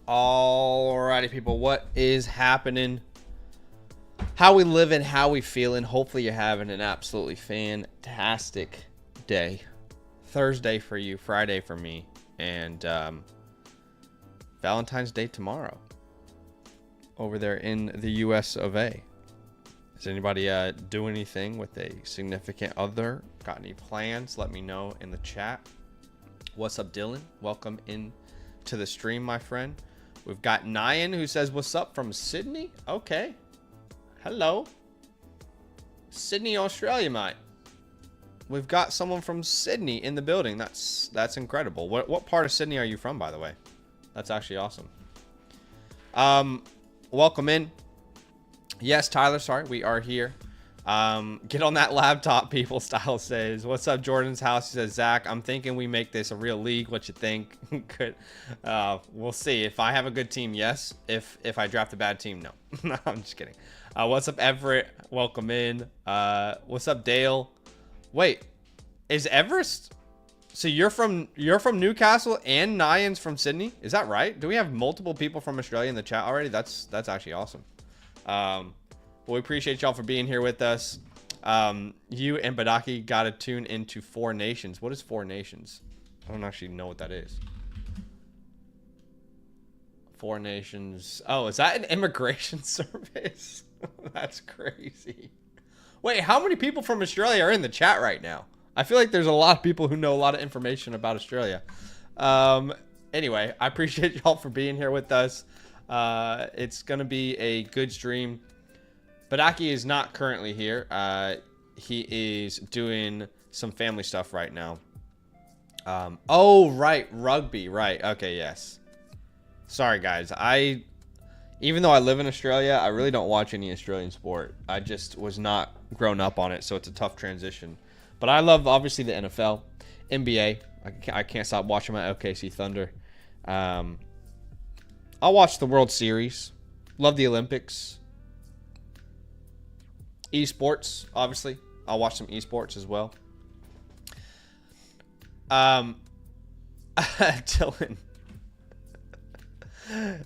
Alrighty, people, what is happening? How we living? How we feeling? Hopefully you're having an absolutely fantastic day. Thursday for you, Friday for me, and Valentine's Day tomorrow over there in the US of A. Does anybody do anything with a significant other? Got any plans? Let me know in the chat. What's up, Dylan? Welcome in to the stream, my friend. We've got Nyan who says, what's up from Sydney? Okay. Hello. Sydney, Australia, mate. We've got someone from Sydney in the building. That's incredible. What part of Sydney are you from, by the way? That's actually awesome. Welcome in. Yes, Tyler, sorry, we are here. Get on that laptop, people. Style says, what's up, Jordan's house? He says, Zach, I'm thinking we make this a real league. What you think? Good. We'll see. If I have a good team, yes. If I draft a bad team, no. No, I'm just kidding. What's up, Everett? Welcome in. What's up, Dale? Wait, is Everest? So you're from Newcastle and Nyan's from Sydney? Is that right? Do we have multiple people from Australia in the chat already? That's actually awesome. Well, we appreciate y'all for being here with us. You and Badaki got to tune into Four Nations. What is Four Nations? I don't actually know what that is. Four Nations. Oh, is that an immigration service? That's crazy. Wait, how many people from Australia are in the chat right now? I feel like there's a lot of people who know a lot of information about Australia. Anyway, I appreciate y'all for being here with us. It's going to be a good stream. Badaki is not currently here. He is doing some family stuff right now. Oh, right. Rugby. Right. Okay, yes. Sorry, guys. Even though I live in Australia, I really don't watch any Australian sport. I just was not grown up on it, so it's a tough transition. But I love, obviously, the NFL, NBA. I can't stop watching my OKC Thunder. I'll watch the World Series. Love the Olympics. Esports, obviously. I'll watch some esports as well. Dylan.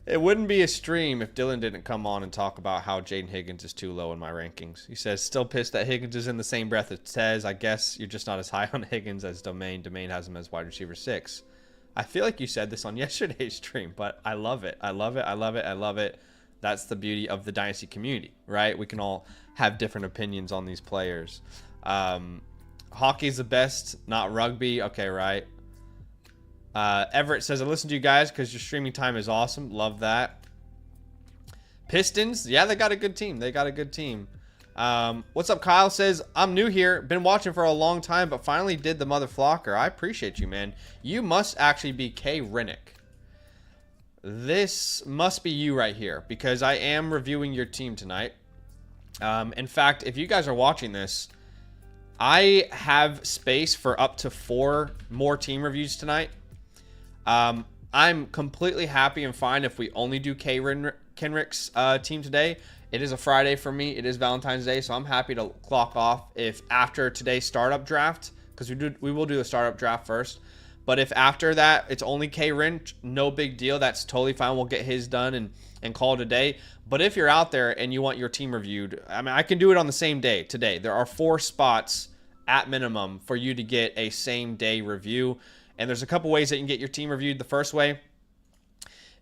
It wouldn't be a stream if Dylan didn't come on and talk about how Jaden Higgins is too low in my rankings. He says, still pissed that Higgins is in the same breath as Tez. I guess you're just not as high on Higgins as Domain. Domain has him as wide receiver 6. I feel like you said this on yesterday's stream, but I love it. I love it. I love it. I love it. That's the beauty of the Dynasty community, right? We can all have different opinions on these players. Hockey's the best, not rugby. Okay, right. Everett says, I listen to you guys because your streaming time is awesome. Love that. Pistons. Yeah, they got a good team. They got a good team. What's up, Kyle says, I'm new here. Been watching for a long time, but finally did the mother flocker. I appreciate you, man. You must actually be K. Rennick. This must be you right here because I am reviewing your team tonight. In fact, if you guys are watching this, I have space for up to 4 more team reviews tonight. I'm completely happy and fine if we only do Kenrick's team today. It is a Friday for me. It is Valentine's Day, so I'm happy to clock off if after today's startup draft, because we will do the startup draft first. But if after that it's only K-Rin, no big deal. That's totally fine. We'll get his done and call it a day. But if you're out there and you want your team reviewed, I mean, I can do it on the same day today. There are 4 spots at minimum for you to get a same day review. And there's a couple ways that you can get your team reviewed. The first way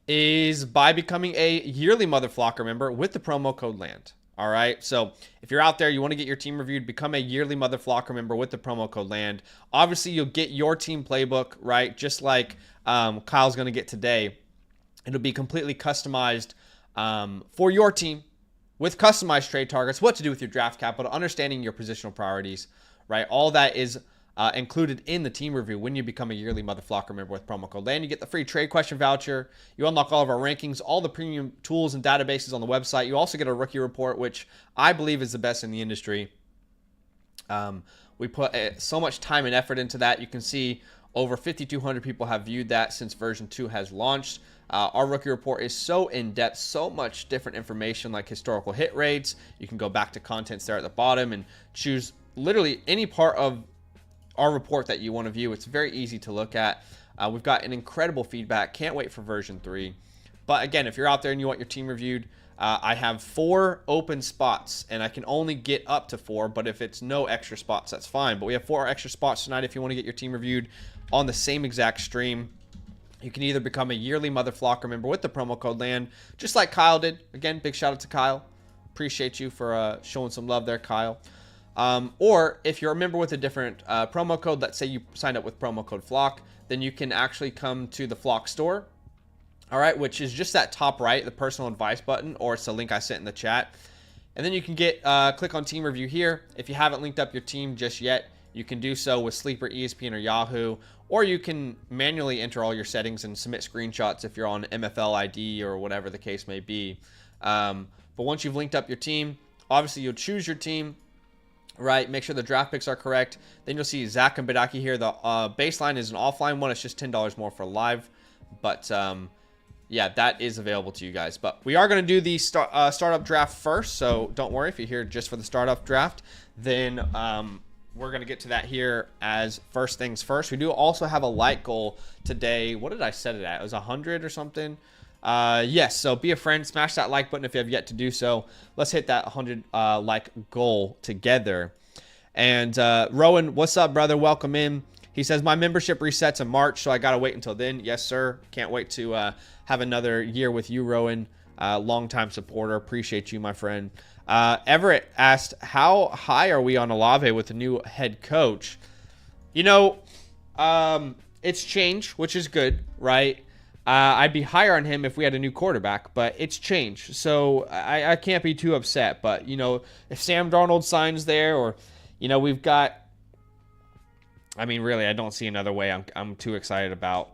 is by becoming a yearly Mother Flocker member with the promo code LAND. All right. So if you're out there, you want to get your team reviewed, become a yearly Mother Flocker member with the promo code LAND. Obviously, you'll get your team playbook, right? Just like Kyle's going to get today. It'll be completely customized for your team with customized trade targets, what to do with your draft capital, understanding your positional priorities, right? All that is included in the team review when you become a yearly Mother Flocker member with promo code LAND. You get the free trade question voucher. You unlock all of our rankings, all the premium tools and databases on the website. You also get a rookie report, which I believe is the best in the industry. We put so much time and effort into that. You can see over 5,200 people have viewed that since version 2 has launched. Our rookie report is so in-depth, so much different information like historical hit rates. You can go back to contents there at the bottom and choose literally any part of our report that you want to view. It's very easy to look at. We've got an incredible feedback. Can't wait for version 3. But again, if you're out there and you want your team reviewed, I have 4 open spots, and I can only get up to 4, but if it's no extra spots, that's fine. But we have 4 extra spots tonight if you want to get your team reviewed on the same exact stream. You can either become a yearly Mother Flocker member with the promo code LAND, just like Kyle did. Again, big shout out to Kyle. Appreciate you for showing some love there, Kyle. Or if you're a member with a different promo code, let's say you signed up with promo code FLOCK, then you can actually come to the Flock store. All right, which is just that top right, the personal advice button, or it's the link I sent in the chat. And then you can get click on team review here. If you haven't linked up your team just yet, you can do so with Sleeper, ESPN, or Yahoo, or you can manually enter all your settings and submit screenshots if you're on MFL ID or whatever the case may be. But once you've linked up your team, obviously you'll choose your team, right? Make sure the draft picks are correct. Then you'll see Zach and Badaki here. The baseline is an offline one. It's just $10 more for live, but yeah, that is available to you guys. But we are going to do the startup draft first, so don't worry if you're here just for the startup draft. Then we're going to get to that here as first things first. We do also have a like goal today. What did I set it at? It was 100 or something. Yes, so be a friend. Smash that like button if you have yet to do so. Let's hit that 100 like goal together. And Rowan, what's up, brother? Welcome in. He says, my membership resets in March, so I got to wait until then. Yes, sir. Can't wait to have another year with you, Rowan. Longtime supporter. Appreciate you, my friend. Everett asked, how high are we on Olave with the new head coach? You know, it's changed, which is good, right? I'd be higher on him if we had a new quarterback, but it's changed. So I can't be too upset. But, you know, if Sam Darnold signs there, or, you know, we've got... I mean, really, I don't see another way I'm too excited about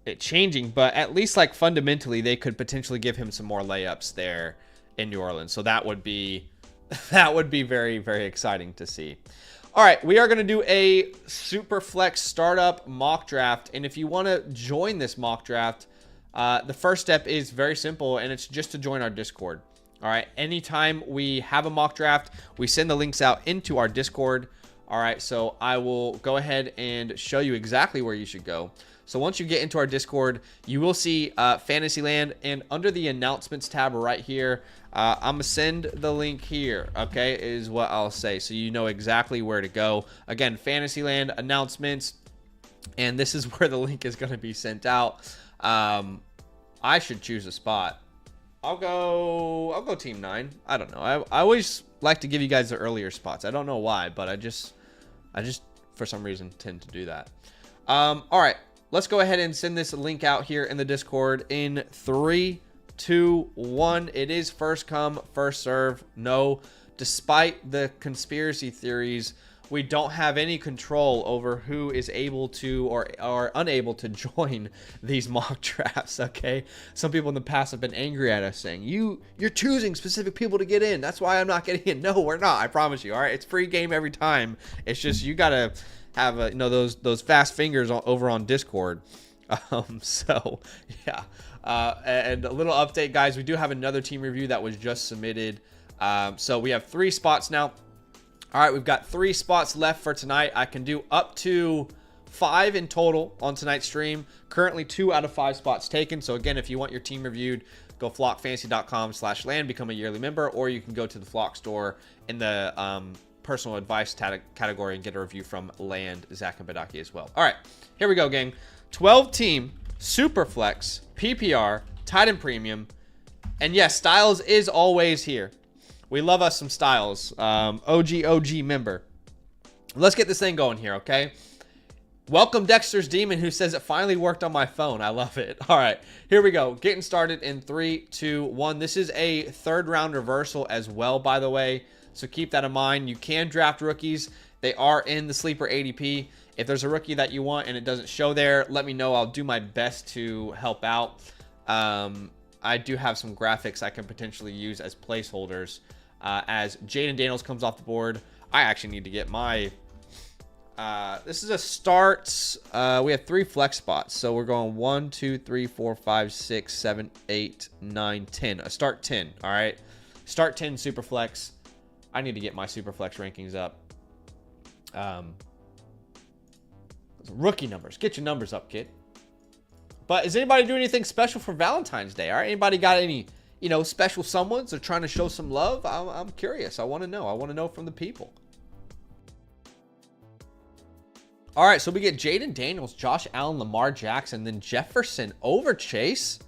it changing. But at least, like, fundamentally, they could potentially give him some more layups there in New Orleans. So that would be very, very exciting to see. All right, we are going to do a Superflex startup mock draft. And if you want to join this mock draft, the first step is very simple, and it's just to join our Discord. All right, anytime we have a mock draft, we send the links out into our Discord. All right, so I will go ahead and show you exactly where you should go. So once you get into our Discord, you will see Fantasyland, and under the announcements tab right here, I'm going to send the link here, okay, is what I'll say, so you know exactly where to go. Again, Fantasyland announcements, and this is where the link is going to be sent out. I should choose a spot. I'll go Team 9. I don't know. I always like to give you guys the earlier spots. I don't know why, but I just for some reason tend to do that. All right, let's go ahead and send this link out here in the Discord in 3, 2, 1. It is first come, first serve. No, despite the conspiracy theories, we don't have any control over who is able to or are unable to join these mock drafts, okay? Some people in the past have been angry at us saying, you're choosing specific people to get in. That's why I'm not getting in. No, we're not. I promise you, all right? It's free game every time. It's just you got to have, you know, those fast fingers over on Discord. So, yeah. And a little update, guys. We do have another team review that was just submitted. So we have 3 spots now. All right, we've got 3 spots left for tonight. I can do up to 5 in total on tonight's stream. Currently 2 out of 5 spots taken. So again, if you want your team reviewed, go flockfantasy.com/land, become a yearly member, or you can go to the Flock store in the personal advice category and get a review from Land, Zach, and Badaki as well. All right, here we go, gang. 12-team, Superflex, PPR, Titan Premium, and yes, Styles is always here. We love us some Styles. OG member. Let's get this thing going here, okay? Welcome Dexter's Demon, who says it finally worked on my phone. I love it. All right, here we go. Getting started in 3, 2, 1. This is a 3rd round reversal as well, by the way. So keep that in mind. You can draft rookies. They are in the sleeper ADP. If there's a rookie that you want and it doesn't show there, let me know. I'll do my best to help out. I do have some graphics I can potentially use as placeholders. As Jaden Daniels comes off the board, I actually need to get my... this is a start. We have 3 flex spots. So we're going 1, 2, 3, 4, 5, 6, 7, 8, 9, 10. A start 10, all right? Start 10 super flex. I need to get my super flex rankings up. Rookie numbers. Get your numbers up, kid. But is anybody doing anything special for Valentine's Day? All right, anybody got any, you know, special someones or trying to show some love? I'm curious. I want to know. I want to know from the people. All right, so we get Jaden Daniels, Josh Allen, Lamar Jackson, then Jefferson over Chase,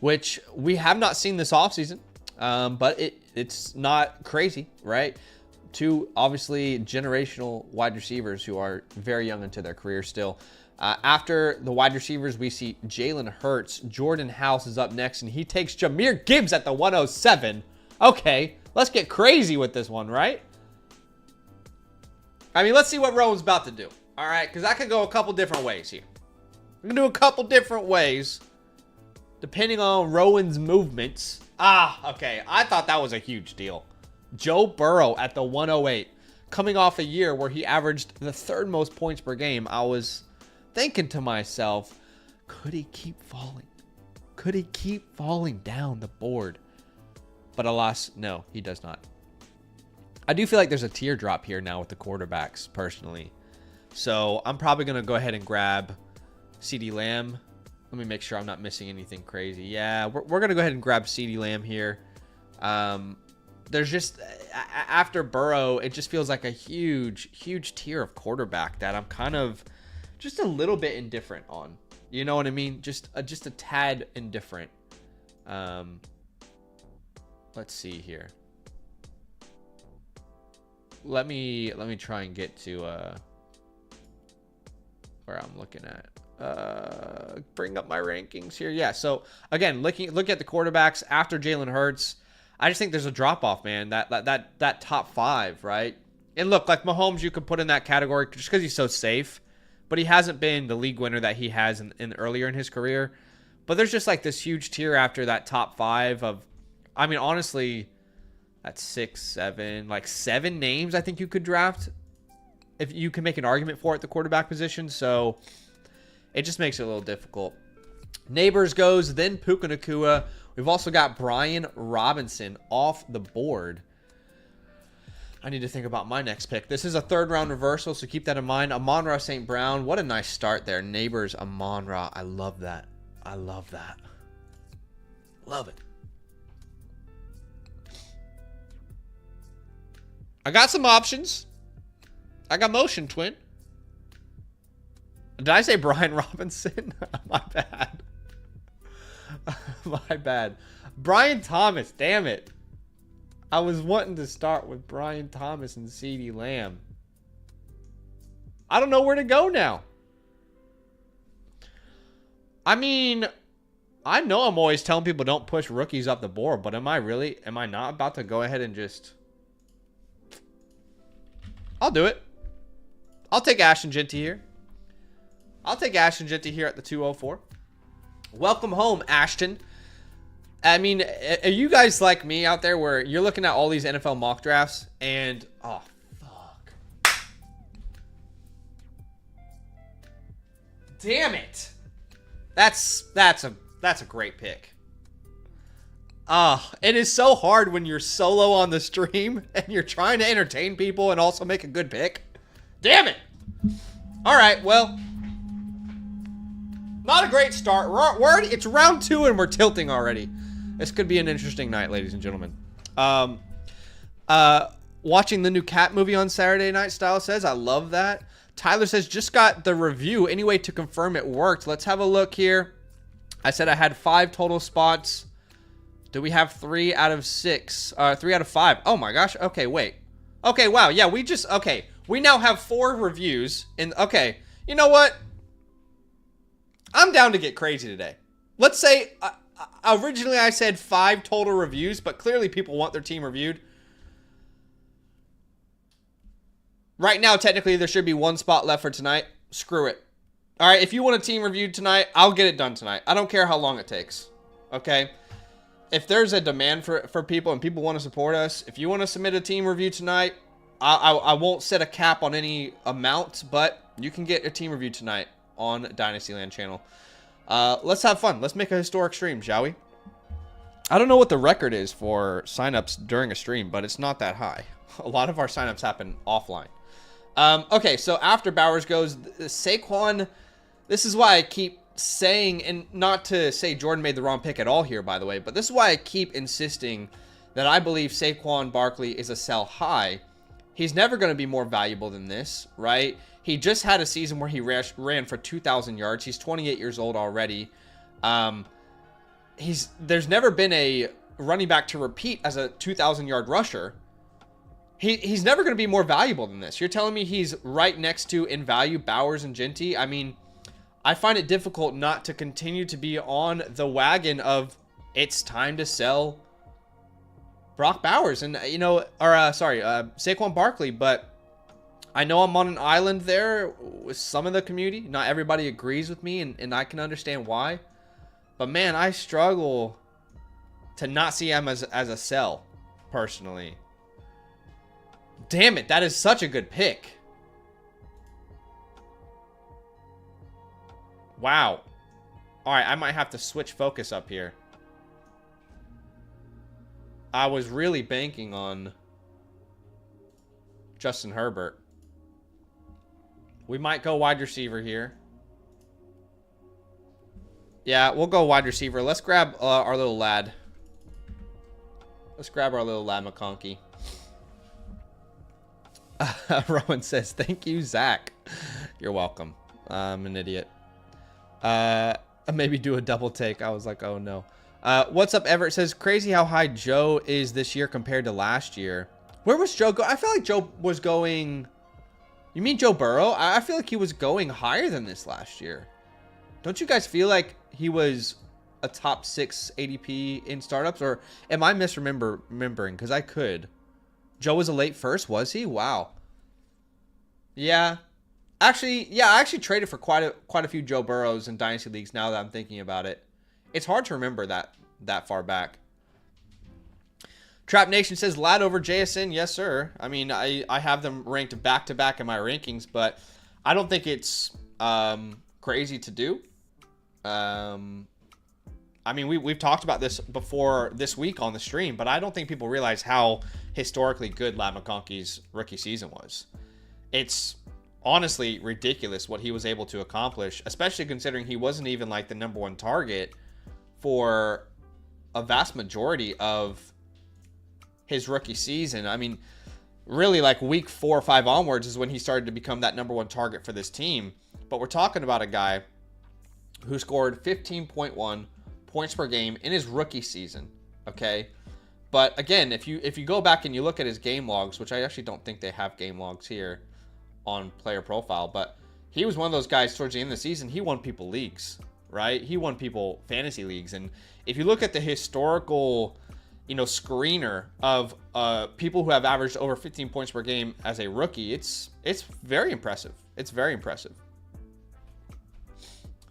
which we have not seen this offseason, but it's not crazy, right? Two, obviously, generational wide receivers who are very young into their career still. After the wide receivers, we see Jalen Hurts. Jordan House is up next, and he takes Jahmyr Gibbs at the 107. Okay, let's get crazy with this one, right? I mean, let's see what Rowan's about to do. All right, because I could go a couple different ways here. We can do a couple different ways, depending on Rowan's movements. Okay. I thought that was a huge deal. Joe Burrow at the 108, coming off a year where he averaged the 3rd most points per game. I was thinking to myself, could he keep falling? Could he keep falling down the board? But alas, no, he does not. I do feel like there's a teardrop here now with the quarterbacks, personally. So I'm probably going to go ahead and grab CeeDee Lamb. Let me make sure I'm not missing anything crazy. Yeah, we're going to go ahead and grab CeeDee Lamb here. There's just, after Burrow, it just feels like a huge tier of quarterback that I'm kind of just a little bit indifferent on. You know what I mean? Just a tad indifferent. Let's see here. Let me try and get to where I'm looking at. Bring up my rankings here. Yeah, so again, look at the quarterbacks after Jalen Hurts. I just think there's a drop off, man. That top 5, right? And look, like Mahomes, you could put in that category just because he's so safe, but he hasn't been the league winner that he has in earlier in his career. But there's just like this huge tier after that top 5 of, I mean, honestly, that's 6, 7, like 7 names I think you could draft if you can make an argument for it at the quarterback position. So it just makes it a little difficult. Neighbors goes, then Puka Nacua. We've also got Brian Robinson off the board. I need to think about my next pick. This is a 3rd round reversal, so keep that in mind. Amon-Ra St. Brown. What a nice start there. Neighbors, Amon-Ra. I love that. I love that. Love it. I got some options. I got motion, twin. Did I say Brian Robinson? My bad. My bad. Brian Thomas, damn it. I was wanting to start with Brian Thomas and CeeDee Lamb. I don't know where to go now. I mean, I know I'm always telling people don't push rookies up the board, but am I not about to go ahead and just... I'll do it. I'll take Ashton Jeanty here. I'll take Ashton Jeanty here at the 204. Welcome home, Ashton. I mean, are you guys like me out there where you're looking at all these NFL mock drafts and, oh, fuck. Damn it. That's a great pick. It is so hard when you're solo on the stream and you're trying to entertain people and also make a good pick. Damn it. All right, well, not a great start. We're already, it's round 2 and we're tilting already. This could be an interesting night, ladies and gentlemen. Watching the new Cat movie on Saturday night, Style says. I love that. Tyler says, just got the review. Any way to confirm it worked? Let's have a look here. I said I had 5 total spots. Do we have 3 out of 6? 3 out of 5. Oh my gosh. Okay, wait. Okay, wow. Yeah, okay. We now have 4 reviews. And okay, you know what? I'm down to get crazy today. Let's say, originally I said 5 total reviews, but clearly people want their team reviewed. Right now, technically, there should be 1 spot left for tonight. Screw it. All right, if you want a team reviewed tonight, I'll get it done tonight. I don't care how long it takes. Okay? If there's a demand for people and people want to support us, if you want to submit a team review tonight, I won't set a cap on any amount, but you can get a team review tonight on Dynastyland channel. Let's have fun. Let's make a historic stream, shall we? I don't know what the record is for signups during a stream, but it's not that high. A lot of our signups happen offline. Okay, so after Bowers goes, Saquon, this is why I keep saying, and not to say Jordan made the wrong pick at all here, by the way, but this is why I keep insisting that I believe Saquon Barkley is a sell high. He's never going to be more valuable than this, right? He just had a season where he ran for 2,000 yards. He's 28 years old already. There's never been a running back to repeat as a 2,000-yard rusher. He's never going to be more valuable than this. You're telling me he's right next to, in value, Bowers and Ginty? I mean, I find it difficult not to continue to be on the wagon of it's time to sell Brock Bowers and, Saquon Barkley, but I know I'm on an island there with some of the community. Not everybody agrees with me, and I can understand why. But, man, I struggle to not see him as a sell, personally. Damn it, that is such a good pick. Wow. All right, I might have to switch focus up here. I was really banking on Justin Herbert. We might go wide receiver here. Yeah, we'll go wide receiver. Let's grab our little lad. Let's grab our little lad McConkey. Rowan says, thank you, Zach. You're welcome. I'm an idiot. Maybe do a double take. I was like, oh no. What's up, Everett says, crazy how high Joe is this year compared to last year. Where was Joe go? I feel like Joe was going... You mean Joe Burrow? I feel like he was going higher than this last year. Don't you guys feel like he was a top 6 ADP in startups? Or am I misremembering? Because I could. Joe was a late first, was he? Wow. Yeah. Actually, yeah, I actually traded for quite a few Joe Burrows in Dynasty leagues now that I'm thinking about it. It's hard to remember that far back. Trap Nation says, lad over JSN. Yes, sir. I mean, I have them ranked back-to-back in my rankings, but I don't think it's crazy to do. I mean, we've talked about this before this week on the stream, but I don't think people realize how historically good Ladd McConkey's rookie season was. It's honestly ridiculous what he was able to accomplish, especially considering he wasn't even like the #1 target for a vast majority of his rookie season. I mean, really like week 4 or 5 onwards is when he started to become that #1 target for this team. But we're talking about a guy who scored 15.1 points per game in his rookie season. Okay. But again, if you go back and you look at his game logs, which I actually don't think they have game logs here on player profile, but he was one of those guys towards the end of the season, he won people leagues, right? He won people fantasy leagues. And if you look at the historical, screener of people who have averaged over 15 points per game as a rookie, it's very impressive. It's very impressive.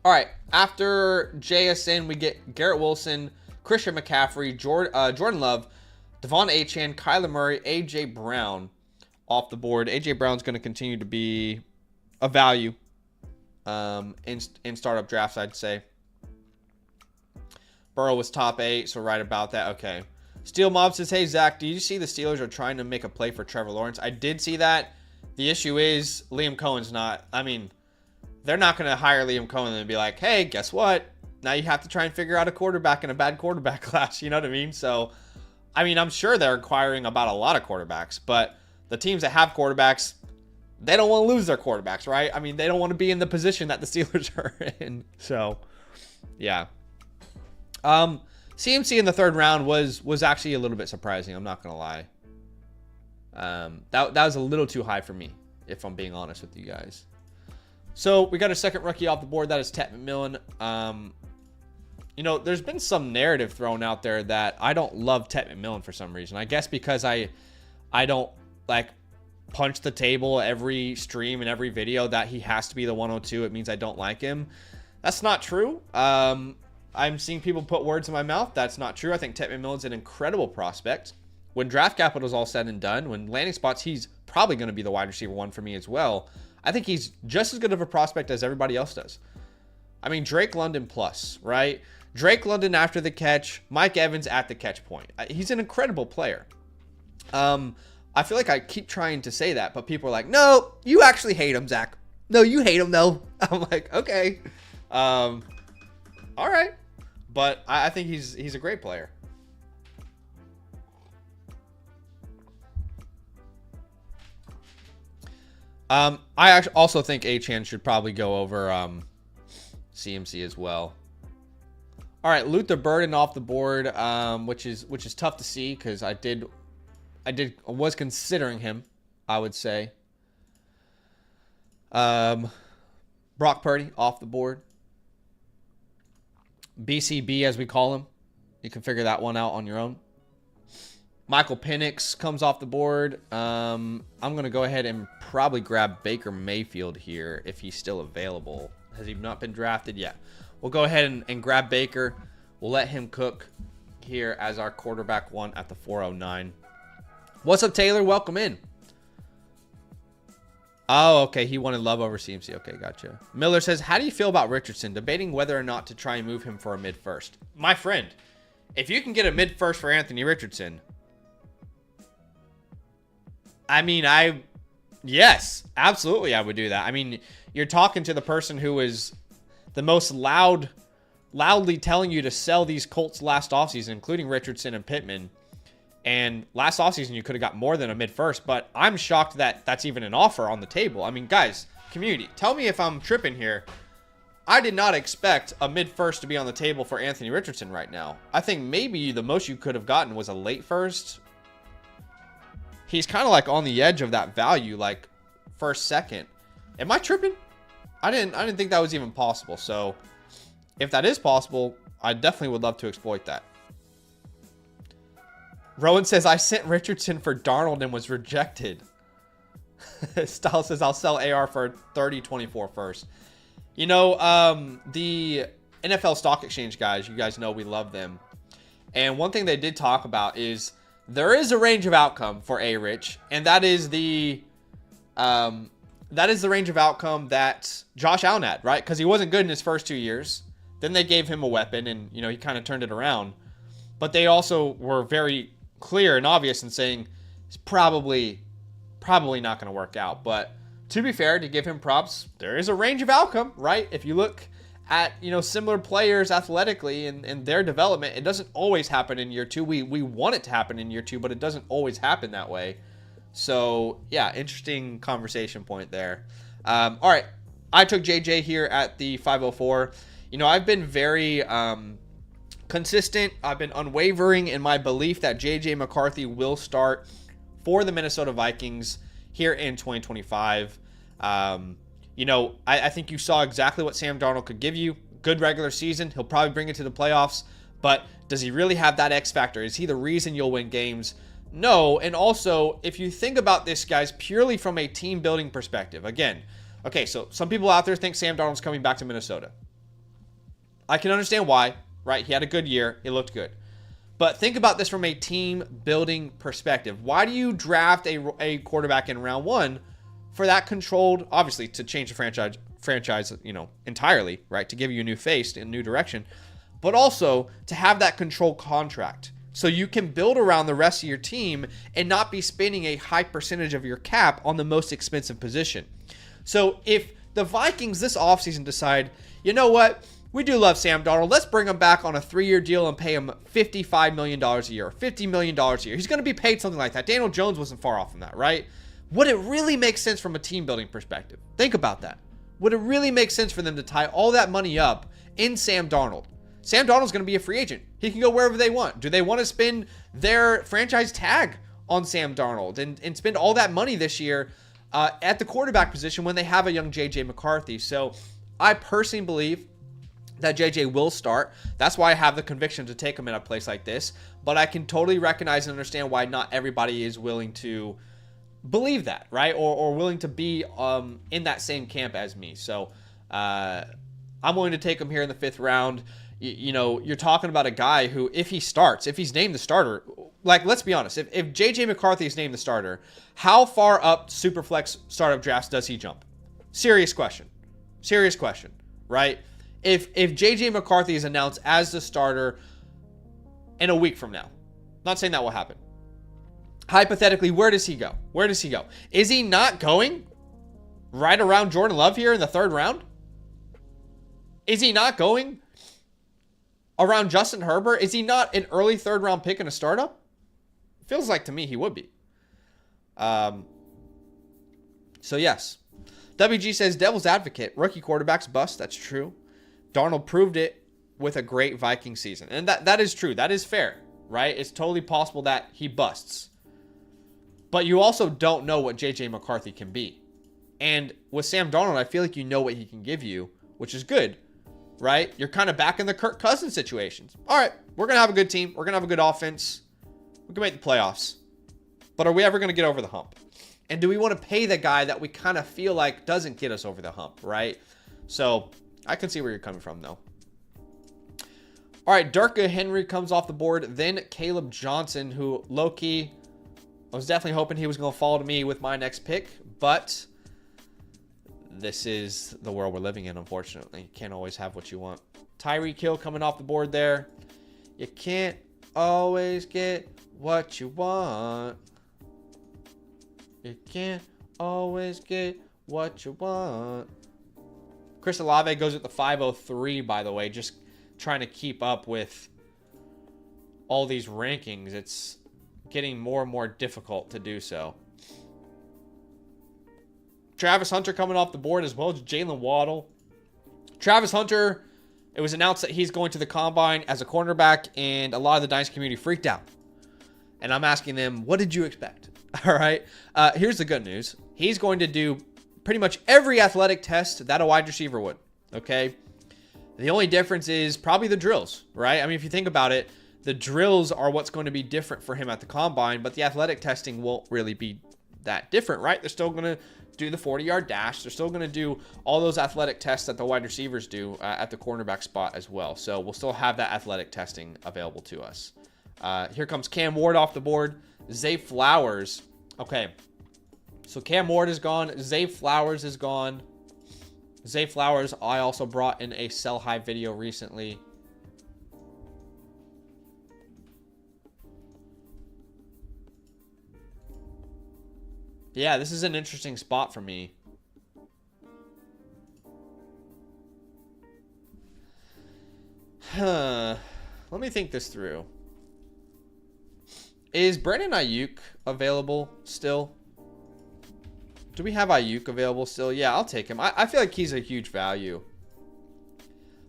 All right, after JSN, we get Garrett Wilson, Christian McCaffrey, Jordan Love, Devon Achane, Kyler Murray, A.J. Brown off the board. A.J. Brown's going to continue to be a value in startup drafts, I'd say. Burrow was top 8, so right about that. Okay. Steel Mob says, hey, Zach, do you see the Steelers are trying to make a play for Trevor Lawrence? I did see that. The issue is Liam Cohen's not. I mean, they're not going to hire Liam Cohen and be like, hey, guess what? Now you have to try and figure out a quarterback in a bad quarterback class. You know what I mean? So, I mean, I'm sure they're inquiring about a lot of quarterbacks, but the teams that have quarterbacks, they don't want to lose their quarterbacks, right? I mean, they don't want to be in the position that the Steelers are in. So, yeah. CMC in the 3rd round was actually a little bit surprising. I'm not going to lie. That was a little too high for me, if I'm being honest with you guys. So we got a second rookie off the board. That is Ted McMillan. There's been some narrative thrown out there that I don't love Ted McMillan for some reason. I guess because I don't like punch the table every stream and every video that he has to be the 102. It means I don't like him. That's not true. I'm seeing people put words in my mouth. That's not true. I think Ted McMillan's an incredible prospect. When draft capital is all said and done, when landing spots, he's probably going to be the wide receiver 1 for me as well. I think he's just as good of a prospect as everybody else does. I mean, Drake London plus, right? Drake London after the catch, Mike Evans at the catch point. He's an incredible player. I feel like I keep trying to say that, but people are like, no, you actually hate him, Zach. No, you hate him, though. I'm like, okay. All right. But I think he's a great player. I also think Achane should probably go over CMC as well. All right, Luther Burden off the board, which is tough to see because I was considering him, I would say. Brock Purdy off the board. BCB, as we call him. You can figure that one out on your own. Michael Penix comes off the board. I'm going to go ahead and probably grab Baker Mayfield here if he's still available. Has he not been drafted yet? We'll go ahead and grab Baker. We'll let him cook here as our quarterback one at the 409. What's up, Taylor? Welcome in. Oh, okay. He wanted love over CMC. Okay, gotcha. Miller says, how do you feel about Richardson? Debating whether or not to try and move him for a mid-first. My friend, if you can get a mid-first for Anthony Richardson, I mean, yes, absolutely I would do that. I mean, you're talking to the person who is the most loudly telling you to sell these Colts last offseason, including Richardson and Pittman. And last offseason, you could have got more than a mid-first, but I'm shocked that that's even an offer on the table. I mean, guys, community, tell me if I'm tripping here. I did not expect a mid-first to be on the table for Anthony Richardson right now. I think maybe the most you could have gotten was a late first. He's kind of like on the edge of that value, like first, second. Am I tripping? I didn't think that was even possible. So if that is possible, I definitely would love to exploit that. Rowan says, I sent Richardson for Darnold and was rejected. Style says, I'll sell AR for 30-24 first. You know, the NFL Stock Exchange guys, you guys know we love them. And one thing they did talk about is there is a range of outcome for A-Rich, and that is the range of outcome that Josh Allen had, right? Because he wasn't good in his first 2 years. Then they gave him a weapon, and he kind of turned it around. But they also were very clear and obvious in saying it's probably not going to work out. But to be fair, to give him props, there is a range of outcome, right? If you look at similar players athletically and their development, it doesn't always happen in year two. We want it to happen in year two, but it doesn't always happen that way. So yeah, interesting conversation point there. All right, I took JJ here at the 504. I've been very consistent. I've been unwavering in my belief that JJ McCarthy will start for the Minnesota Vikings here in 2025. I think you saw exactly what Sam Darnold could give you. Good regular season. He'll probably bring it to the playoffs. But does he really have that X factor? Is he the reason you'll win games? No. And also, if you think about this, guys, purely from a team building perspective, again, okay, so some people out there think Sam Darnold's coming back to Minnesota. I can understand why, right? He had a good year. He looked good. But think about this from a team building perspective. Why do you draft a quarterback in round one for that controlled, obviously, to change the franchise, entirely, right? To give you a new face and a new direction, but also to have that controlled contract so you can build around the rest of your team and not be spending a high percentage of your cap on the most expensive position. So if the Vikings this offseason decide, you know what? We do love Sam Darnold. Let's bring him back on a 3-year deal and pay him $55 million a year, or $50 million a year. He's going to be paid something like that. Daniel Jones wasn't far off from that, right? Would it really make sense from a team building perspective? Think about that. Would it really make sense for them to tie all that money up in Sam Darnold? Sam Darnold's going to be a free agent. He can go wherever they want. Do they want to spend their franchise tag on Sam Darnold and spend all that money this year at the quarterback position when they have a young J.J. McCarthy? So I personally believe that JJ will start. That's why I have the conviction to take him in a place like this. But I can totally recognize and understand why not everybody is willing to believe that, right? Or willing to be in that same camp as me. So I'm willing to take him here in the 5th round. You're talking about a guy who, if he starts, if he's named the starter, like, let's be honest, if JJ McCarthy is named the starter, how far up Superflex startup drafts does he jump? Serious question, right? If JJ McCarthy is announced as the starter in a week from now, not saying that will happen. Hypothetically, where does he go? Is he not going right around Jordan Love here in the 3rd round? Is he not going around Justin Herbert? Is he not an early 3rd round pick in a startup? Feels like to me he would be. So yes. WG says, devil's advocate. Rookie quarterbacks bust. That's true. Darnold proved it with a great Viking season. And that is true. That is fair, right? It's totally possible that he busts. But you also don't know what J.J. McCarthy can be. And with Sam Darnold, I feel like you know what he can give you, which is good, right? You're kind of back in the Kirk Cousins situations. All right, we're going to have a good team. We're going to have a good offense. We can make the playoffs. But are we ever going to get over the hump? And do we want to pay the guy that we kind of feel like doesn't get us over the hump, right? So I can see where you're coming from, though. All right, Durka Henry comes off the board. Then Caleb Johnson, who low-key, I was definitely hoping he was going to fall to me with my next pick. But this is the world we're living in, unfortunately. You can't always have what you want. Tyreek Hill coming off the board there. You can't always get what you want. You can't always get what you want. Chris Olave goes at the 503, by the way, just trying to keep up with all these rankings. It's getting more and more difficult to do so. Travis Hunter coming off the board as well as Jalen Waddle. Travis Hunter, it was announced that he's going to the combine as a cornerback, and a lot of the Dynasty community freaked out. And I'm asking them, what did you expect? All right. Here's the good news. He's going to do pretty much every athletic test that a wide receiver would. Okay. The only difference is probably the drills, right? I mean, if you think about it, the drills are what's going to be different for him at the combine, but the athletic testing won't really be that different, right? They're still going to do the 40-yard dash. They're still going to do all those athletic tests that the wide receivers do at the cornerback spot as well. So we'll still have that athletic testing available to us. Here comes Cam Ward off the board. Zay Flowers. Okay. So Cam Ward is gone. Zay Flowers is gone. Zay Flowers, I also brought in a sell high video recently. Yeah, this is an interesting spot for me. Let me think this through. Is Brandon Ayuk available still? Do we have Ayuk available still? Yeah, I'll take him. I feel like he's a huge value.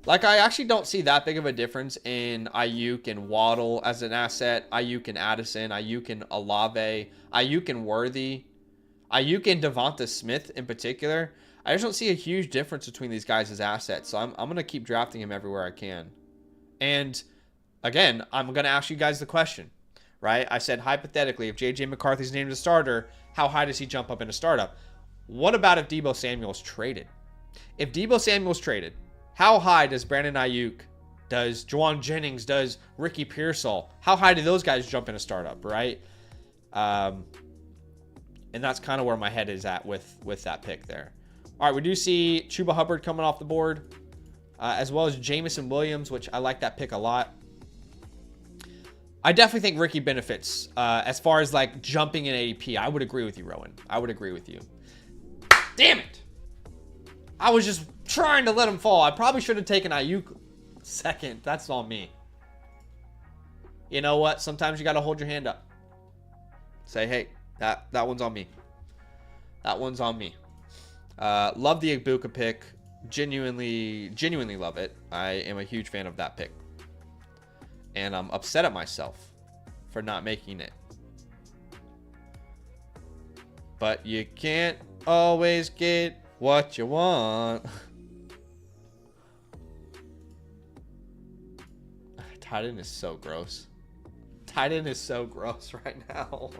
Like, I actually don't see that big of a difference in Ayuk and Waddle as an asset. Ayuk and Addison. Ayuk and Olave. Ayuk and Worthy. Ayuk and Devonta Smith in particular. I just don't see a huge difference between these guys as assets. So I'm going to keep drafting him everywhere I can. And, again, I'm going to ask you guys the question. Right? I said, hypothetically, if J.J. McCarthy's named a starter, how high does he jump up in a startup? What about if Deebo Samuel's traded? If Deebo Samuel's traded, how high does Brandon Ayuk, does Juwan Jennings, does Ricky Pearsall, how high do those guys jump in a startup, right? And that's kind of where my head is at with that pick there. All right, we do see Chuba Hubbard coming off the board, as well as Jameson Williams, which I like that pick a lot. I definitely think Ricky benefits as far as like jumping in ADP. I would agree with you, Rowan. I would agree with you. Damn it. I was just trying to let him fall. I probably should have taken Ayuk second. That's on me. You know what? Sometimes you got to hold your hand up. Say, hey, that one's on me. That one's on me. Love the Ibuka pick. Genuinely love it. I am a huge fan of that pick. And I'm upset at myself for not making it. But you can't always get what you want. Tight end is so gross. Tight end is so gross right now.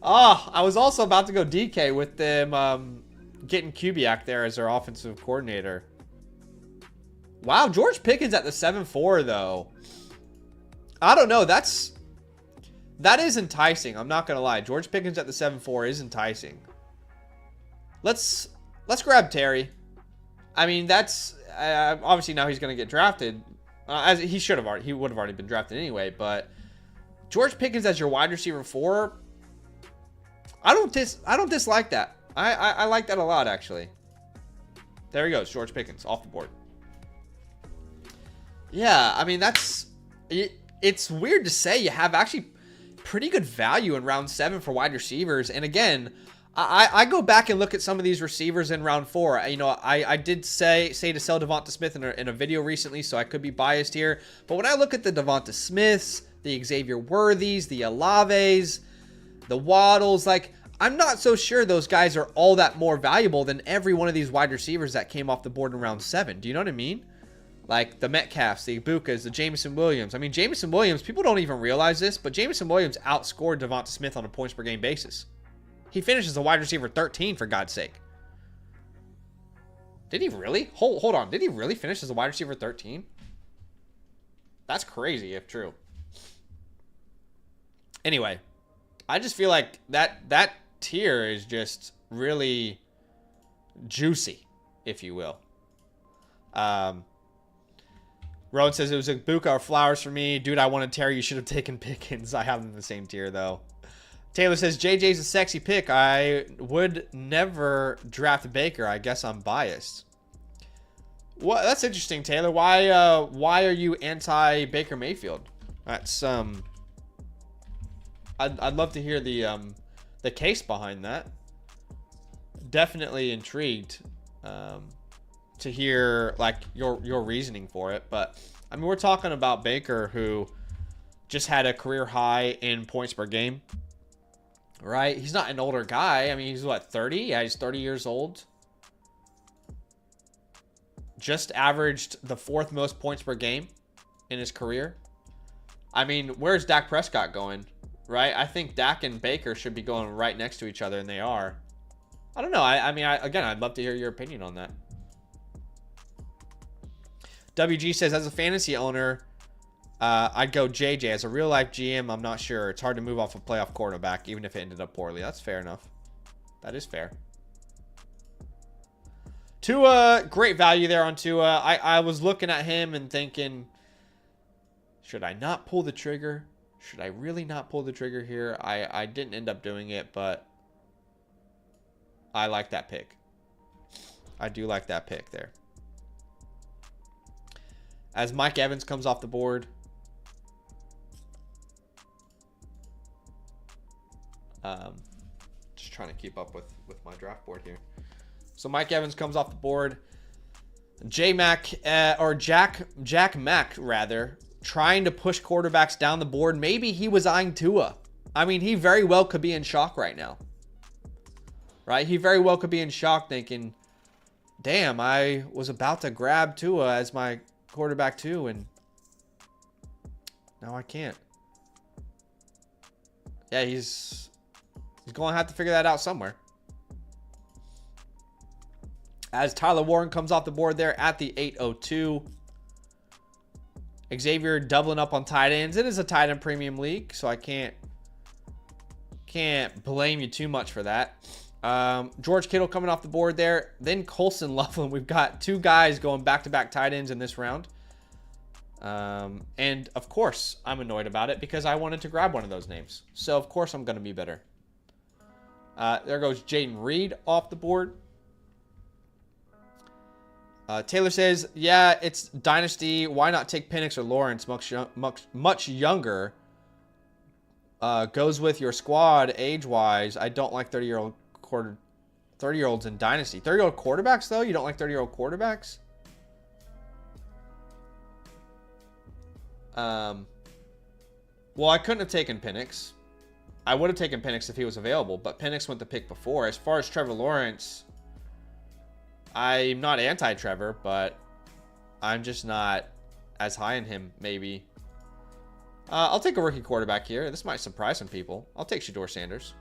Oh, I was also about to go DK with them getting Kubiak there as their offensive coordinator. Wow, George Pickens at the 7-4 though. I don't know. That is enticing. I'm not gonna lie. George Pickens at the 7-4 is enticing. Let's grab Terry. I mean, that's obviously now he's gonna get drafted. As he should have already. He would have already been drafted anyway. But George Pickens as your wide receiver 4. I don't dislike that. I like that a lot actually. There he goes, George Pickens off the board. Yeah, I mean, it's weird to say you have actually pretty good value in round 7 for wide receivers. And again, I go back and look at some of these receivers in round 4. You know, I did say to sell Devonta Smith in a video recently, so I could be biased here. But when I look at the Devonta Smiths, the Xavier Worthies, the Olaves, the Waddles, like, I'm not so sure those guys are all that more valuable than every one of these wide receivers that came off the board in round 7. Do you know what I mean? Like the Metcalfs, the Ibukas, the Jameson Williams. I mean, Jameson Williams, people don't even realize this, but Jameson Williams outscored Devonta Smith on a points per game basis. He finished as a wide receiver 13, for God's sake. Did he really? Hold on. Did he really finish as a wide receiver 13? That's crazy if true. Anyway, I just feel like that tier is just really juicy, if you will. Rowan says it was a Buka or Flowers for me. Dude, I wanted Terry. You should have taken Pickens. I have them in the same tier, though. Taylor says, JJ's a sexy pick. I would never draft Baker. I guess I'm biased. Well, that's interesting, Taylor. Why are you anti-Baker Mayfield? That's, I'd love to hear the case behind that. Definitely intrigued. To hear like your reasoning for it, but I mean, we're talking about Baker, who just had a career high in points per game, right? He's not an older guy. I mean, he's what, 30? Yeah, he's 30 years old. Just averaged the 4th most points per game in his career. I mean, where's Dak Prescott going, right? I think Dak and Baker should be going right next to each other, and they are. I don't know. I mean, again, I'd love to hear your opinion on that. WG says, as a fantasy owner, I'd go JJ. As a real-life GM, I'm not sure. It's hard to move off a playoff quarterback, even if it ended up poorly. That's fair enough. That is fair. Tua, great value there on Tua. I was looking at him and thinking, should I not pull the trigger? Should I really not pull the trigger here? I didn't end up doing it, but I like that pick. I do like that pick there. As Mike Evans comes off the board. Just trying to keep up with my draft board here. So Mike Evans comes off the board. Jack Mack, rather, trying to push quarterbacks down the board. Maybe he was eyeing Tua. I mean, he very well could be in shock right now. Right? He very well could be in shock thinking, damn, I was about to grab Tua as my quarterback too, and now I can't. Yeah, he's going to have to figure that out somewhere. As Tyler Warren comes off the board there at the 802. Xavier doubling up on tight ends. It is a tight end premium league, so I can't blame you too much for that. George Kittle coming off the board there. Then Colson Loveland. We've got 2 guys going back-to-back tight ends in this round. And, of course, I'm annoyed about it because I wanted to grab one of those names. So, of course, I'm going to be bitter. There goes Jaden Reed off the board. Taylor says, yeah, it's Dynasty. Why not take Penix or Lawrence? Much younger. Goes with your squad age-wise. I don't like 30-year-olds in Dynasty. 30-year-old quarterbacks, though? You don't like 30-year-old quarterbacks? Well, I couldn't have taken Penix. I would have taken Penix if he was available, but Penix went the pick before. As far as Trevor Lawrence, I'm not anti-Trevor, but I'm just not as high in him, maybe. I'll take a rookie quarterback here. This might surprise some people. I'll take Shedeur Sanders.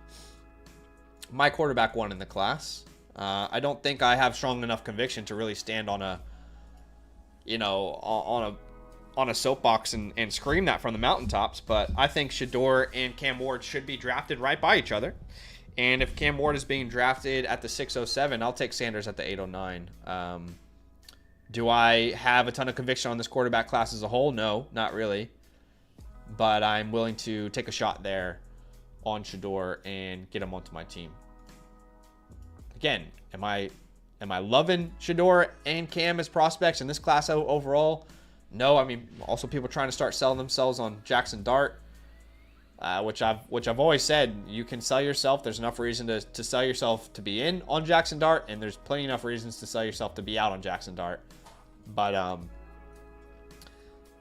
My quarterback 1 in the class. I don't think I have strong enough conviction to really stand on a, on a soapbox and scream that from the mountaintops, but I think Shedeur and Cam Ward should be drafted right by each other. And if Cam Ward is being drafted at the 607, I'll take Sanders at the 809. Do I have a ton of conviction on this quarterback class as a whole? No, not really. But I'm willing to take a shot there on Shedeur and get him onto my team. Again, am I loving Shedeur and Cam as prospects in this class overall? No, I mean, also people trying to start selling themselves on Jackson Dart, which I've always said you can sell yourself. There's enough reason to sell yourself to be in on Jackson Dart, and there's plenty enough reasons to sell yourself to be out on Jackson Dart. But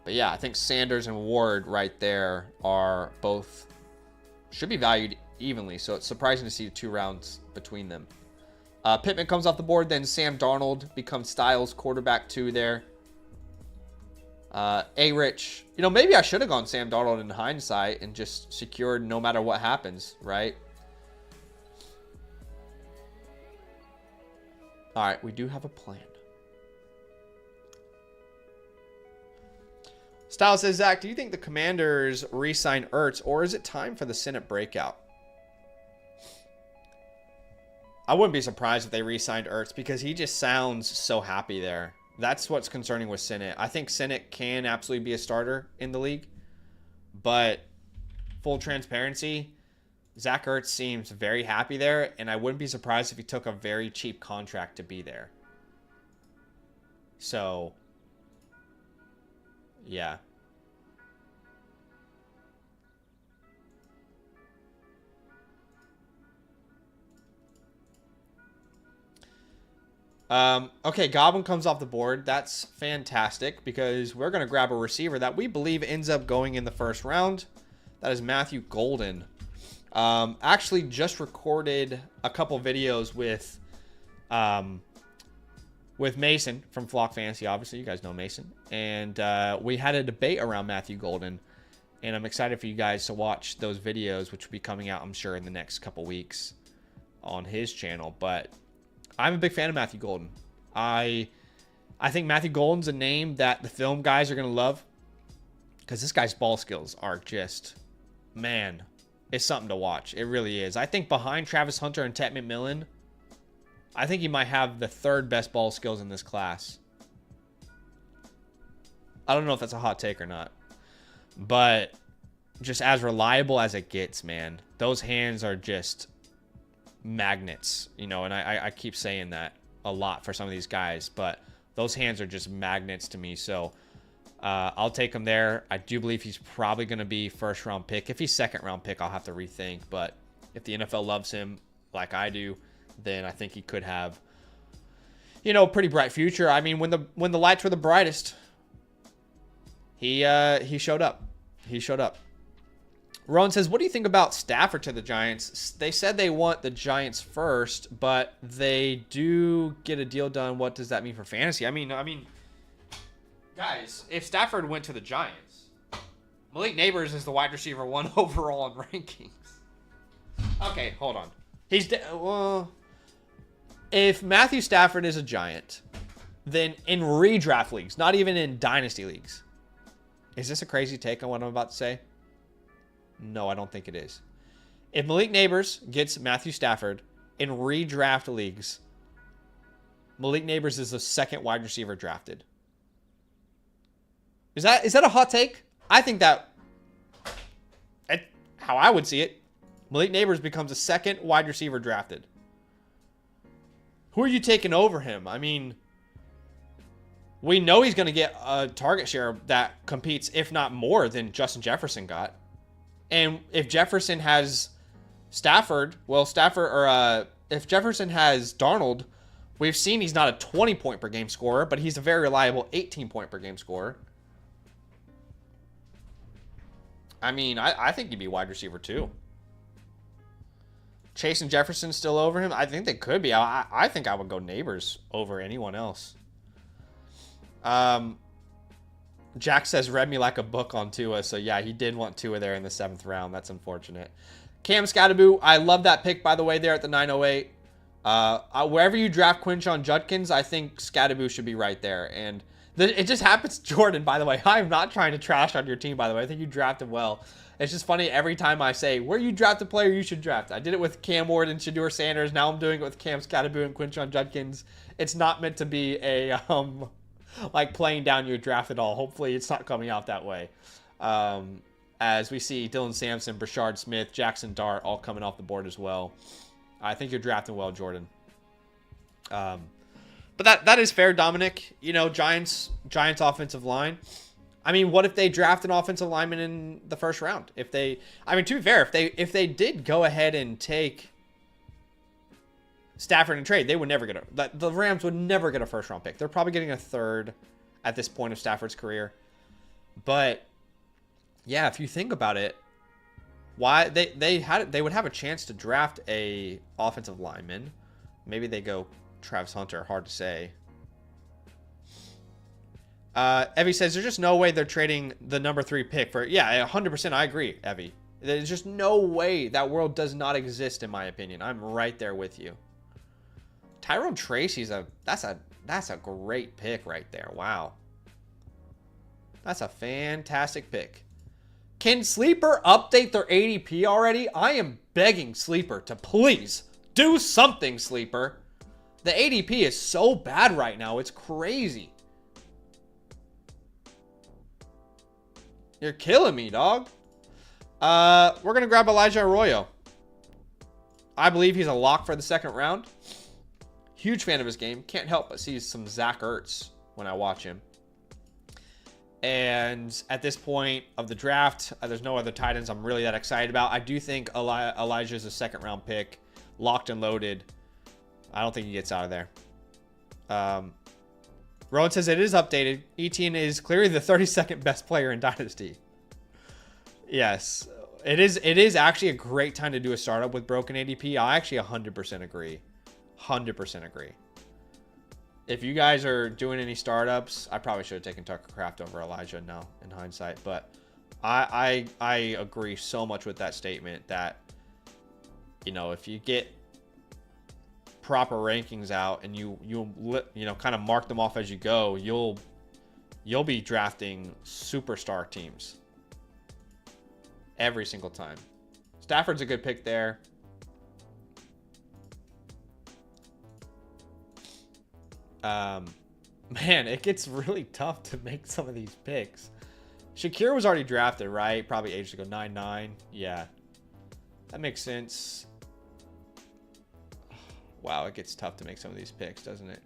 yeah, I think Sanders and Ward right there are both should be valued evenly. So it's surprising to see 2 rounds between them. Pittman comes off the board, then Sam Darnold becomes Styles quarterback 2 there. A-Rich, you know, maybe I should have gone Sam Darnold in hindsight and just secured no matter what happens, right? All right, we do have a plan. Styles says, Zach, do you think the Commanders re-sign Ertz, or is it time for the Senate breakout? I wouldn't be surprised if they re-signed Ertz because he just sounds so happy there. That's what's concerning with Senate. I think Senate can absolutely be a starter in the league, but full transparency, Zach Ertz seems very happy there, and I wouldn't be surprised if he took a very cheap contract to be there. So, yeah. Okay, Goblin comes off the board. That's fantastic because we're going to grab a receiver that we believe ends up going in the first round. That is Matthew Golden. Actually just recorded a couple videos with Mason from Flock Fantasy. Obviously, you guys know Mason. And we had a debate around Matthew Golden. And I'm excited for you guys to watch those videos, which will be coming out, I'm sure, in the next couple weeks on his channel. But I'm a big fan of Matthew Golden. I think Matthew Golden's a name that the film guys are going to love because this guy's ball skills are just, man, it's something to watch. It really is. I think behind Travis Hunter and Ted McMillan, I think he might have the 3rd best ball skills in this class. I don't know if that's a hot take or not, but just as reliable as it gets, man. Those hands are just magnets, you know, and I keep saying that a lot for some of these guys, but those hands are just magnets to me. So I'll take him there. I do believe he's probably going to be 1st round pick. If he's 2nd round pick, I'll have to rethink, but if the NFL loves him like I do, then I think he could have, you know, a pretty bright future. I mean, when the lights were the brightest, he showed up. He showed up. Ron says, what do you think about Stafford to the Giants? They said they want the Giants first, but they do get a deal done. What does that mean for fantasy? I mean, guys, if Stafford went to the Giants, Malik Neighbors is the wide receiver 1 overall in rankings. Okay, hold on. Well, if Matthew Stafford is a Giant, then in redraft leagues, not even in dynasty leagues, is this a crazy take on what I'm about to say? No, I don't think it is. If Malik Neighbors gets Matthew Stafford in redraft leagues, Malik Neighbors is the 2nd wide receiver drafted. Is that a hot take? I think that, how I would see it, Malik Neighbors becomes the 2nd wide receiver drafted. Who are you taking over him? I mean, we know he's going to get a target share that competes, if not more, than Justin Jefferson got. And if Jefferson has Stafford, if Jefferson has Darnold, we've seen he's not a 20-point per game scorer, but he's a very reliable 18-point per game scorer. I mean, I think he'd be wide receiver 2. Chase and Jefferson still over him? I think they could be. I think I would go Neighbors over anyone else. Jack says, read me like a book on Tua. So, yeah, he did want Tua there in the 7th round. That's unfortunate. Cam Scatterboo, I love that pick, by the way, there at the 908. Wherever you draft Quinshon Judkins, I think Scatterboo should be right there. And it just happens, Jordan, by the way. I'm not trying to trash on your team, by the way. I think you drafted well. It's just funny every time I say, where you draft a player, you should draft. I did it with Cam Ward and Shedeur Sanders. Now I'm doing it with Cam Scatterboo and Quinshon Judkins. It's not meant to be a... like playing down your draft at all. Hopefully it's not coming out that way. As we see Dylan Sampson, Brashard Smith, Jackson Dart all coming off the board as well. I think you're drafting well, Jordan. But that is fair, Dominic. You know, Giants offensive line. I mean, what if they draft an offensive lineman in the first round? To be fair, if they did go ahead and take Stafford in trade, they would never get the Rams would never get a first round pick. They're probably getting a third at this point of Stafford's career. But yeah, if you think about it, why they would have a chance to draft a offensive lineman. Maybe they go Travis Hunter, hard to say. Evie says there's just no way they're trading the number 3 pick for. Yeah, 100%. I agree, Evie. There's just no way. That world does not exist, in my opinion. I'm right there with you. Tyrone Tracy's that's a great pick right there. Wow, that's a fantastic pick. Can Sleeper update their ADP already? I am begging Sleeper to please do something. Sleeper, the ADP is so bad right now. It's crazy. You're killing me, dog. We're going to grab Elijah Arroyo. I believe he's a lock for the second round. Huge fan of his game. Can't help but see some Zach Ertz when I watch him. And at this point of the draft, there's no other tight ends I'm really that excited about. I do think Elijah is a second round pick. Locked and loaded. I don't think he gets out of there. Rowan says it is updated. Etienne is clearly the 32nd best player in Dynasty. Yes, it is actually a great time to do a startup with broken ADP. I actually 100% agree. 100% agree. If you guys are doing any startups, I probably should have taken Tucker Kraft over Elijah now in hindsight. But I agree so much with that statement that, you know, if you get proper rankings out and you kind of mark them off as you go, you'll be drafting superstar teams every single time. Stafford's a good pick there. Man, it gets really tough to make some of these picks. Shakir was already drafted, right? Probably ages ago, 9-9. Yeah, that makes sense. Wow, it gets tough to make some of these picks, doesn't it?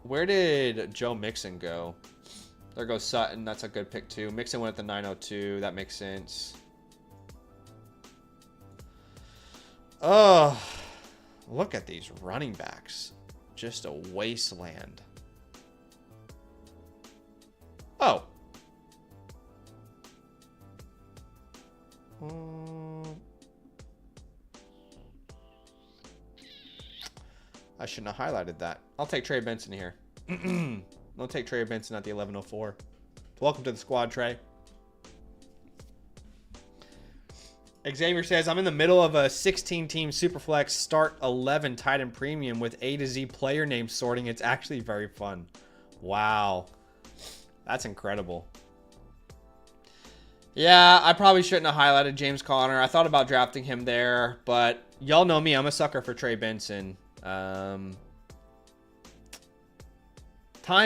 Where did Joe Mixon go? There goes Sutton. That's a good pick too. Mixon went at the 902. That makes sense. Oh, look at these running backs. Just a wasteland. Oh. I shouldn't have highlighted that. I'll take Trey Benson here. I'll take Trey Benson at the 1104. Welcome to the squad, Trey. Xavier says, I'm in the middle of a 16-team Superflex Start 11 tight end premium with A to Z player name sorting. It's actually very fun. Wow. That's incredible. Yeah, I probably shouldn't have highlighted James Conner. I thought about drafting him there, but y'all know me. I'm a sucker for Trey Benson. Time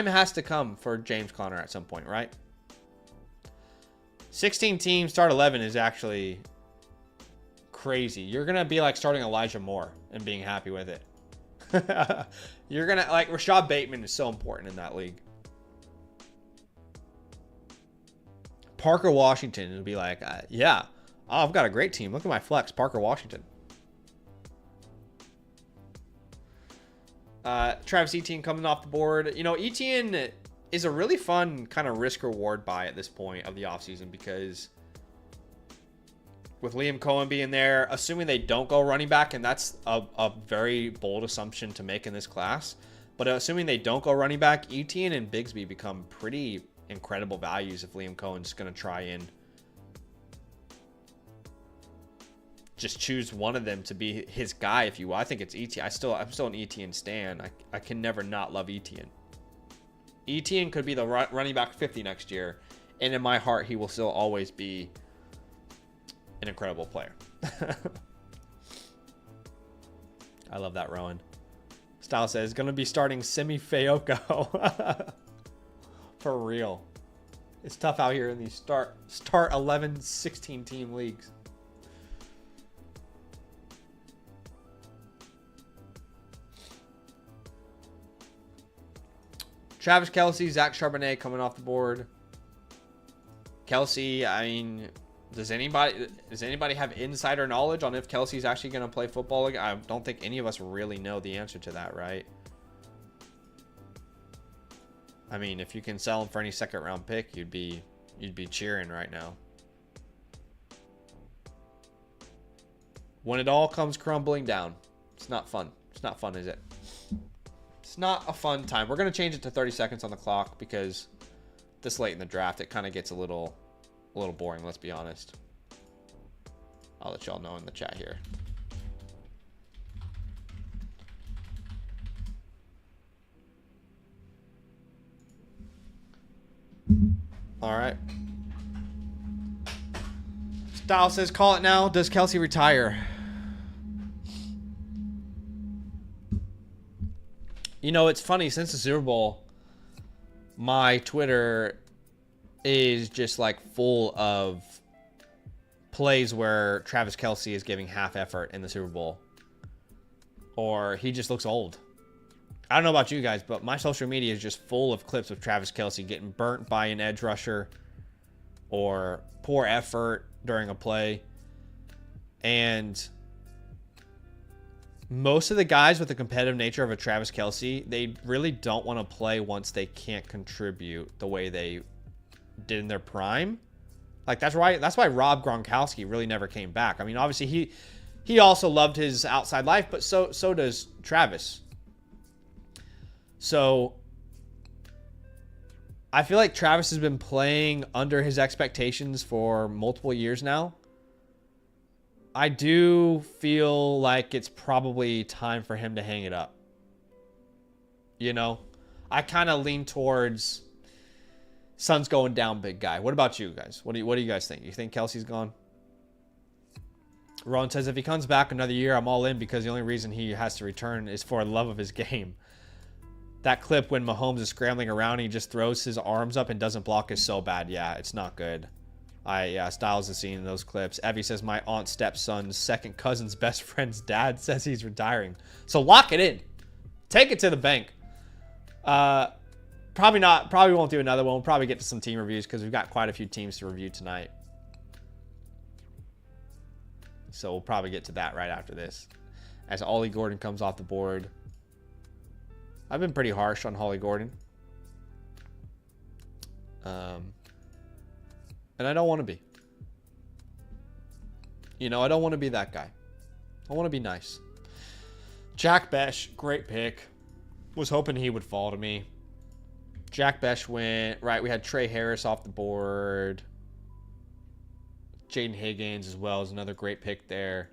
has to come for James Conner at some point, right? 16 teams, start 11 is actually crazy. You're going to be like starting Elijah Moore and being happy with it. You're going to, like, Rashad Bateman is so important in that league. Parker Washington will be like, yeah, oh, I've got a great team. Look at my flex, Parker Washington. Travis Etienne coming off the board. You know, Etienne is a really fun kind of risk-reward buy at this point of the offseason because with Liam Cohen being there, assuming they don't go running back, and that's a very bold assumption to make in this class, but assuming they don't go running back, Etienne and Bigsby become pretty incredible values if Liam Cohen's going to try and just choose one of them to be his guy, if you will. I think it's Etienne. I'm still an Etienne stan. I can never not love Etienne. Etienne could be the running back 50 next year, and in my heart, he will still always be an incredible player. I love that, Rowan. Style says, going to be starting Simi Fayoko. For real. It's tough out here in these start 11, 16 team leagues. Travis Kelce, Zach Charbonnet coming off the board. Kelce, I mean, does anybody have insider knowledge on if Kelce's actually going to play football again? I don't think any of us really know the answer to that, right? I mean, if you can sell him for any second round pick, you'd be cheering right now. When it all comes crumbling down, it's not fun. It's not fun, is it? It's not a fun time. We're going to change it to 30 seconds on the clock because this late in the draft, it kind of gets a little boring, let's be honest. I'll let y'all know in the chat here. All right. Style says, call it now. Does Kelce retire? You know, it's funny. Since the Super Bowl, my Twitter is just like full of plays where Travis Kelce is giving half effort in the Super Bowl. Or he just looks old. I don't know about you guys, but my social media is just full of clips of Travis Kelce getting burnt by an edge rusher or poor effort during a play. And most of the guys with the competitive nature of a Travis Kelce, they really don't want to play once they can't contribute the way they did in their prime. Like that's why Rob Gronkowski really never came back. I mean, obviously he also loved his outside life, but so does Travis. So I feel like Travis has been playing under his expectations for multiple years now. I do feel like it's probably time for him to hang it up. You know, I kind of lean towards sun's going down, big guy. What about you guys? What do you guys think? You think Kelce's gone? Ron says if he comes back another year, I'm all in because the only reason he has to return is for love of his game. That clip when Mahomes is scrambling around and he just throws his arms up and doesn't block is so bad. Yeah, it's not good. Styles has seen those clips. Evie says my aunt's stepson's second cousin's best friend's dad says he's retiring. So lock it in. Take it to the bank. Probably not. Probably won't do another one. We'll probably get to some team reviews because we've got quite a few teams to review tonight. So we'll probably get to that right after this. As Ollie Gordon comes off the board. I've been pretty harsh on Ollie Gordon. And I don't want to be. You know, I don't want to be that guy. I want to be nice. Jack Besh, great pick. Was hoping he would fall to me. Jack Besh went. Right, we had Trey Harris off the board. Jaden Higgins as well is another great pick there.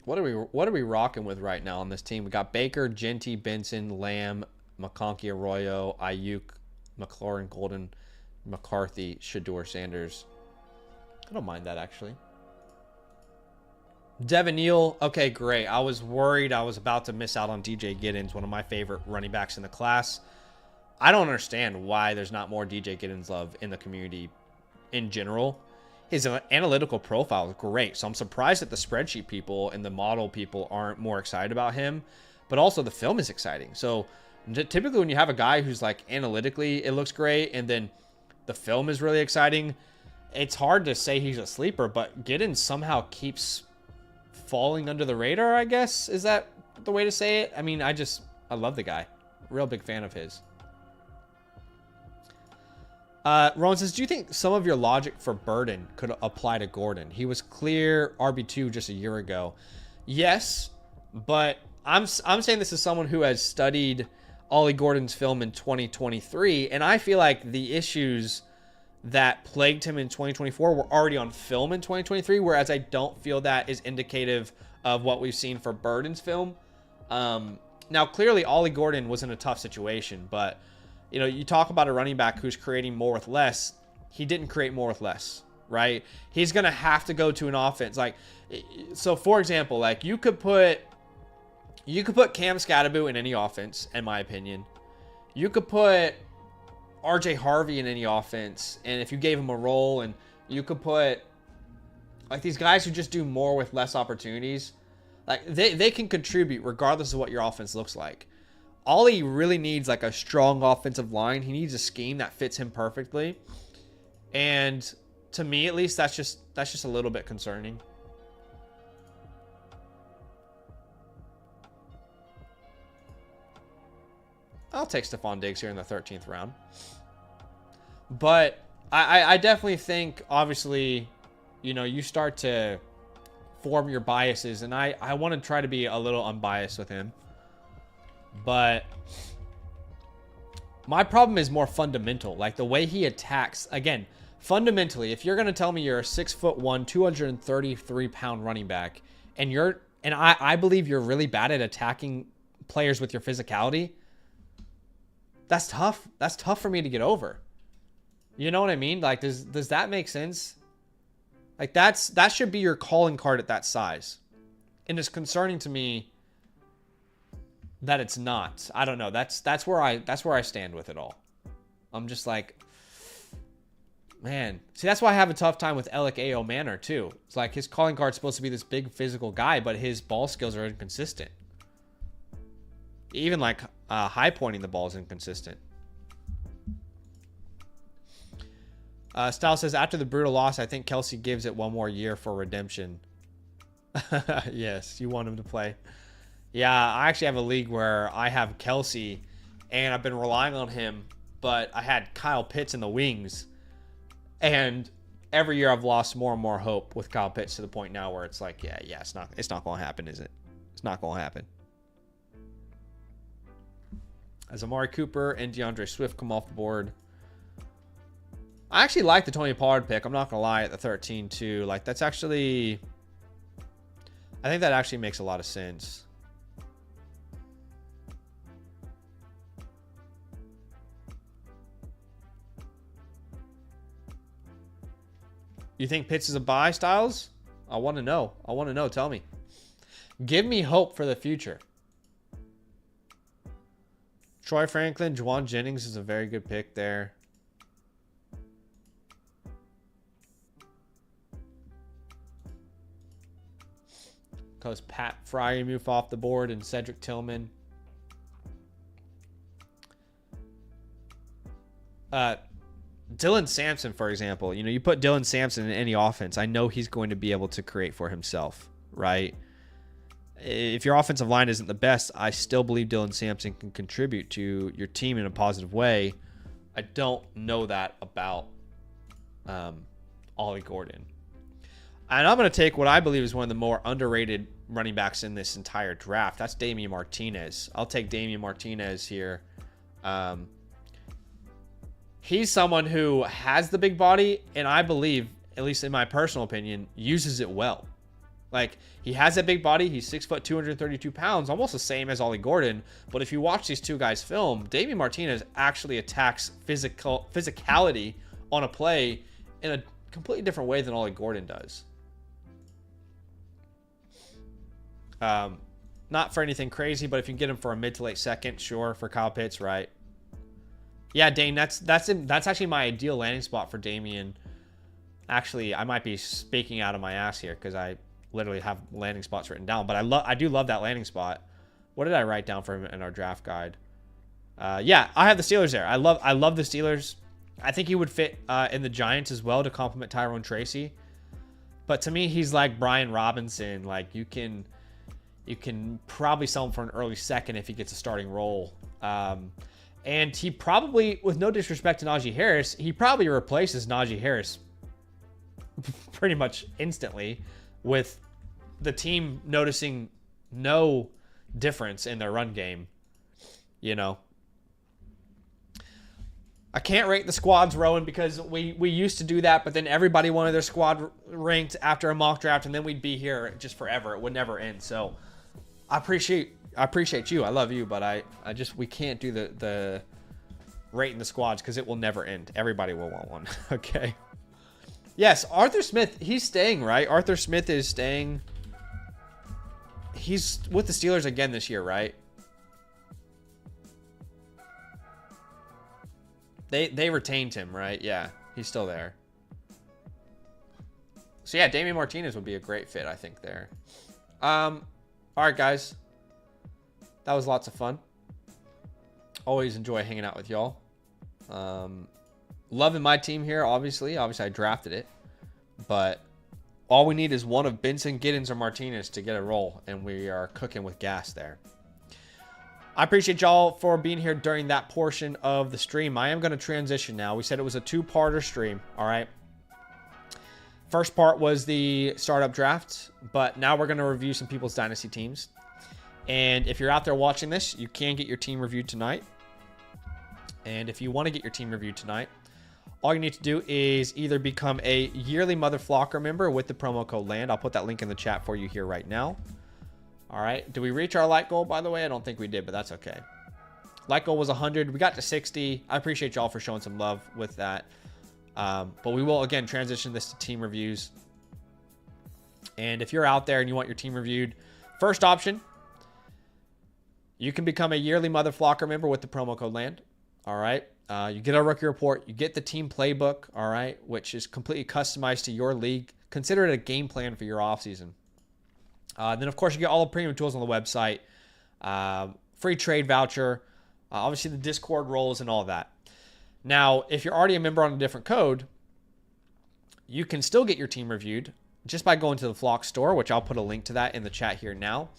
What are we rocking with right now on this team? We got Baker, Genty, Benson, Lamb, McConkey, Arroyo, Ayuk, McLaurin, Golden, McCarthy, Shador, Sanders. I don't mind that actually. Devin Neal, okay, great. I was worried I was about to miss out on DJ Giddens, one of my favorite running backs in the class. I don't understand why there's not more DJ Giddens love in the community in general. His analytical profile is great, so I'm surprised that the spreadsheet people and the model people aren't more excited about him. But also the film is exciting. So typically when you have a guy who's like analytically it looks great and then the film is really exciting, it's hard to say he's a sleeper, but Giddens somehow keeps falling under the radar, I guess. Is that the way to say it? I mean, I love the guy. Real big fan of his. Ron says, do you think some of your logic for Burden could apply to Gordon? He was clear RB2 just a year ago. Yes, but I'm saying this as someone who has studied Ollie Gordon's film in 2023, and I feel like the issues that plagued him in 2024 were already on film in 2023, whereas I don't feel that is indicative of what we've seen for Burden's film. Now, clearly, Ollie Gordon was in a tough situation, but you know, you talk about a running back who's creating more with less. He didn't create more with less, right? He's going to have to go to an offense. Like, so for example, like you could put Cam Scatterboo in any offense, in my opinion. You could put RJ Harvey in any offense, and if you gave him a role, and you could put like these guys who just do more with less opportunities. Like, they can contribute regardless of what your offense looks like. All he really needs, like, a strong offensive line. He needs a scheme that fits him perfectly. And to me, at least, that's just a little bit concerning. I'll take Stephon Diggs here in the 13th round. But I definitely think, obviously, you know, you start to form your biases. And I want to try to be a little unbiased with him. But my problem is more fundamental. Like, the way he attacks. Again, fundamentally, if you're going to tell me you're a 6'1", 233-pound running back, and I believe you're really bad at attacking players with your physicality, that's tough. That's tough for me to get over. You know what I mean? Like, does that make sense? Like, that should be your calling card at that size. And it's concerning to me that it's not. I don't know. That's where I stand with it all. I'm just like, man. See, that's why I have a tough time with Alec A.O. Manor too. It's like his calling card's supposed to be this big physical guy, but his ball skills are inconsistent. Even like high pointing the ball is inconsistent. Style says, after the brutal loss, I think Kelsey gives it one more year for redemption. Yes, you want him to play. Yeah, I actually have a league where I have Kelsey, and I've been relying on him, but I had Kyle Pitts in the wings. And every year I've lost more and more hope with Kyle Pitts to the point now where it's like, yeah, it's not going to happen, is it? It's not going to happen. As Amari Cooper and DeAndre Swift come off the board. I actually like the Tony Pollard pick. I'm not going to lie, at the 13 too. Like, that's actually... I think that actually makes a lot of sense. You think Pitts is a buy, Styles? I want to know. I want to know. Tell me. Give me hope for the future. Troy Franklin, Juwan Jennings is a very good pick there. Because Pat Fryer move off the board and Cedric Tillman. Dylan Sampson, for example. You know, you put Dylan Sampson in any offense, I know he's going to be able to create for himself, right? If your offensive line isn't the best, I still believe Dylan Sampson can contribute to your team in a positive way. I don't know that about Ollie Gordon. And I'm going to take what I believe is one of the more underrated running backs in this entire draft. That's Damian Martinez. I'll take Damian Martinez here. He's someone who has the big body, and I believe, at least in my personal opinion, uses it well. Like, he has that big body. He's 6 foot, 232 pounds, almost the same as Ollie Gordon. But if you watch these two guys film, Damian Martinez actually attacks physicality on a play in a completely different way than Ollie Gordon does. Not for anything crazy, but if you can get him for a mid to late second, sure. For Kyle Pitts, right? Yeah, Dane, that's actually my ideal landing spot for Damian. Actually, I might be speaking out of my ass here because I literally have landing spots written down, but I do love that landing spot. What did I write down for him in our draft guide? Yeah, I have the Steelers there. I love the Steelers. I think he would fit in the Giants as well to complement Tyrone Tracy. But to me, he's like Brian Robinson. Like, you can probably sell him for an early second if he gets a starting role. And he probably, with no disrespect to Najee Harris, he probably replaces Najee Harris pretty much instantly, with the team noticing no difference in their run game. You know, I can't rate the squads, Rowan, because we used to do that, but then everybody wanted their squad ranked after a mock draft, and then we'd be here just forever. It would never end. So I appreciate you. I love you, but we can't do the rating the squads because it will never end. Everybody will want one. Okay. Yes, Arthur Smith, he's staying, right? Arthur Smith is staying. He's with the Steelers again this year, right? They retained him, right? Yeah, he's still there. So yeah, Damian Martinez would be a great fit, I think, there. All right, guys. That was lots of fun. Always enjoy hanging out with y'all. Loving my team here, obviously. Obviously, I drafted it. But all we need is one of Benson, Giddens, or Martinez to get a roll. And we are cooking with gas there. I appreciate y'all for being here during that portion of the stream. I am going to transition now. We said it was a two-parter stream. All right. First part was the startup draft. But now we're going to review some people's Dynasty teams. And if you're out there watching this, you can get your team reviewed tonight. And if you want to get your team reviewed tonight, all you need to do is either become a yearly Mother Flocker member with the promo code LAND. I'll put that link in the chat for you here right now. All right. Did we reach our like goal, by the way? I don't think we did, but that's okay. Like goal was 100. We got to 60. I appreciate y'all for showing some love with that. But we will, again, transition this to team reviews. And if you're out there and you want your team reviewed, first option, you can become a yearly Mother Flocker member with the promo code LAND. All right. You get a rookie report. You get the team playbook. All right. Which is completely customized to your league. Consider it a game plan for your offseason. Then, of course, you get all the premium tools on the website. Free trade voucher. Obviously, the Discord roles and all of that. Now, if you're already a member on a different code, you can still get your team reviewed just by going to the Flock store, which I'll put a link to that in the chat here now.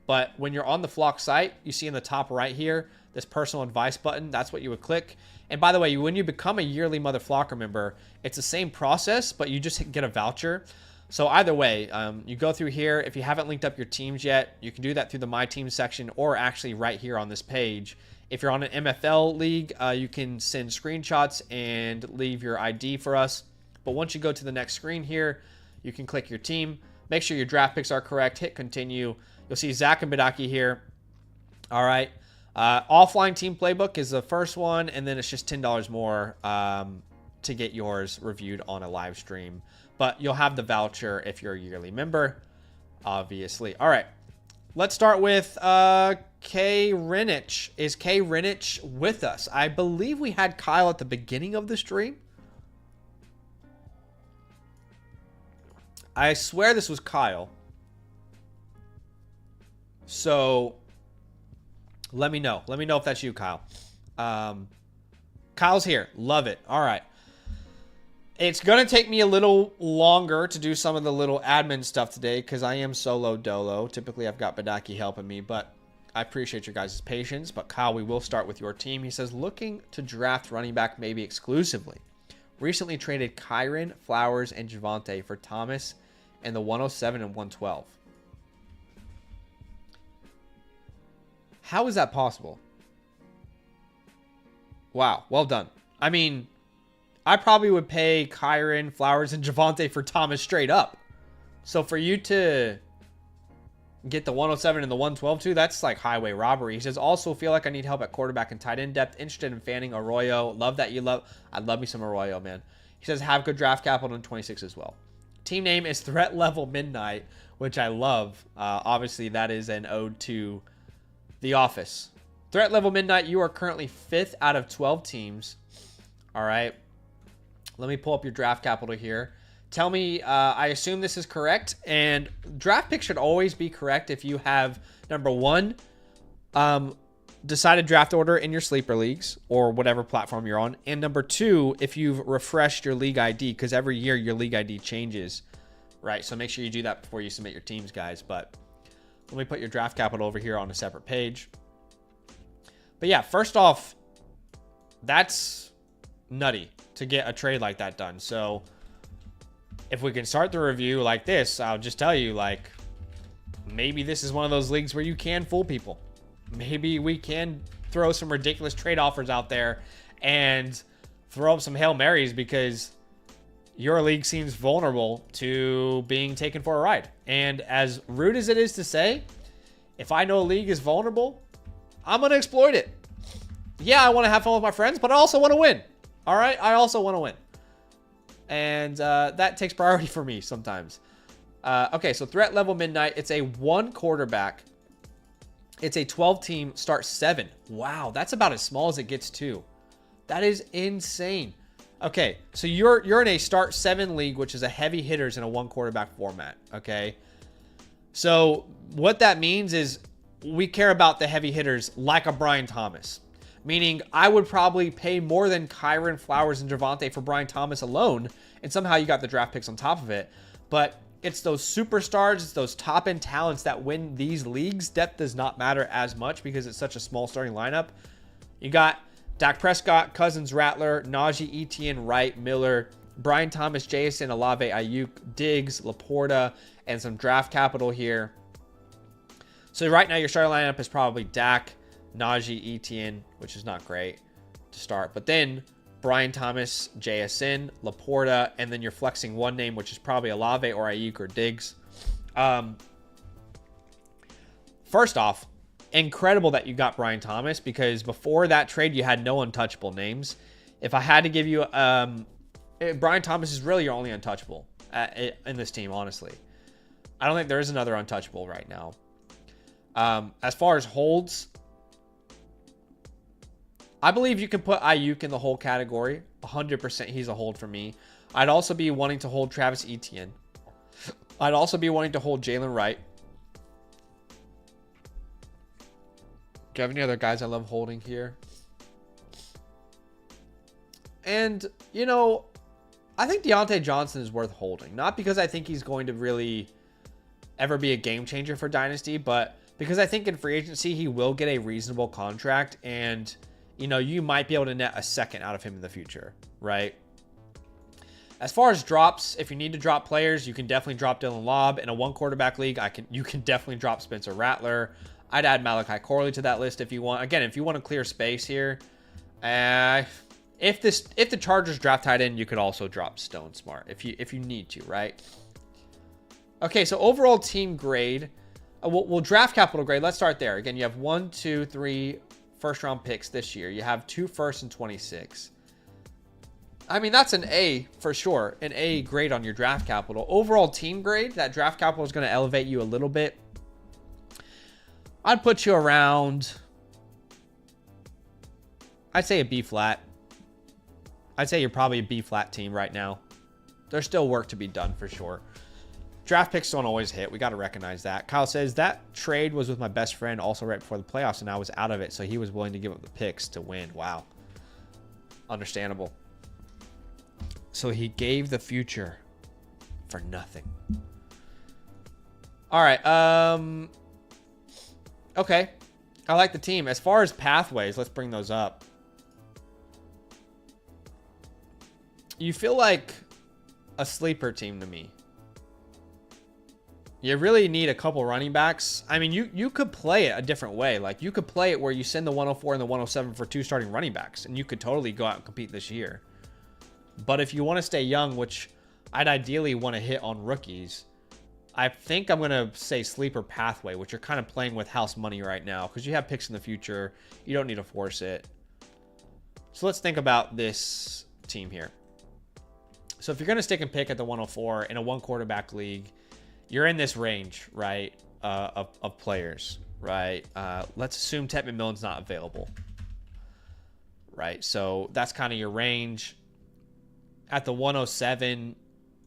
But when you're on the Flock site, you see in the top right here, this personal advice button. That's what you would click. And by the way, when you become a yearly Mother Flocker member, it's the same process, but you just get a voucher. So either way, you go through here. If you haven't linked up your teams yet, you can do that through the My Team section or actually right here on this page. If you're on an MFL league, you can send screenshots and leave your ID for us. But once you go to the next screen here, you can click your team. Make sure your draft picks are correct. Hit continue. You'll see Zach and Badaki here. All right. Offline team playbook is the first one, and then it's just $10 more to get yours reviewed on a live stream. But you'll have the voucher if you're a yearly member, obviously. All right. Let's start with K. Renich. Is K. Renich with us? I believe we had Kyle at the beginning of the stream. I swear this was Kyle. So let me know. Let me know if that's you, Kyle. Kyle's here. Love it. All right. It's going to take me a little longer to do some of the little admin stuff today because I am solo dolo. Typically, I've got Badaki helping me, but I appreciate your guys' patience. But Kyle, we will start with your team. He says, looking to draft running back maybe exclusively. Recently traded Kyren, Flowers, and Javonte for Thomas and the 107 and 112. How is that possible? Wow, well done. I mean, I probably would pay Kyren, Flowers, and Javonte for Thomas straight up. So for you to get the 107 and the 112 too, that's like highway robbery. He says, also feel like I need help at quarterback and tight end depth. Interested in fanning Arroyo. Love that you love. I'd love me some Arroyo, man. He says, have good draft capital in 26 as well. Team name is Threat Level Midnight, which I love. Obviously, that is an ode to The Office. Threat Level Midnight, you are currently 5th out of 12 teams. All right. Let me pull up your draft capital here. Tell me, I assume this is correct. And draft pick should always be correct if you have, number one, decided draft order in your sleeper leagues or whatever platform you're on. And number two, if you've refreshed your league ID, because every year your league ID changes, right? So make sure you do that before you submit your teams, guys. But let me put your draft capital over here on a separate page. But yeah, first off, that's nutty to get a trade like that done. So if we can start the review like this, I'll just tell you, like, maybe this is one of those leagues where you can fool people. Maybe we can throw some ridiculous trade offers out there and throw up some Hail Marys because your league seems vulnerable to being taken for a ride. And as rude as it is to say, if I know a league is vulnerable, I'm going to exploit it. Yeah, I want to have fun with my friends, but I also want to win. All right? I also want to win. And that takes priority for me sometimes. Okay, so Threat Level Midnight. It's a 1 quarterback. It's a 12-team start 7. Wow, that's about as small as it gets too. That is insane. Okay, so you're in a start 7 league, which is a heavy hitters in a 1 quarterback format. Okay. So what that means is we care about the heavy hitters like a Brian Thomas. Meaning I would probably pay more than Kyron, Flowers, and Javonte for Brian Thomas alone. And somehow you got the draft picks on top of it. But it's those superstars, it's those top-end talents that win these leagues. Depth does not matter as much because it's such a small starting lineup. You got Dak Prescott, Cousins, Rattler, Najee, Etienne, Wright, Miller, Brian Thomas, Jason, Olave, Ayuk, Diggs, Laporta, and some draft capital here. So right now your starting lineup is probably Dak, Najee, Etienne, which is not great to start. But then Brian Thomas, JSN, Laporta, and then you're flexing one name, which is probably Olave or Ayuk or Diggs. First off, incredible that you got Brian Thomas, because before that trade, you had no untouchable names. If I had to give you, Brian Thomas is really your only untouchable in this team, honestly. I don't think there is another untouchable right now. As far as holds, I believe you can put Ayuk in the hold category. 100% he's a hold for me. I'd also be wanting to hold Travis Etienne. I'd also be wanting to hold Jalen Wright. Do you have any other guys I love holding here? And, you know, I think Deontay Johnson is worth holding. Not because I think he's going to really ever be a game changer for Dynasty, but because I think in free agency he will get a reasonable contract, and you know, you might be able to net a second out of him in the future, right? As far as drops, if you need to drop players, you can definitely drop Dylan Lobb. In a one quarterback league, you can definitely drop Spencer Rattler. I'd add Malachi Corley to that list if you want. Again, if you want to clear space here, if the Chargers draft tight end, you could also drop Stone Smart if you need to, right? Okay, so overall team grade, we'll draft capital grade. Let's start there. Again, you have 1, 2, 3 first round picks this year. You have 2 firsts and 26. I mean, that's an A for sure. An A grade on your draft capital. Overall team grade, that draft capital is going to elevate you a little bit. I'd put you around, I'd say a B flat. I'd say you're probably a B flat team right now. There's still work to be done for sure. Draft picks don't always hit. We got to recognize that. Kyle says, that trade was with my best friend also right before the playoffs, and I was out of it, so he was willing to give up the picks to win. Wow. Understandable. So he gave the future for nothing. All right. Okay. I like the team. As far as pathways, let's bring those up. You feel like a sleeper team to me. You really need a couple running backs. I mean, you could play it a different way. Like, you could play it where you send the 104 and the 107 for 2 starting running backs, and you could totally go out and compete this year. But if you want to stay young, which I'd ideally want to hit on rookies, I think I'm going to say sleeper pathway, which you're kind of playing with house money right now because you have picks in the future. You don't need to force it. So let's think about this team here. So if you're going to stick and pick at the 104 in a one quarterback league, you're in this range, right, of players, right? Let's assume Ted McMillan's not available, right? So that's kind of your range. At the 107,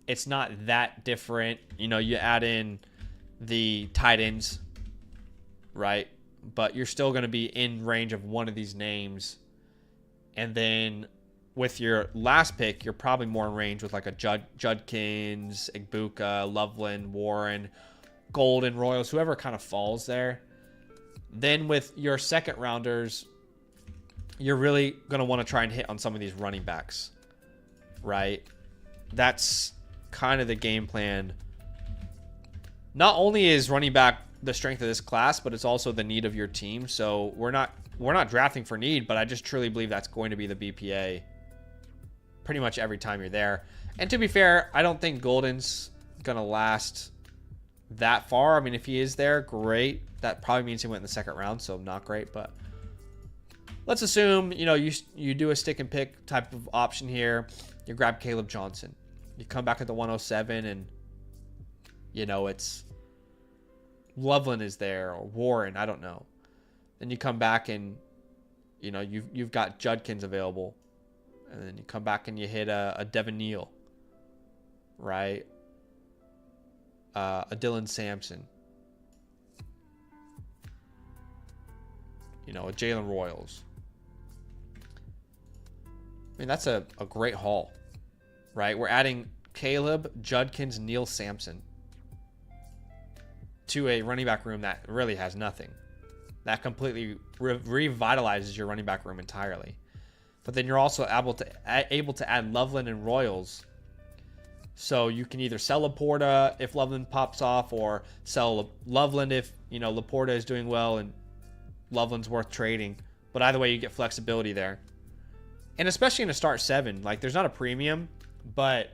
it's not that different. You know, you add in the tight ends, right? But you're still going to be in range of one of these names. And then with your last pick, you're probably more in range with like a Judkins, Igbuka, Loveland, Warren, Golden, Royals, whoever kind of falls there. Then with your second rounders, you're really going to want to try and hit on some of these running backs, right? That's kind of the game plan. Not only is running back the strength of this class, but it's also the need of your team. So we're not drafting for need, but I just truly believe that's going to be the BPA pretty much every time you're there. And to be fair, I don't think Golden's going to last that far. I mean, if he is there, great. That probably means he went in the second round, so not great. But let's assume, you know, you do a stick and pick type of option here. You grab Caleb Johnson. You come back at the 107 and, you know, it's Loveland is there or Warren. I don't know. Then you come back and, you know, you've got Judkins available. And then you come back and you hit a Devin Neal, right? A Dylan Sampson. you know, a Jalen Royals. I mean, that's a great haul, right? We're adding Caleb, Judkins, Neil Sampson to a running back room that really has nothing. That completely revitalizes your running back room entirely. But then you're also able to add Loveland and Royals. So you can either sell Laporta if Loveland pops off, or sell Loveland if, you know, Laporta is doing well and Loveland's worth trading. But either way, you get flexibility there. And especially in a start 7, like, there's not a premium, but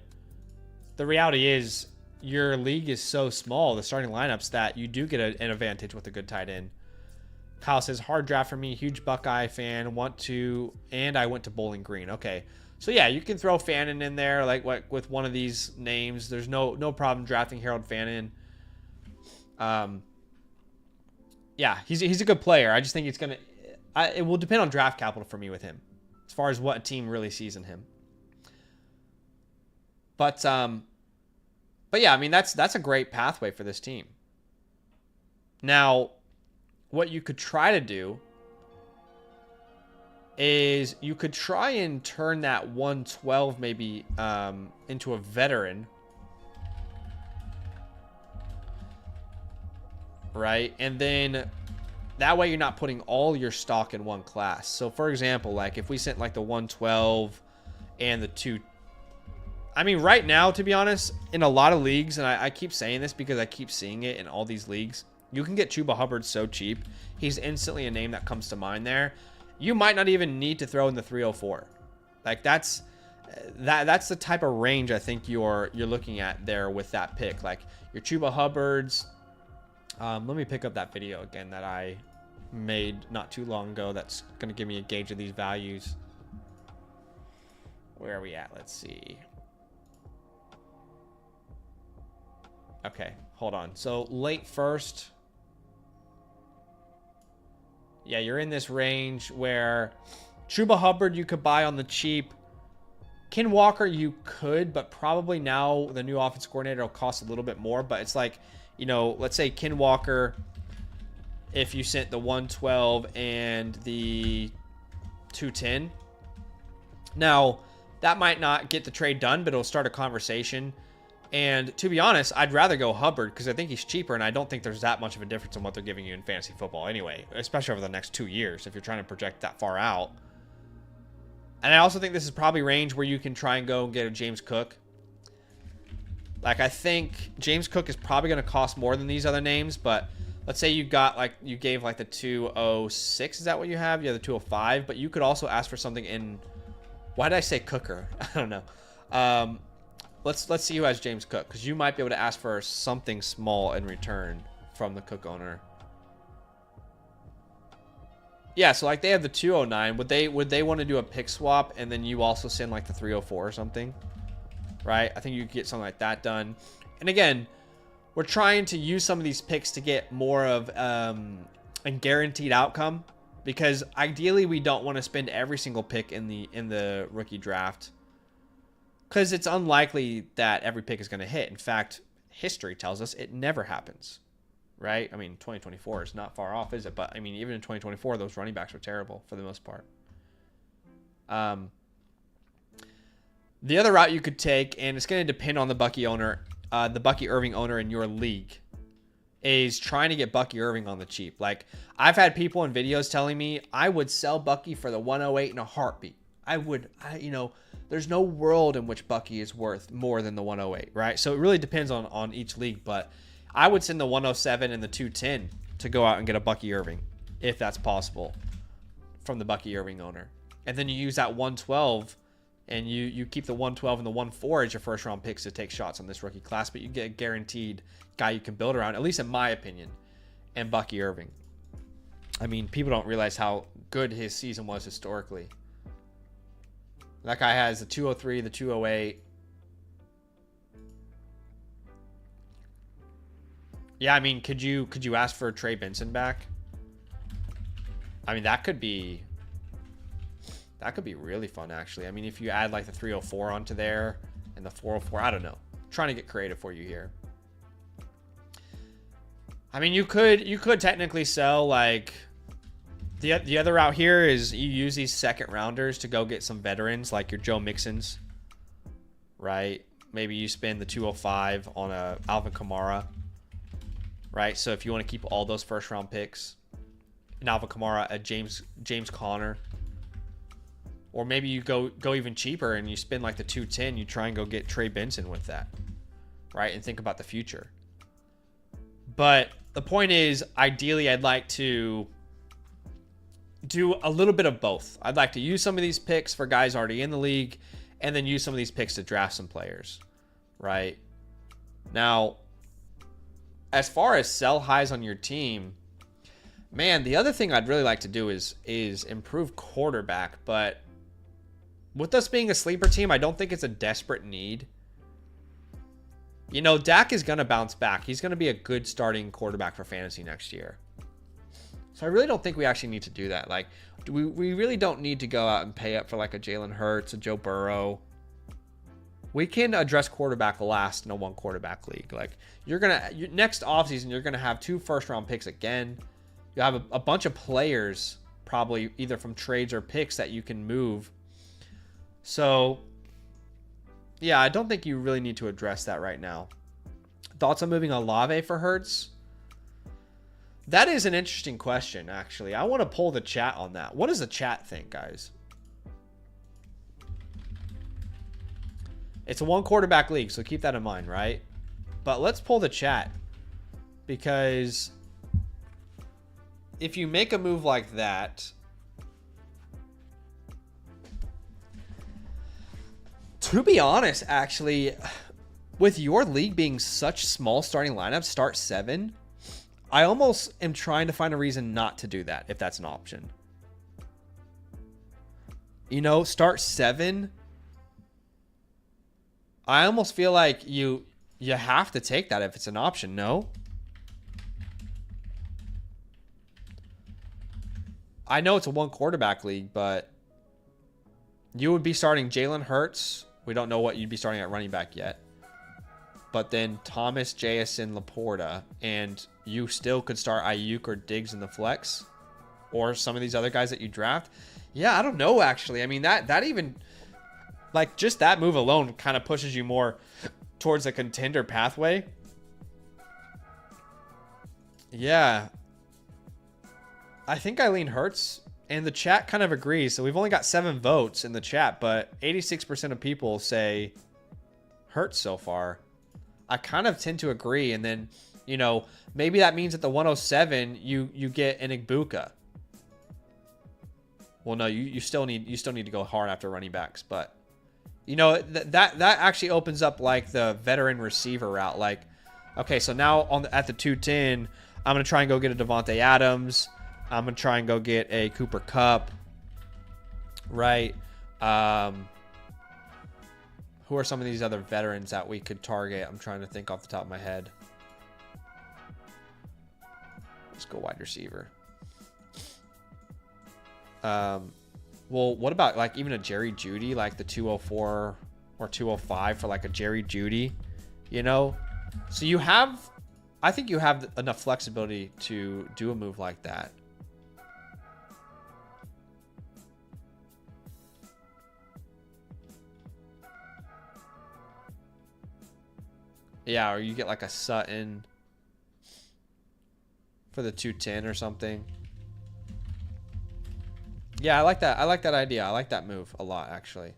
the reality is your league is so small, the starting lineups, that you do get an advantage with a good tight end. Kyle says, hard draft for me, huge Buckeye fan, and I went to Bowling Green. Okay, so yeah, you can throw Fannin in there, like what with one of these names. There's no problem drafting Harold Fannin. Yeah, he's a good player. I just think it will depend on draft capital for me with him, as far as what a team really sees in him. But yeah, I mean, that's a great pathway for this team. Now, what you could try to do is you could try and turn that 112 maybe into a veteran, right? And then that way you're not putting all your stock in one class. So for example, like if we sent like the 112 and the 2, I mean, right now, to be honest, in a lot of leagues, and I keep saying this because I keep seeing it in all these leagues, you can get Chuba Hubbard so cheap. He's instantly a name that comes to mind there. You might not even need to throw in the 304. Like, that's the type of range I think you're looking at there with that pick. Like your Chuba Hubbards. Let me pick up that video again that I made not too long ago. That's going to give me a gauge of these values. Where are we at? Let's see. Okay, hold on. So late first. Yeah, you're in this range where Chuba Hubbard you could buy on the cheap. Ken Walker you could, but probably now the new offense coordinator will cost a little bit more. But it's like, you know, let's say Ken Walker, if you sent the 112 and the 210. Now, that might not get the trade done, but it'll start a conversation. And to be honest, I'd rather go Hubbard because I think he's cheaper, and I don't think there's that much of a difference in what they're giving you in fantasy football anyway, especially over the next 2 years if you're trying to project that far out. And I also think this is probably range where you can try and go and get a James Cook. Like, I think James Cook is probably going to cost more than these other names, but let's say you gave like the 206. Is that what you have? Yeah, the 205, but you could also ask for something in, why did I say Cooker? I don't know. Let's see who has James Cook, because you might be able to ask for something small in return from the Cook owner. Yeah, so like they have the 209. Would they want to do a pick swap and then you also send like the 304 or something? Right? I think you could get something like that done. And again, we're trying to use some of these picks to get more of a guaranteed outcome, because ideally we don't want to spend every single pick in the rookie draft, because it's unlikely that every pick is going to hit. In fact, history tells us it never happens, right? I mean, 2024 is not far off, is it? But, I mean, even in 2024, those running backs were terrible for the most part. The other route you could take, and it's going to depend on the Bucky Irving owner in your league, is trying to get Bucky Irving on the cheap. Like, I've had people in videos telling me I would sell Bucky for the 108 in a heartbeat. There's no world in which Bucky is worth more than the 108, right? So it really depends on each league, but I would send the 107 and the 210 to go out and get a Bucky Irving, if that's possible, from the Bucky Irving owner. And then you use that 112, and you keep the 112 and the 14 as your first round picks to take shots on this rookie class, but you get a guaranteed guy you can build around, at least in my opinion, and Bucky Irving. I mean, people don't realize how good his season was historically. That guy has the 203, the 208. Yeah, I mean, could you ask for Trey Benson back? I mean, that could be really fun, actually. I mean, if you add like the 304 onto there and the 404, I don't know. I'm trying to get creative for you here. I mean, you could technically sell like The other route here is you use these second rounders to go get some veterans like your Joe Mixons, right? Maybe you spend the 205 on a Alvin Kamara, right? So if you want to keep all those first round picks, an Alvin Kamara, a James Conner, or maybe you go even cheaper and you spend like the 210, you try and go get Trey Benson with that, right? And think about the future. But the point is, ideally, I'd like to do a little bit of both. I'd like to use some of these picks for guys already in the league, and then use some of these picks to draft some players, right? Now, as far as sell highs on your team, man, the other thing I'd really like to do is improve quarterback, but with us being a sleeper team, I don't think it's a desperate need. You know, Dak is going to bounce back. He's going to be a good starting quarterback for fantasy next year. So I really don't think we actually need to do that. Like, we really don't need to go out and pay up for like a Jalen Hurts, a Joe Burrow. We can address quarterback last in a one quarterback league. Like, next offseason, you're going to have 2 first round picks again. You have a bunch of players, probably either from trades or picks, that you can move. So, yeah, I don't think you really need to address that right now. Thoughts on moving Olave for Hurts? That is an interesting question, actually. I want to pull the chat on that. What does the chat think, guys? It's a one quarterback league, so keep that in mind, right? But let's pull the chat, because if you make a move like that, to be honest, actually, with your league being such small starting lineups, start 7, I almost am trying to find a reason not to do that if that's an option. You know, start 7. I almost feel like you have to take that if it's an option, no? I know it's a one quarterback league, but you would be starting Jalen Hurts. We don't know what you'd be starting at running back yet. But then Thomas, Jason, Laporta, and you still could start Ayuk or Diggs in the flex, or some of these other guys that you draft. Yeah, I don't know, actually. I mean, that even, like, just that move alone kind of pushes you more towards a contender pathway. Yeah. I think I lean Hurts, and the chat kind of agrees. So we've only got 7 votes in the chat, but 86% of people say Hurts so far. I kind of tend to agree, and then, you know, maybe that means at the 107 you get an Igbuka. Well, no, you still need to go hard after running backs, but you know, that actually opens up like the veteran receiver route. Like, okay, so now at the 210, I'm gonna try and go get a Devontae Adams. I'm gonna try and go get a Cooper Kupp. Right. Who are some of these other veterans that we could target? I'm trying to think off the top of my head. Let's go wide receiver. Well, what about like even a Jerry Jeudy, like the 204 or 205 for like a Jerry Jeudy, you know? So I think you have enough flexibility to do a move like that. Yeah, or you get like a Sutton for the 210 or something. Yeah, I like that. I like that idea. I like that move a lot, actually.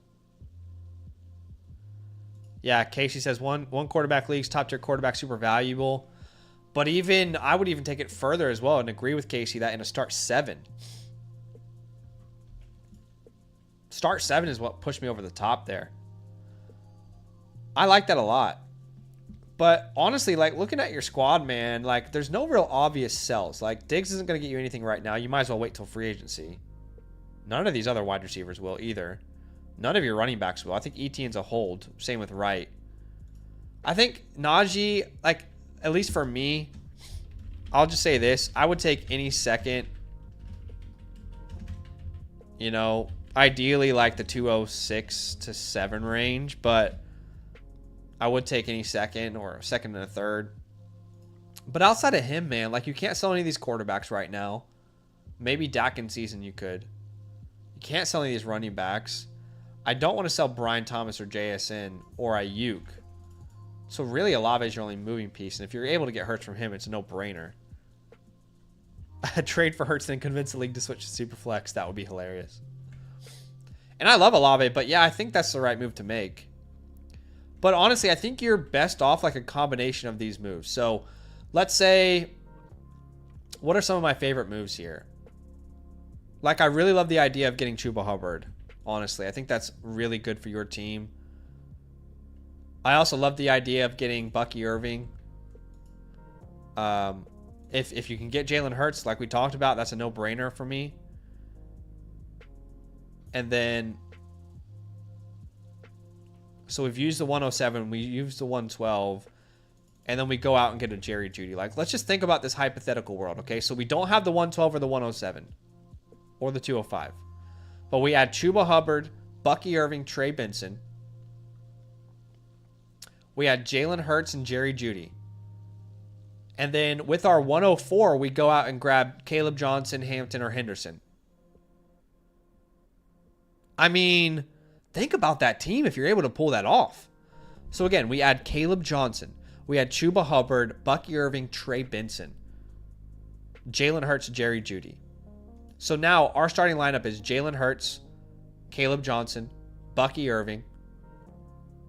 Yeah, Casey says one quarterback leagues, top tier quarterback, super valuable. But I would even take it further as well and agree with Casey that in a start 7. Start 7 is what pushed me over the top there. I like that a lot. But honestly, like looking at your squad, man, like there's no real obvious sells. Like Diggs isn't going to get you anything right now. You might as well wait till free agency. None of these other wide receivers will either. None of your running backs will. I think Etienne's a hold. Same with Wright. I think Najee, like at least for me, I'll just say this. I would take any second, you know, ideally like the 206 to 7 range, but I would take any second or second and a third. But outside of him, man, like you can't sell any of these quarterbacks right now. Maybe Dak in season you could. You can't sell any of these running backs. I don't want to sell Brian Thomas or JSN or Ayuk. So really Olave is your only moving piece. And if you're able to get Hurts from him, it's a no-brainer. A trade for Hurts and convince the league to switch to Superflex. That would be hilarious. And I love Olave, but yeah, I think that's the right move to make. But honestly, I think you're best off like a combination of these moves. So let's say, what are some of my favorite moves here? Like, I really love the idea of getting Chuba Hubbard. Honestly, I think that's really good for your team. I also love the idea of getting Bucky Irving. If you can get Jalen Hurts, like we talked about, that's a no-brainer for me. And then, so we've used the 107, we used the 112, and then we go out and get a Jerry Jeudy. Like, let's just think about this hypothetical world, okay? So we don't have the 112 or the 107 or the 205. But we add Chuba Hubbard, Bucky Irving, Trey Benson. We add Jalen Hurts and Jerry Jeudy. And then with our 104, we go out and grab Caleb Johnson, Hampton, or Henderson. I mean, think about that team if you're able to pull that off. So again, we add Caleb Johnson. We add Chuba Hubbard, Bucky Irving, Trey Benson. Jalen Hurts, Jerry Jeudy. So now our starting lineup is Jalen Hurts, Caleb Johnson, Bucky Irving.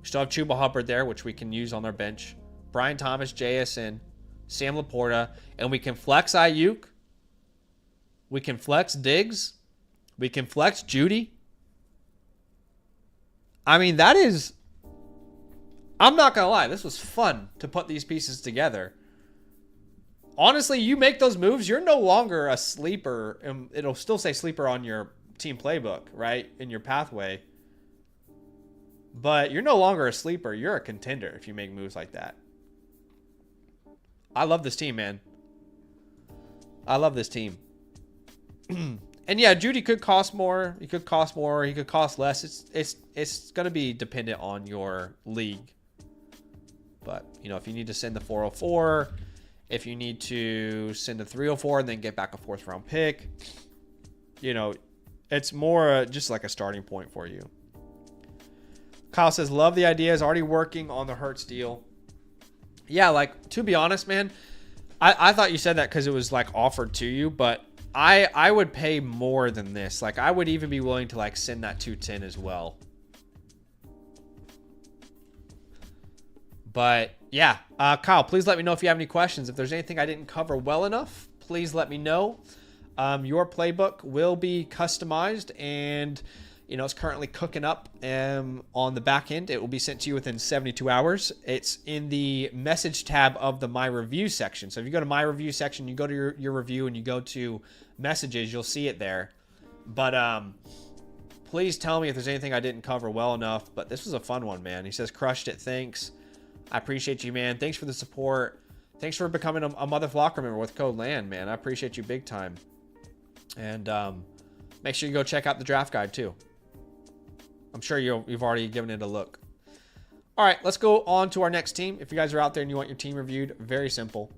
We still have Chuba Hubbard there, which we can use on our bench. Brian Thomas, JSN, Sam Laporta, and we can flex Ayuk. We can flex Diggs. We can flex Jeudy. I mean, that is... I'm not going to lie. This was fun to put these pieces together. Honestly, you make those moves, you're no longer a sleeper. And it'll still say sleeper on your team playbook, right? In your pathway. But you're no longer a sleeper. You're a contender if you make moves like that. I love this team, man. I love this team. And yeah, Jeudy could cost more. He could cost more. He could cost less. It's going to be dependent on your league. But, you know, if you need to send the 404, if you need to send the 304 and then get back a 4th round pick, you know, it's more just like a starting point for you. Kyle says, love the idea. Is already working on the Hurts deal. Yeah, like, to be honest, man, I thought you said that because it was, like, offered to you, but I would pay more than this. Like, I would even be willing to, like, send that 210 as well. But, yeah. Kyle, please let me know if you have any questions. If there's anything I didn't cover well enough, please let me know. Your playbook will be customized and... You know, it's currently cooking up on the back end. It will be sent to you within 72 hours. It's in the message tab of the My Review section. So if you go to My Review section, you go to your review and you go to messages, you'll see it there. But please tell me if there's anything I didn't cover well enough. But this was a fun one, man. He says, crushed it. Thanks. I appreciate you, man. Thanks for the support. Thanks for becoming a Mother Flocker member with code LAND, man. I appreciate you big time. And make sure you go check out the draft guide, too. I'm sure you've already given it a look. All right, let's go on to our next team. If you guys are out there and you want your team reviewed, very simple.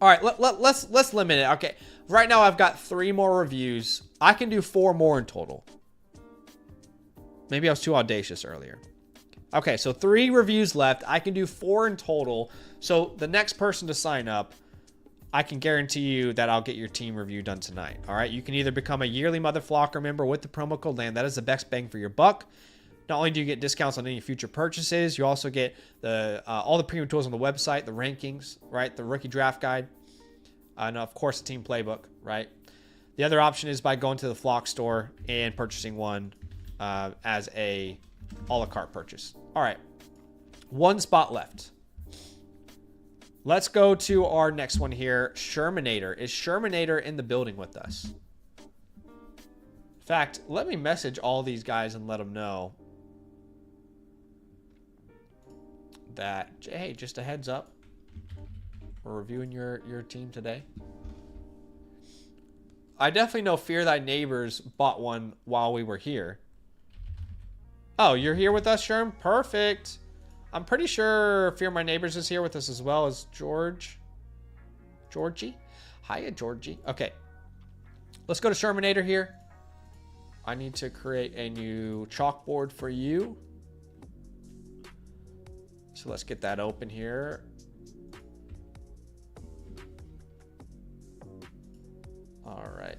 All right, let's limit it. Okay, right now I've got 3 more reviews. I can do 4 more in total. Maybe I was too audacious earlier. Okay, so 3 reviews left. I can do 4 in total. So the next person to sign up, I can guarantee you that I'll get your team review done tonight. All right. You can either become a yearly Mother Flocker member with the promo code LAND. That is the best bang for your buck. Not only do you get discounts on any future purchases, you also get the all the premium tools on the website, the rankings, right? The rookie draft guide, and of course the team playbook, right? The other option is by going to the Flock store and purchasing one as a a la carte purchase. All right. 1 spot left. Let's go to our next one here. Shermanator. Is Shermanator in the building with us? In fact, let me message all these guys and let them know that, hey, just a heads up. We're reviewing your team today. I definitely know Fear Thy Neighbors bought one while we were here. Oh, you're here with us, Sherm? Perfect. I'm pretty sure Fear My Neighbors is here with us as well as Georgie. Hiya, Georgie. Okay. Let's go to Shermanator here. I need to create a new chalkboard for you. So let's get that open here. All right.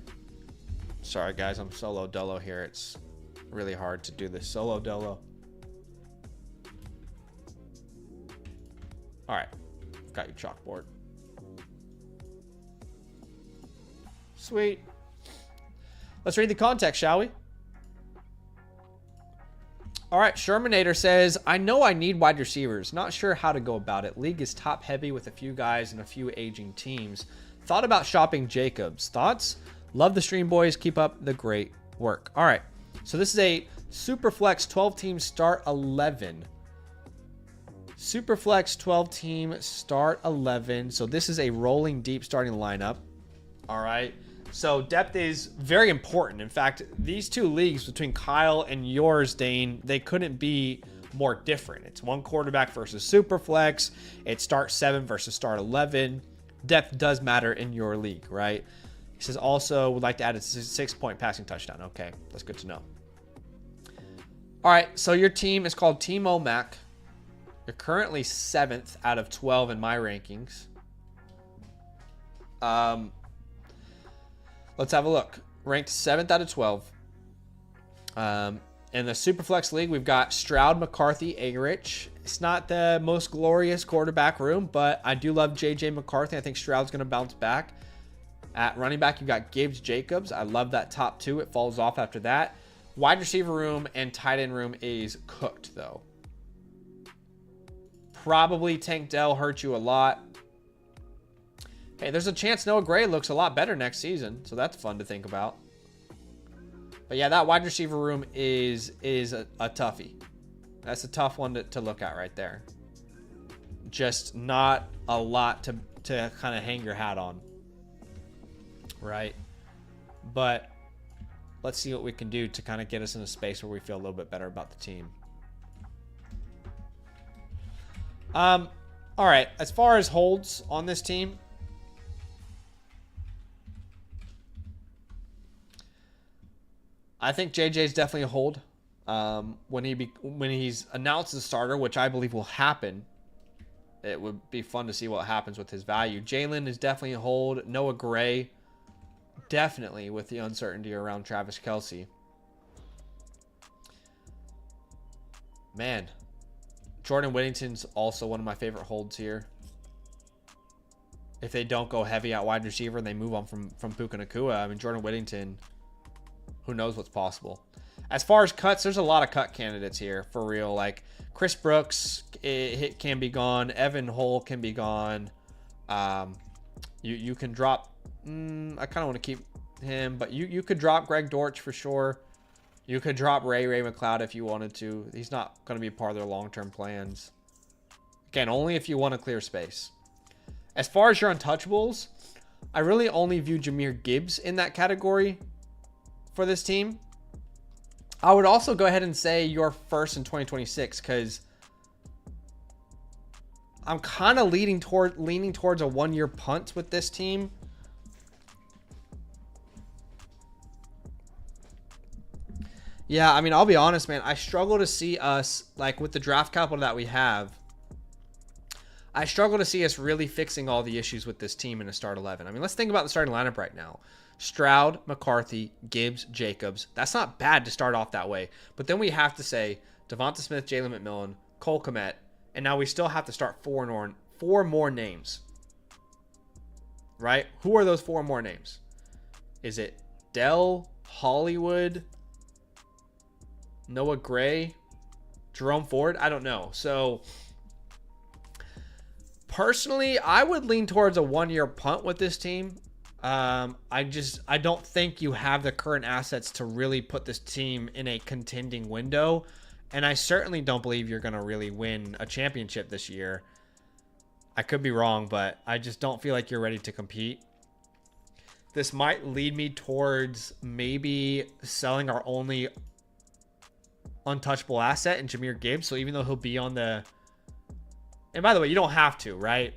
Sorry, guys. I'm solo dolo here. It's really hard to do this solo dolo. All right. Got your chalkboard. Sweet. Let's read the context, shall we? All right, Shermanator says, I know I need wide receivers. Not sure how to go about it. League is top heavy with a few guys and a few aging teams. Thought about shopping Jacobs. Thoughts? Love the stream, boys. Keep up the great work. All right, so this is a Superflex 12-team start 11. Superflex 12-team start 11. So this is a rolling deep starting lineup. All right. So depth is very important. In fact, these two leagues between Kyle and yours, Dane, they couldn't be more different. It's one quarterback versus Superflex. It's start 7 versus start 11. Depth does matter in your league, right? He says also would like to add a 6-point passing touchdown. Okay, that's good to know. All right, so your team is called Team OMAC. You're currently 7th out of 12 in my rankings. Let's have a look. Ranked 7th out of 12. In the Superflex League, we've got Stroud, McCarthy, Agrich. It's not the most glorious quarterback room, but I do love J.J. McCarthy. I think Stroud's going to bounce back. At running back, you've got Gibbs, Jacobs. I love that top 2. It falls off after that. Wide receiver room and tight end room is cooked, though. Probably Tank Dell hurt you a lot. Hey, there's a chance Noah Gray looks a lot better next season, so that's fun to think about. But yeah, that wide receiver room is a toughie. That's a tough one to look at right there. Just not a lot to kind of hang your hat on. Right? But let's see what we can do to kind of get us in a space where we feel a little bit better about the team. All right, as far as holds on this team, I think JJ is definitely a hold. When he's announced as a starter, which I believe will happen, it would be fun to see what happens with his value. Jalen is definitely a hold. Noah Gray, definitely with the uncertainty around Travis Kelce. Man, Jordan Whittington's also one of my favorite holds here. If they don't go heavy at wide receiver and they move on from Puka Nacua, I mean, Jordan Whittington, who knows what's possible. As far as cuts, there's a lot of cut candidates here for real. Like Chris Brooks can be gone. Evan Hull can be gone. You can drop. I kind of want to keep him, but you could drop Greg Dortch for sure. You could drop Ray McLeod if you wanted to. He's not going to be part of their long-term plans. Again, only if you want to clear space. As far as your untouchables, I really only view Jahmyr Gibbs in that category for this team. I would also go ahead and say you're first in 2026 because I'm kind of leaning towards a 1-year punt with this team. Yeah, I mean, I'll be honest, man. I struggle to see us, like with the draft capital that we have, I struggle to see us really fixing all the issues with this team in a start 11. I mean, let's think about the starting lineup right now. Stroud, McCarthy, Gibbs, Jacobs. That's not bad to start off that way. But then we have to say Devonta Smith, Jalen McMillan, Cole Kmet, and now we still have to start four more names. Right? Who are those 4 more names? Is it Dell, Hollywood, Noah Gray, Jerome Ford? I don't know. So personally, I would lean towards a 1-year punt with this team. I don't think you have the current assets to really put this team in a contending window. And I certainly don't believe you're going to really win a championship this year. I could be wrong, but I just don't feel like you're ready to compete. This might lead me towards maybe selling our only untouchable asset in Jahmyr Gibbs. So even though he'll be on the... And by the way, you don't have to, right?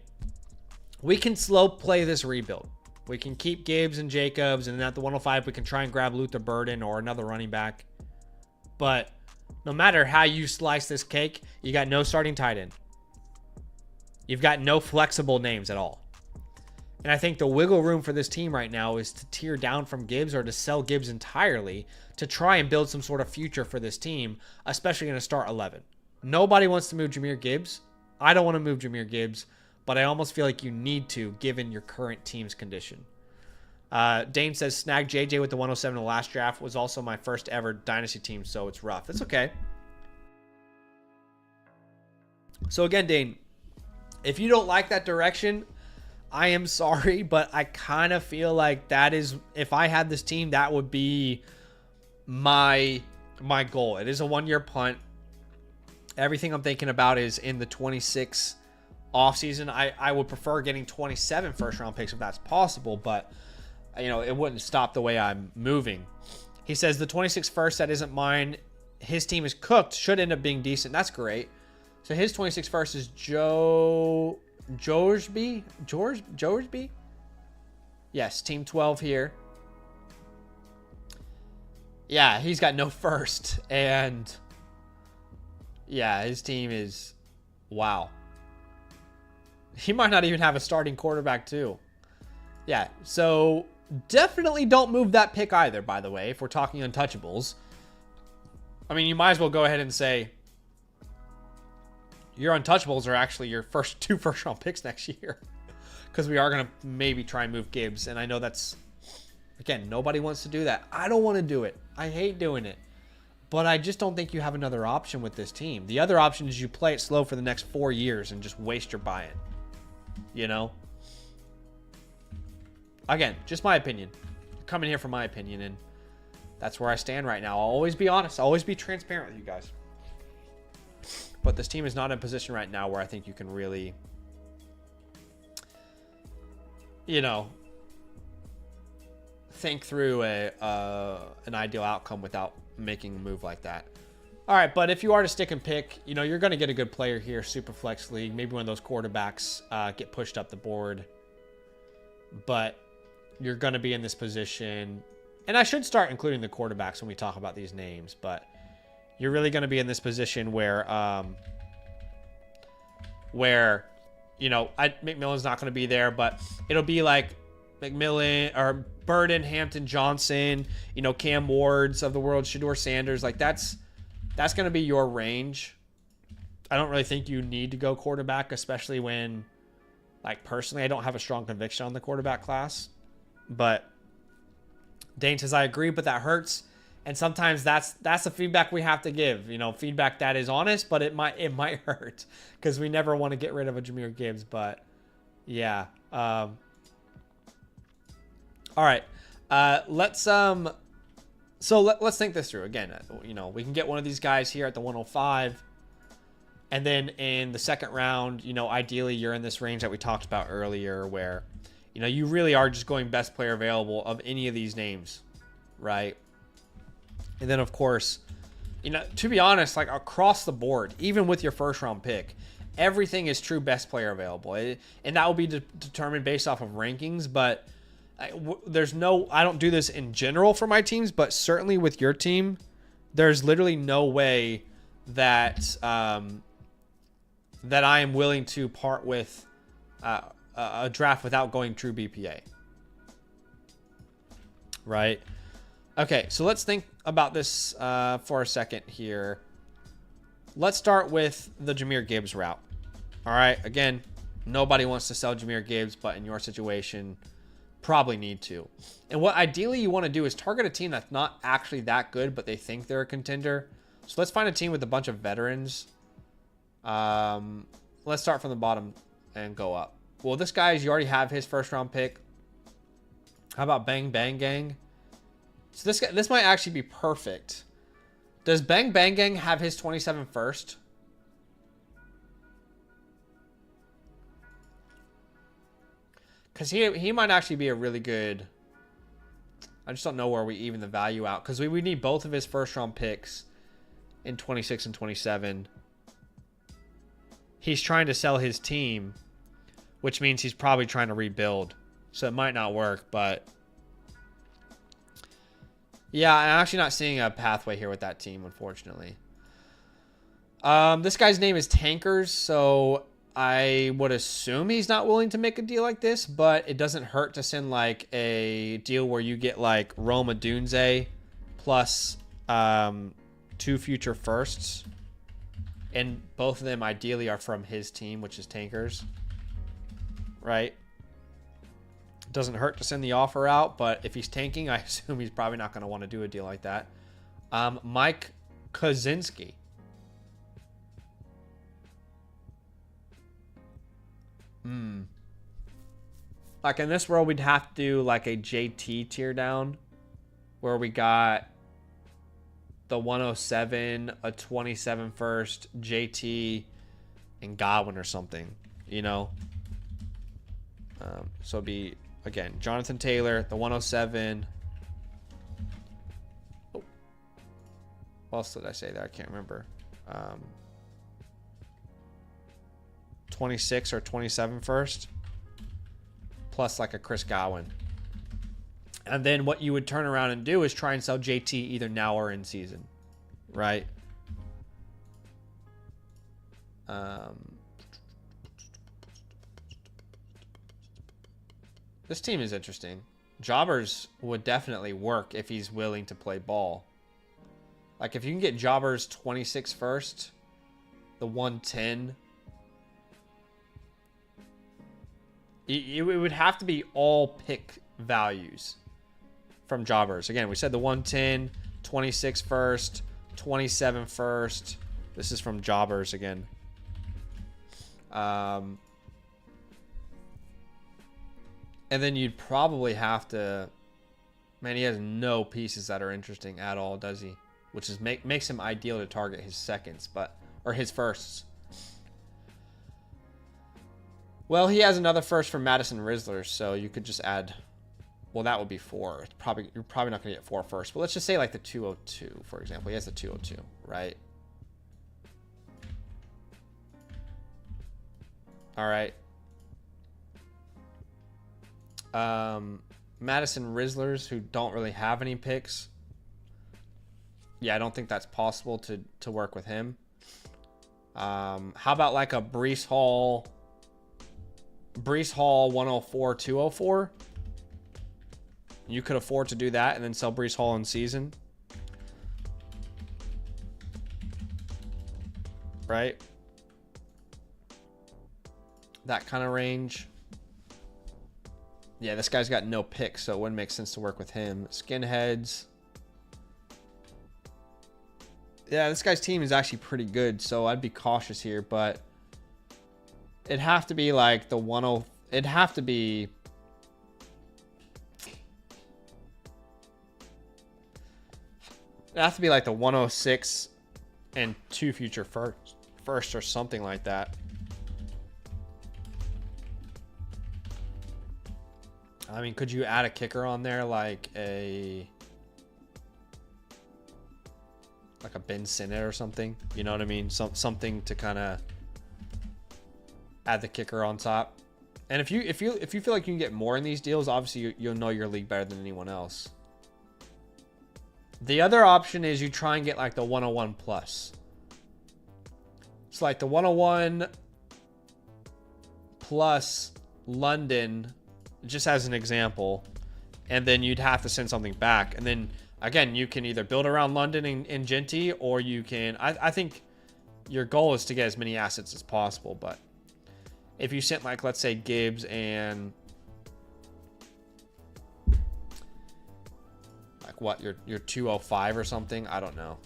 We can slow play this rebuild. We can keep Gibbs and Jacobs, and then at the 105, we can try and grab Luther Burden or another running back. But no matter how you slice this cake, you got no starting tight end. You've got no flexible names at all. And I think the wiggle room for this team right now is to tear down from Gibbs or to sell Gibbs entirely to try and build some sort of future for this team, especially in a start 11. Nobody wants to move Jahmyr Gibbs. I don't want to move Jahmyr Gibbs, but I almost feel like you need to, given your current team's condition. Dane says, snag JJ with the 107 in the last draft, was also my first ever Dynasty team, so it's rough. It's okay. So again, Dane, if you don't like that direction, I am sorry, but I kind of feel like that is, if I had this team, that would be my goal. It is a 1-year punt. Everything I'm thinking about is in the 26 offseason. I would prefer getting 27 first-round picks if that's possible, but you know, it wouldn't stop the way I'm moving. He says the 26 first, that isn't mine. His team is cooked. Should end up being decent. That's great. So his 26 first is George? Yes, team 12 here. Yeah, he's got no first. And yeah, his team is, wow. He might not even have a starting quarterback too. Yeah, so definitely don't move that pick either, by the way, if we're talking untouchables. I mean, you might as well go ahead and say your untouchables are actually your first 2 first-round picks next year. Because we are going to maybe try and move Gibbs. And I know that's, again, nobody wants to do that. I don't want to do it. I hate doing it. But I just don't think you have another option with this team. The other option is you play it slow for the next 4 years and just waste your buy-in. You know? Again, just my opinion. I'm coming here for my opinion, and that's where I stand right now. I'll always be honest. I'll always be transparent with you guys. But this team is not in a position right now where I think you can really, you know, think through an ideal outcome without making a move like that. All right, but if you are to stick and pick, you know, you're going to get a good player here, super flex league. Maybe one of those quarterbacks get pushed up the board. But you're going to be in this position. And I should start including the quarterbacks when we talk about these names. But you're really going to be in this position where you know, McMillan's not going to be there. But it'll be like McMillan or Burden, Hampton, Johnson, you know, Cam Wards of the world, Shedeur Sanders. Like, that's going to be your range. I don't really think you need to go quarterback, especially when, like, personally, I don't have a strong conviction on the quarterback class. But Dane says, I agree, but that hurts. And sometimes that's the feedback we have to give. You know, feedback that is honest, but it might hurt because we never want to get rid of a Jahmyr Gibbs. But yeah. All right. Let's think this through again. You know, we can get one of these guys here at the 105. And then in the second round, you know, ideally you're in this range that we talked about earlier where, you know, you really are just going best player available of any of these names, right? And then, of course, you know, to be honest, like across the board, even with your first round pick, everything is true best player available. And that will be determined based off of rankings. But I don't do this in general for my teams, but certainly with your team, there's literally no way that that I am willing to part with a draft without going true BPA. Right? Okay, so let's think about this for a second here. Let's start with the Jahmyr Gibbs route. All right, again, nobody wants to sell Jahmyr Gibbs, but in your situation, probably need to. And what ideally you want to do is target a team that's not actually that good, but they think they're a contender. So let's find a team with a bunch of veterans. Let's start from the bottom and go up. Well, this guy, you already have his first round pick. How about Bang Bang Gang? So this might actually be perfect. Does Bang Bang Gang have his 27 first? Because he might actually be a really good... I just don't know where we even the value out. Because we need both of his first round picks in 26 and 27. He's trying to sell his team, which means he's probably trying to rebuild. So it might not work, but yeah, I'm actually not seeing a pathway here with that team, unfortunately. This guy's name is Tankers, so I would assume he's not willing to make a deal like this, but it doesn't hurt to send like a deal where you get like Roma Dunze plus 2 future firsts. And both of them ideally are from his team, which is Tankers. Right? Doesn't hurt to send the offer out, but if he's tanking, I assume he's probably not going to want to do a deal like that. Mike Kaczynski. Like in this world, we'd have to do like a JT tear down where we got the 107, a 27 first, JT, and Godwin or something, you know? So it'd be, again, Jonathan Taylor, the 107. Oh. What else did I say there? I can't remember. 26 or 27 first. Plus like a Chris Godwin. And then what you would turn around and do is try and sell JT either now or in season. Right? This team is interesting. Jobbers would definitely work if he's willing to play ball. Like if you can get Jobbers 26 first, the 110. It would have to be all pick values from Jobbers. Again, we said the 110, 26 first, 27 first. This is from Jobbers again. And then you'd probably have to... Man, he has no pieces that are interesting at all, does he? Which is makes him ideal to target his seconds, or his firsts. Well, he has another first from Madison Rizzler, so you could just add... Well, that would be 4. You're probably not going to get 4 first. But let's just say like the 202, for example. He has the 202, right? All right. Madison Rizzlers, who don't really have any picks. Yeah, I don't think that's possible to work with him. How about like a Breece Hall 104, 204? You could afford to do that and then sell Breece Hall in season. Right? That kind of range. Yeah, this guy's got no picks, so it wouldn't make sense to work with him. Skinheads. Yeah, this guy's team is actually pretty good, so I'd be cautious here, but it'd have to be like the 10. It'd have to be... It'd have to be like the 106 and 2 future first or something like that. I mean, could you add a kicker on there like a Ben Sinnott or something? You know what I mean? Something to kind of add the kicker on top. And if you feel like you can get more in these deals, obviously you'll know your league better than anyone else. The other option is you try and get like the 101 plus. It's like the 101 plus London, just as an example, and then you'd have to send something back. And then again, you can either build around London and Genty, or you can, I think your goal is to get as many assets as possible. But if you sent like, let's say Gibbs and like what, your 205 or something, I don't know.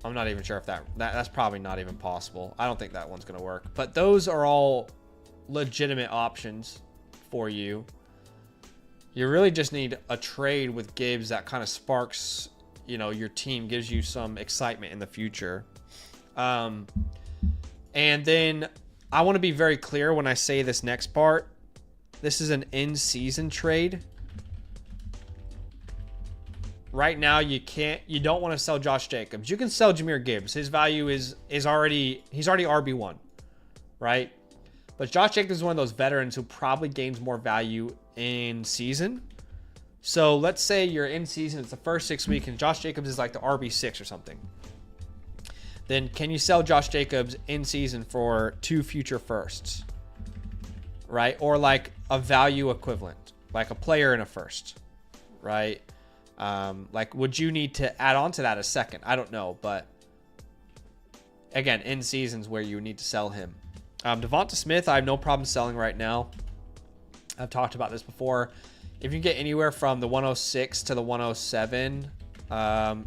I'm not even sure if that's probably not even possible. I don't think that one's going to work. But those are all legitimate options for you. You really just need a trade with Gibbs that kind of sparks, you know, your team, gives you some excitement in the future. And then I want to be very clear when I say this next part. This is an in-season trade. Right now, you don't want to sell Josh Jacobs. You can sell Jahmyr Gibbs. His value is already, he's already RB1, right? But Josh Jacobs is one of those veterans who probably gains more value in season. So let's say you're in season, it's the first 6 weeks, and Josh Jacobs is like the RB6 or something. Then can you sell Josh Jacobs in season for 2 future firsts? Right? Or like a value equivalent, like a player and a first, right? Like, would you need to add on to that a second? I don't know, but again, in seasons where you need to sell him. Devonta Smith, I have no problem selling right now. I've talked about this before. If you get anywhere from the 106 to the 107,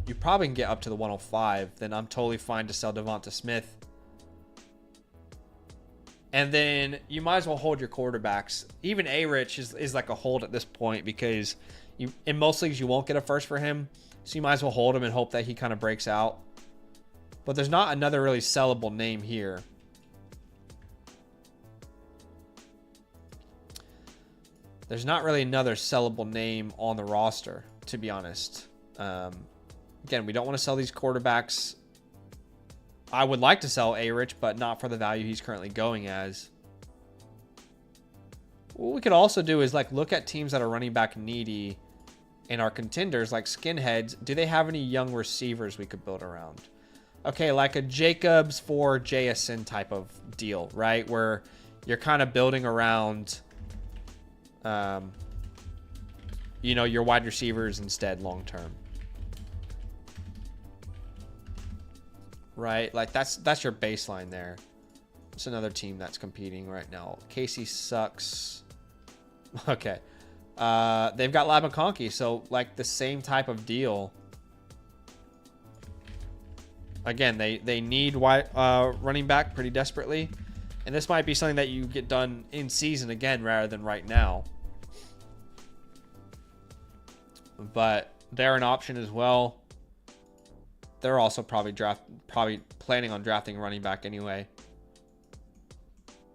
you probably can get up to the 105. Then I'm totally fine to sell Devonta Smith. And then you might as well hold your quarterbacks. Even A-Rich is like a hold at this point because in most leagues you won't get a first for him. So you might as well hold him and hope that he kind of breaks out. But there's not another really sellable name here. There's not really another sellable name on the roster, to be honest. Again, we don't want to sell these quarterbacks. I would like to sell A-Rich, but not for the value he's currently going as. What we could also do is like look at teams that are running back needy and are contenders, like Skinheads. Do they have any young receivers we could build around? Okay, like a Jacobs for JSN type of deal, right? Where you're kind of building around, you know, your wide receivers instead long term. Right? Like that's your baseline there. It's another team that's competing right now. Casey sucks. Okay. They've got Lab McConkey, so like the same type of deal. Again, they need running back pretty desperately. And this might be something that you get done in season again rather than right now. But they're an option as well. They're also probably planning on drafting a running back anyway.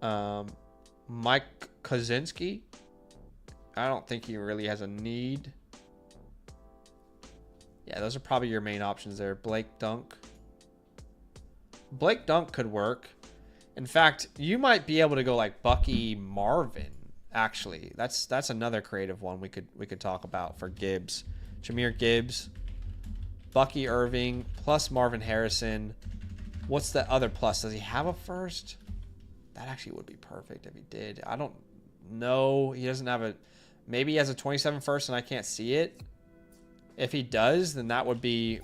Mike Kozinski. I don't think he really has a need. Yeah, those are probably your main options there. Blake Dunk. Blake Dunk could work. In fact, you might be able to go like Bucky Marvin. Actually, that's another creative one we could talk about for Gibbs. Jahmyr Gibbs, Bucky Irving plus Marvin Harrison. What's the other plus? Does he have a first? That actually would be perfect if he did. I don't know. He doesn't have a. Maybe he has a 27 first and I can't see it. If he does, then that would be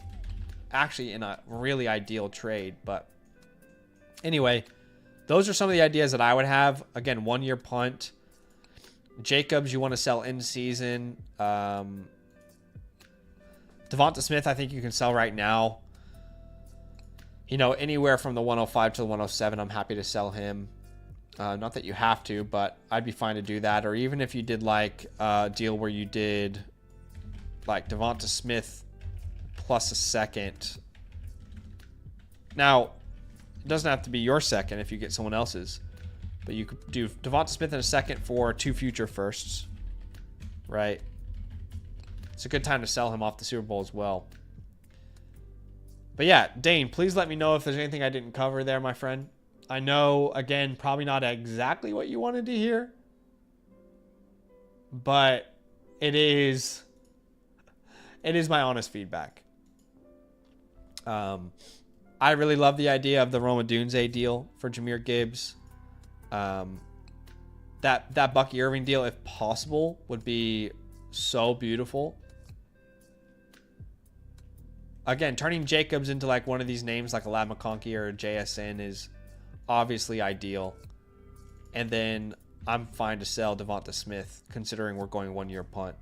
actually in a really ideal trade. But anyway, those are some of the ideas that I would have. Again, 1 year punt. Jacobs, you want to sell in season. Devonta Smith, I think you can sell right now. You know, anywhere from the 105 to the 107, I'm happy to sell him. Not that you have to, but I'd be fine to do that. Or even if you did like a deal where you did like Devonta Smith plus a second. Now, it doesn't have to be your second if you get someone else's. But you could do Devonta Smith in a second for 2 future firsts. Right? It's a good time to sell him off the Super Bowl as well. But yeah, Dane, please let me know if there's anything I didn't cover there, my friend. I know, again, probably not exactly what you wanted to hear. But it is my honest feedback. I really love the idea of the Roma Dunze deal for Jahmyr Gibbs. That Bucky Irving deal, if possible, would be so beautiful. Again, turning Jacobs into like one of these names like a Lab McConkey or a JSN is obviously ideal. And then I'm fine to sell Devonta Smith considering we're going 1 year punt.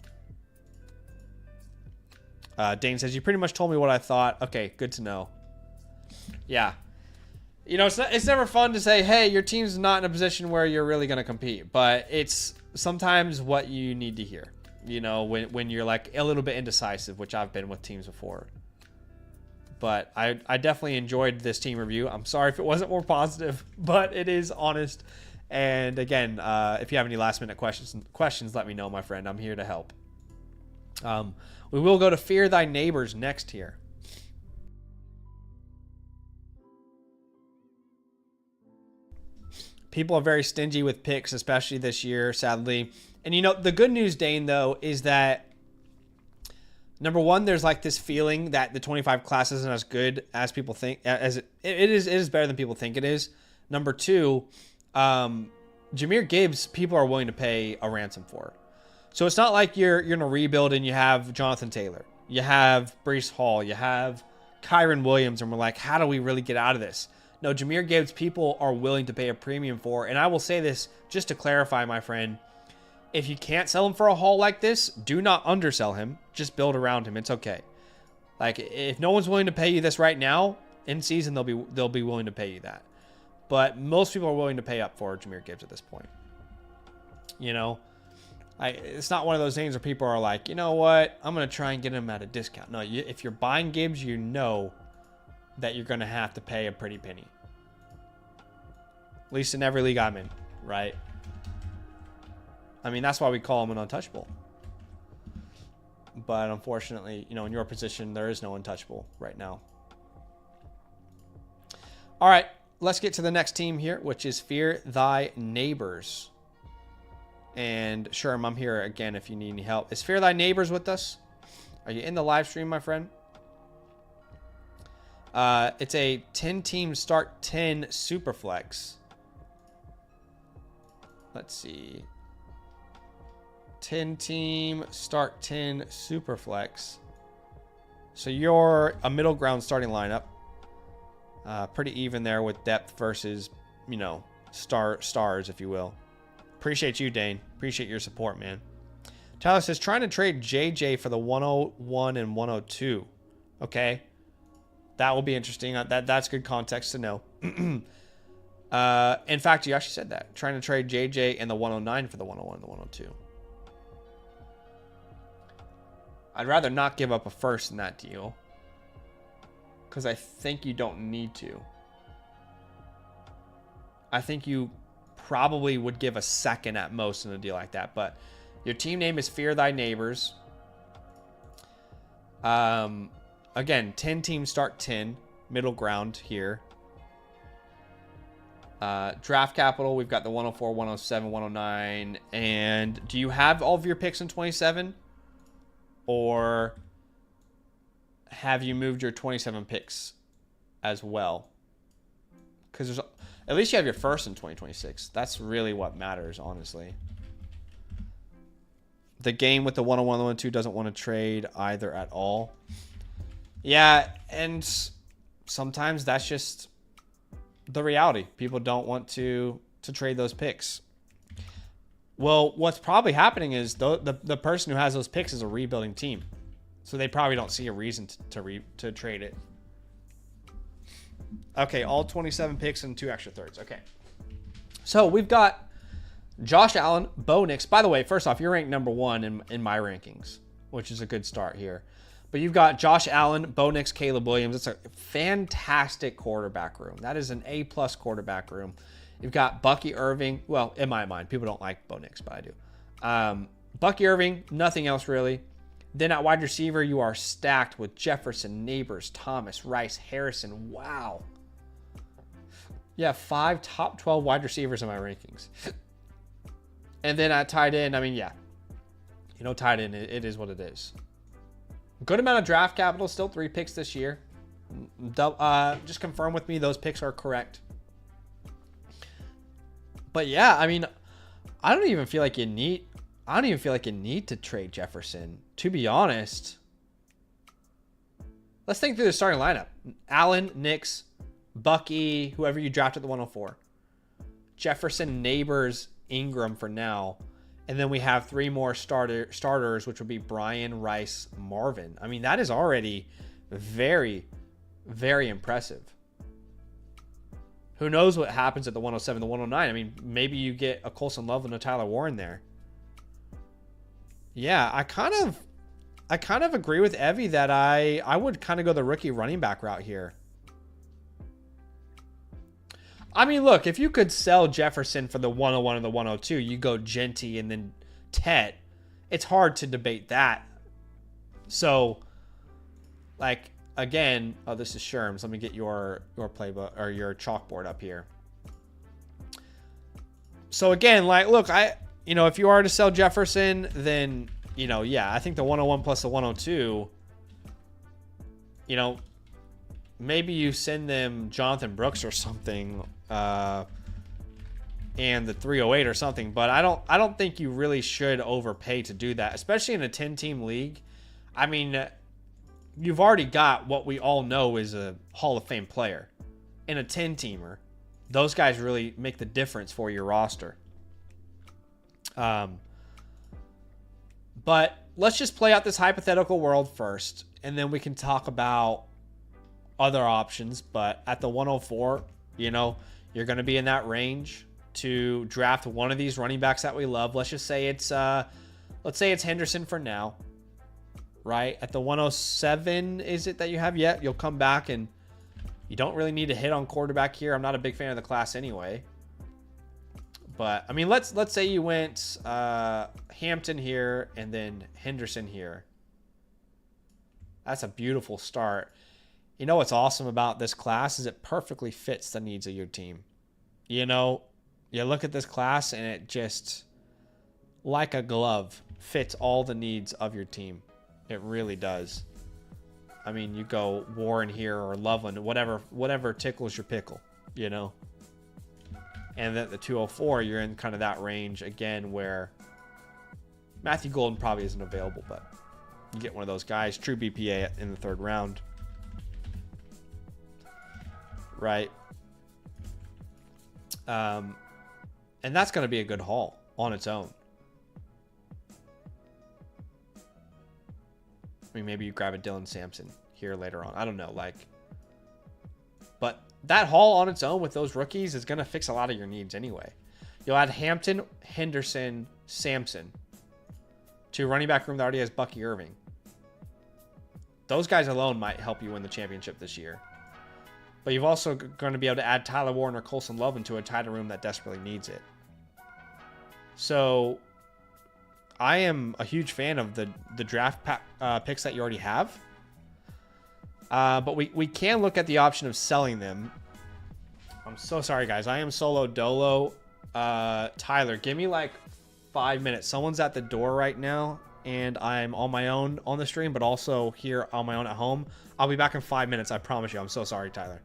Dane says, you pretty much told me what I thought. Okay, good to know. Yeah. You know, it's never fun to say, hey, your team's not in a position where you're really going to compete. But it's sometimes what you need to hear. You know, when you're like a little bit indecisive, which I've been with teams before. But I definitely enjoyed this team review. I'm sorry if it wasn't more positive, but it is honest. And again, if you have any last minute questions, let me know, my friend. I'm here to help. We will go to Fear Thy Neighbors next here. People are very stingy with picks, especially this year, sadly. And, you know, the good news, Dane, though, is that, number one, there's like this feeling that the 25 class isn't as good as people think. As it is better than people think it is. Number two, Jahmyr Gibbs, people are willing to pay a ransom for. So it's not like you're in a rebuild and you have Jonathan Taylor, you have Breece Hall, you have Kyron Williams, and we're like, how do we really get out of this? No, Jahmyr Gibbs, people are willing to pay a premium for. And I will say this just to clarify, my friend. If you can't sell him for a haul like this, do not undersell him. Just build around him. It's okay. Like, if no one's willing to pay you this right now, in season, they'll be willing to pay you that. But most people are willing to pay up for Jahmyr Gibbs at this point. You know? It's not one of those things where people are like, you know what? I'm going to try and get him at a discount. No, if you're buying Gibbs, you know that you're going to have to pay a pretty penny. At least in every league I'm in, right? I mean, that's why we call him an untouchable. But unfortunately, you know, in your position, there is no untouchable right now. All right, let's get to the next team here, which is Fear Thy Neighbors. And Sherm, I'm here again if you need any help. Is Fear Thy Neighbors with us? Are you in the live stream, my friend? It's a 10-team start 10 Superflex. Let's see. 10-team start 10 Superflex. So you're a middle ground starting lineup. Pretty even there with depth versus, you know, stars, if you will. Appreciate you, Dane. Appreciate your support, man. Tyler says, trying to trade JJ for the 101 and 102. Okay. That will be interesting. That's good context to know. In fact, you actually said that. Trying to trade JJ and the 109 for the 101 and the 102. I'd rather not give up a first in that deal. Because I think you don't need to. I think you probably would give a second at most in a deal like that. But your team name is Fear Thy Neighbors. Again, 10 teams start 10. Middle ground here. Draft capital, we've got the 104, 107, 109. And do you have all of your picks in 27? Or have you moved your 27 picks as well? Because there's at least you have your first in 2026. That's really what matters, honestly. The game with the 101, 102 doesn't want to trade either at all. Yeah, and sometimes that's just the reality. People don't want to trade those picks. Well, what's probably happening is the person who has those picks is a rebuilding team. So they probably don't see a reason to trade it. Okay, all 27 picks and 2 extra thirds. Okay. So we've got Josh Allen, Bo Nix. By the way, first off, you're ranked number 1 in my rankings, which is a good start here. But you've got Josh Allen, Bo Nix, Caleb Williams. It's a fantastic quarterback room. That is an A+ quarterback room. You've got Bucky Irving. Well, in my mind, people don't like Bo Nix, but I do. Bucky Irving, nothing else really. Then at wide receiver, you are stacked with Jefferson, Neighbors, Thomas, Rice, Harrison. Wow. Yeah, 5 top 12 wide receivers in my rankings. And then at tight end, I mean, yeah. You know, tight end, it is what it is. Good amount of draft capital, still 3 picks this year. Just confirm with me those picks are correct. But yeah, I mean, I don't even feel like you need to trade Jefferson, to be honest. Let's think through the starting lineup. Allen, Nix, Bucky, whoever you drafted at the 104. Jefferson, Neighbors, Ingram for now. And then we have 3 more starters, which would be Brian, Rice, Marvin. I mean, that is already very, very impressive. Who knows what happens at the 107, the 109? I mean, maybe you get a Colson Love and a Tyler Warren there. Yeah, I kind of agree with Evie that I would kind of go the rookie running back route here. I mean, look, if you could sell Jefferson for the 101 and the 102, you go Genty and then Tet. It's hard to debate that. So, like, again, oh, this is Sherms. Let me get your playbook or your chalkboard up here. So again, like, look, if you are to sell Jefferson, then, yeah, I think the 101 plus the 102, maybe you send them Jonathan Brooks or something, and the 308 or something, but I don't think you really should overpay to do that, especially in a 10-team league. I mean, you've already got what we all know is a Hall of Fame player. In a 10-teamer, those guys really make the difference for your roster. But let's just play out this hypothetical world first, and then we can talk about other options. But at the 104, you're going to be in that range to draft one of these running backs that we love. Let's just say it's Henderson for now, right? At the 107, is it that you have yet? You'll come back, and you don't really need to hit on quarterback here. I'm not a big fan of the class anyway. But I mean, let's say you went Hampton here and then Henderson here. That's a beautiful start. You know what's awesome about this class is it perfectly fits the needs of your team. You look at this class and it just, like a glove, fits all the needs of your team. It really does. I mean, you go Warren here or Loveland, whatever tickles your pickle, And then the 204, you're in kind of that range again where Matthew Golden probably isn't available, but you get one of those guys, true BPA in the 3rd round. Right. And that's going to be a good haul on its own. I mean, maybe you grab a Dylan Sampson here later on. I don't know. But that haul on its own with those rookies is going to fix a lot of your needs anyway. You'll add Hampton, Henderson, Sampson to a running back room that already has Bucky Irving. Those guys alone might help you win the championship this year. But you've also going to be able to add Tyler Warren or Colson Love into a tighter room that desperately needs it. So I am a huge fan of the draft picks that you already have. But we can look at the option of selling them. I'm so sorry, guys. I am solo dolo. Tyler, give me like 5 minutes. Someone's at the door right now, and I'm on my own on the stream, but also here on my own at home. I'll be back in 5 minutes. I promise you. I'm so sorry, Tyler.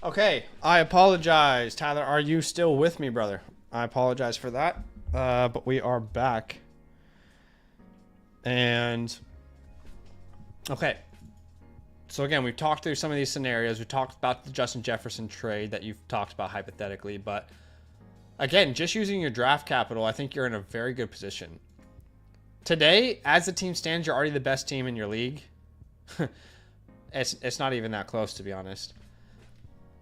Okay, I apologize. Tyler, are you still with me, brother? I apologize for that, but we are back. And, okay. So, again, we've talked through some of these scenarios. We talked about the Justin Jefferson trade that you've talked about hypothetically. But, again, just using your draft capital, I think you're in a very good position. Today, as the team stands, you're already the best team in your league. It's not even that close, to be honest.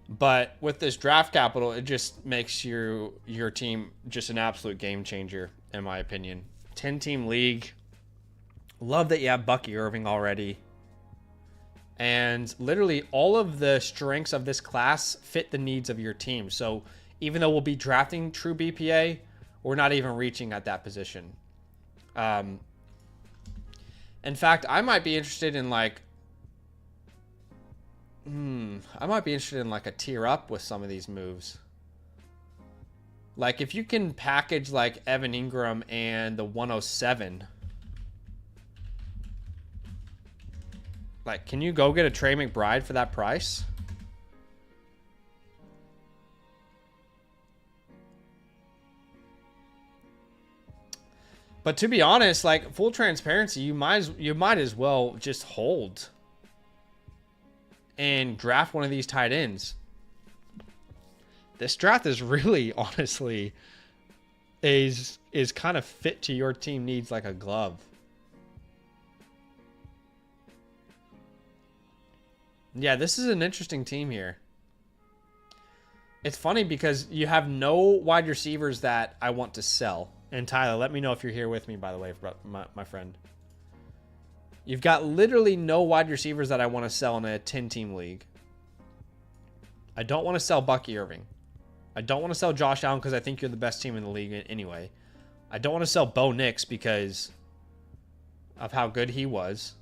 But with this draft capital, it just makes your team just an absolute game changer, in my opinion. 10-team league. Love that you have Bucky Irving already. And literally all of the strengths of this class fit the needs of your team. So even though we'll be drafting true BPA, we're not even reaching at that position. In fact, I might be interested in like a tier up with some of these moves. Like if you can package like Evan Ingram and the 107. Like, can you go get a Trey McBride for that price? But to be honest, like full transparency, you might as well just hold and draft one of these tight ends. This draft is really, honestly, is kind of fit to your team needs like a glove. Yeah, this is an interesting team here. It's funny because you have no wide receivers that I want to sell. And Tyler, let me know if you're here with me, by the way, my friend. You've got literally no wide receivers that I want to sell in a 10-team league. I don't want to sell Bucky Irving. I don't want to sell Josh Allen because I think you're the best team in the league anyway. I don't want to sell Bo Nix because of how good he was.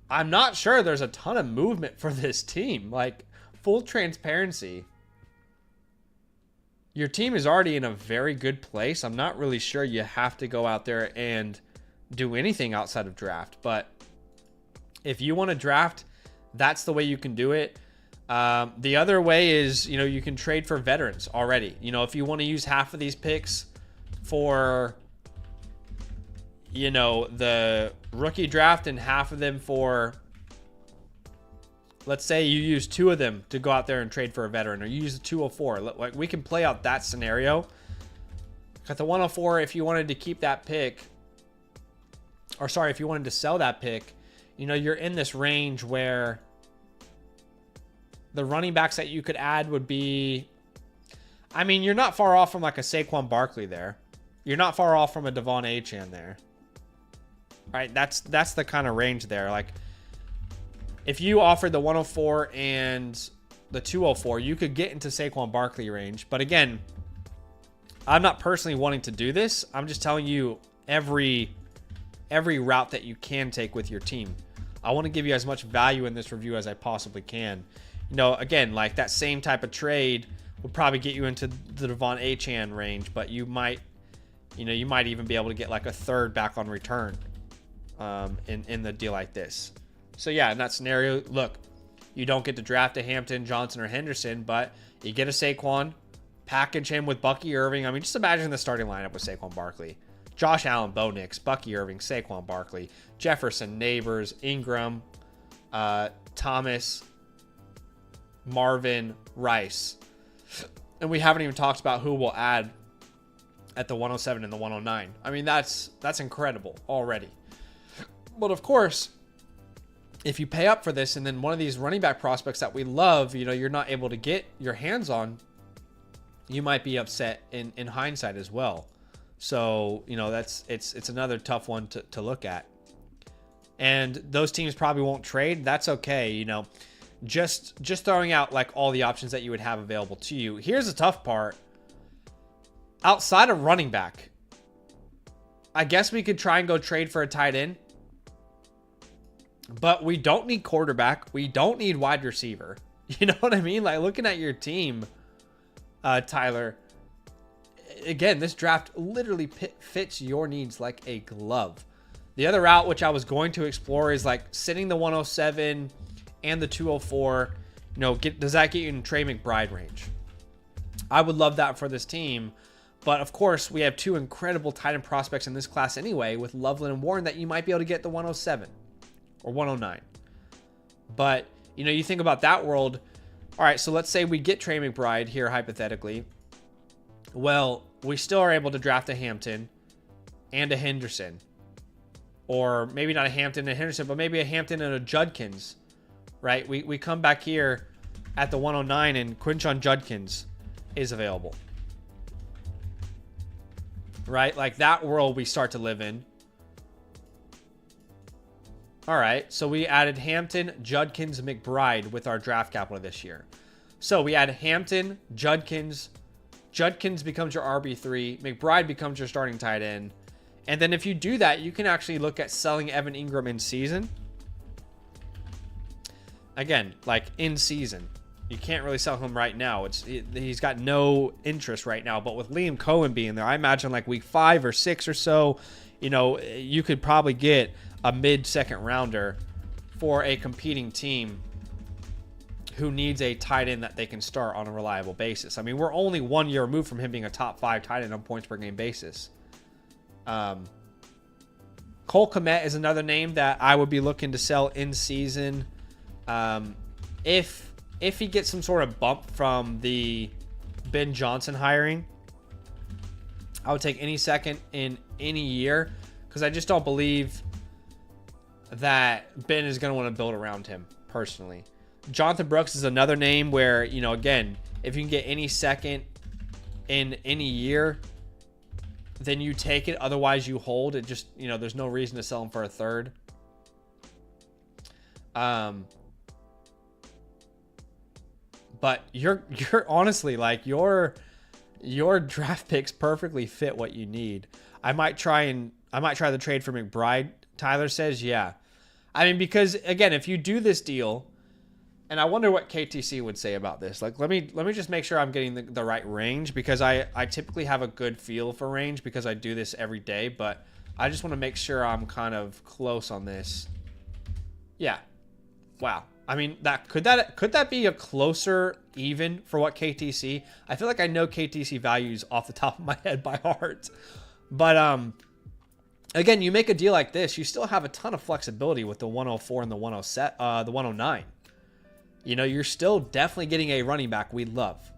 I'm not sure there's a ton of movement for this team. Like, full transparency. Your team is already in a very good place. I'm not really sure you have to go out there and do anything outside of draft. But if you want to draft, that's the way you can do it. The other way is, you can trade for veterans already. If you want to use half of these picks for, the rookie draft and half of them for, let's say you use 2 of them to go out there and trade for a veteran, or you use the 204. Like, we can play out that scenario. At the 104, if you wanted to keep that pick, or sorry, if you wanted to sell that pick, you're in this range where the running backs that you could add would be, you're not far off from like a Saquon Barkley there. You're not far off from a Devon Achane there. Right? That's the kind of range there. Like, if you offered the 104 and the 204, you could get into Saquon Barkley range. But again, I'm not personally wanting to do this. I'm just telling you every route that you can take with your team. I want to give you as much value in this review as I possibly can. Again, like that same type of trade would probably get you into the Devon Achane range, but you might even be able to get like a third back on return in the deal like this. So yeah, in that scenario, look, you don't get to draft a Hampton, Johnson, or Henderson, but you get a Saquon, package him with Bucky Irving. Just imagine the starting lineup with Saquon Barkley. Josh Allen, Bo Nix, Bucky Irving, Saquon Barkley, Jefferson, Neighbors, Ingram, Thomas, Marvin, Rice. And we haven't even talked about who we'll add at the 107 and the 109. That's incredible already. But of course, if you pay up for this and then one of these running back prospects that we love, you're not able to get your hands on, you might be upset in hindsight as well. So, it's another tough one to look at. And those teams probably won't trade. That's okay. Just throwing out like all the options that you would have available to you. Here's the tough part. Outside of running back, I guess we could try and go trade for a tight end. But we don't need quarterback. We don't need wide receiver. You know what I mean? Like, looking at your team, Tyler, again, this draft literally fits your needs like a glove. The other route, which I was going to explore, is like sitting the 107 and the 204, does that get you in Trey McBride range? I would love that for this team. But of course, we have 2 incredible tight end prospects in this class anyway, with Loveland and Warren, that you might be able to get the 107 or 109. But, you think about that world. All right, so let's say we get Trey McBride here, hypothetically. Well, we still are able to draft a Hampton and a Henderson. Or maybe not a Hampton and a Henderson, but maybe a Hampton and a Judkins, right? We come back here at the 109 and Quinshon Judkins is available. Right? Like that world we start to live in. All right. So we added Hampton, Judkins, McBride with our draft capital this year. So we add Hampton, Judkins. Judkins becomes your RB3. McBride becomes your starting tight end. And then if you do that, you can actually look at selling Evan Ingram in season. Again, like in season. You can't really sell him right now. He's got no interest right now. But with Liam Cohen being there, I imagine like week 5 or 6 or so, you could probably get a mid-second rounder for a competing team who needs a tight end that they can start on a reliable basis. I mean, we're only 1 year removed from him being a top 5 tight end on points per game basis. Cole Kmet is another name that I would be looking to sell in season. If he gets some sort of bump from the Ben Johnson hiring, I would take any second in any year, because I just don't believe that Ben is going to want to build around him personally. Jonathan Brooks is another name where, again, if you can get any second in any year, then you take it. Otherwise, you hold it. Just, there's no reason to sell him for a third. But you're honestly, like, your draft picks perfectly fit what you need. I might try the trade for McBride. Tyler says, yeah. I mean, because again, if you do this deal, and I wonder what KTC would say about this. Like, let me just make sure I'm getting the right range, because I typically have a good feel for range because I do this every day, but I just want to make sure I'm kind of close on this. Yeah. Wow. I mean, could that be a closer even for what KTC? I feel like I know KTC values off the top of my head by heart. But again, you make a deal like this, you still have a ton of flexibility with the 104 and the 109. You're still definitely getting a running back we love.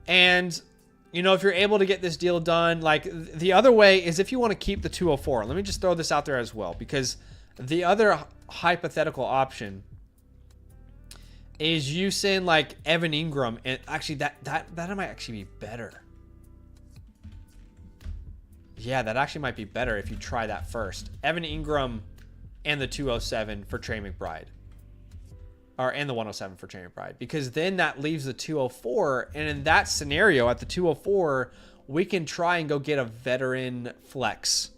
And if you're able to get this deal done, like the other way is if you want to keep the 204. Let me just throw this out there as well, because the other hypothetical option is you send like Evan Ingram, and actually that might actually be better. Yeah, that actually might be better if you try that first. Evan Ingram and the 207 for Trey McBride. And the 107 for Trey McBride. Because then that leaves the 204. And in that scenario, at the 204, we can try and go get a veteran flex,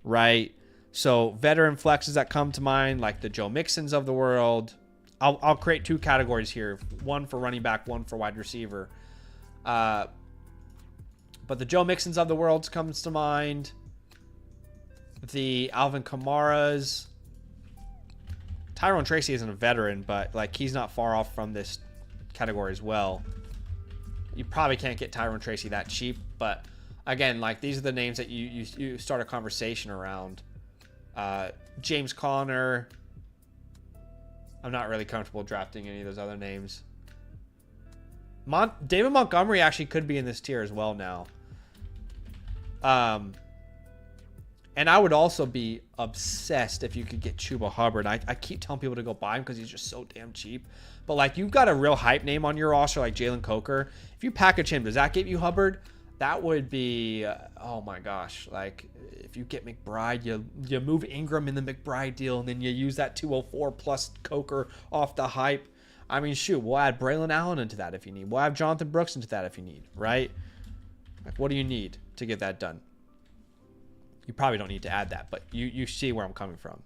right? So veteran flexes that come to mind, like the Joe Mixons of the world. I'll create 2 categories here. One for running back, one for wide receiver. But the Joe Mixons of the world comes to mind. The Alvin Kamaras. Tyrone Tracy isn't a veteran, but like he's not far off from this category as well. You probably can't get Tyrone Tracy that cheap, but again, like these are the names that you start a conversation around. James Conner. I'm not really comfortable drafting any of those other names. David Montgomery actually could be in this tier as well now. And I would also be obsessed if you could get Chuba Hubbard. I keep telling people to go buy him because he's just so damn cheap. But like, you've got a real hype name on your roster like Jalen Coker. If you package him, does that get you Hubbard? That would be, oh my gosh. Like, if you get McBride, you move Ingram in the McBride deal, and then you use that 204 plus Coker off the hype. I mean, shoot, we'll add Braylon Allen into that if you need. We'll have Jonathan Brooks into that if you need, right? Like, what do you need to get that done? You probably don't need to add that, but you see where I'm coming from.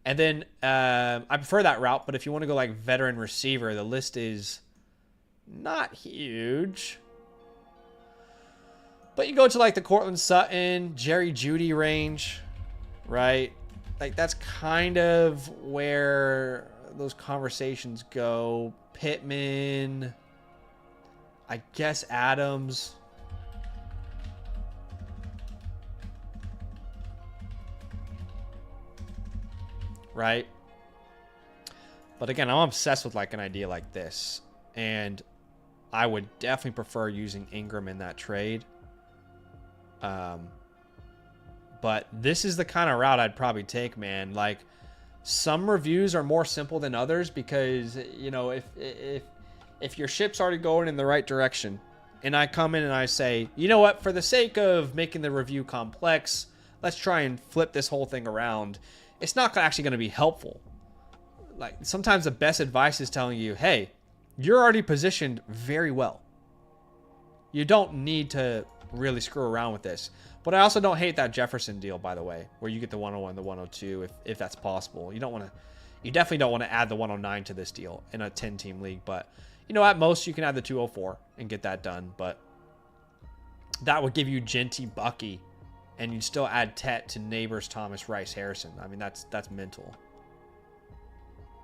And then I prefer that route, but if you want to go like veteran receiver, the list is not huge. But you go to like the Cortland Sutton, Jerry Jeudy range, right? like that's kind of where those conversations go. Pittman, I guess Adams. Right? But again, I'm obsessed with like an idea like this. And I would definitely prefer using Ingram in that trade. But this is the kind of route I'd probably take, man. Like, some reviews are more simple than others because, you know, if your ship's already going in the right direction, and I come in and I say, you know what, for the sake of making the review complex, let's try and flip this whole thing around. It's not actually going to be helpful. Like, sometimes the best advice is telling you, hey, you're already positioned very well. You don't need to really screw around with this. But I also don't hate that Jefferson deal, by the way, where you get the 101, the 102, if that's possible. You definitely don't want to add the 109 to this deal in a 10-team league. But, you know, at most you can add the 204 and get that done. But that would give you Genty, Bucky, and you'd still add Tet to Neighbors, Thomas, Rice, Harrison. I mean, that's mental.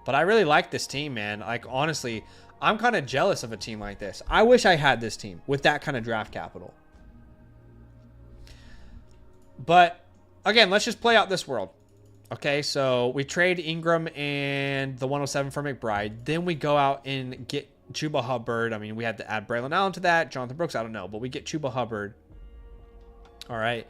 But I really like this team, man. Like, honestly, I'm kind of jealous of a team like this. I wish I had this team with that kind of draft capital. But, again, let's just play out this world. Okay, so we trade Ingram and the 107 for McBride. Then we go out and get Chuba Hubbard. I mean, we had to add Braylon Allen to that. Jonathan Brooks, I don't know. But we get Chuba Hubbard. All right.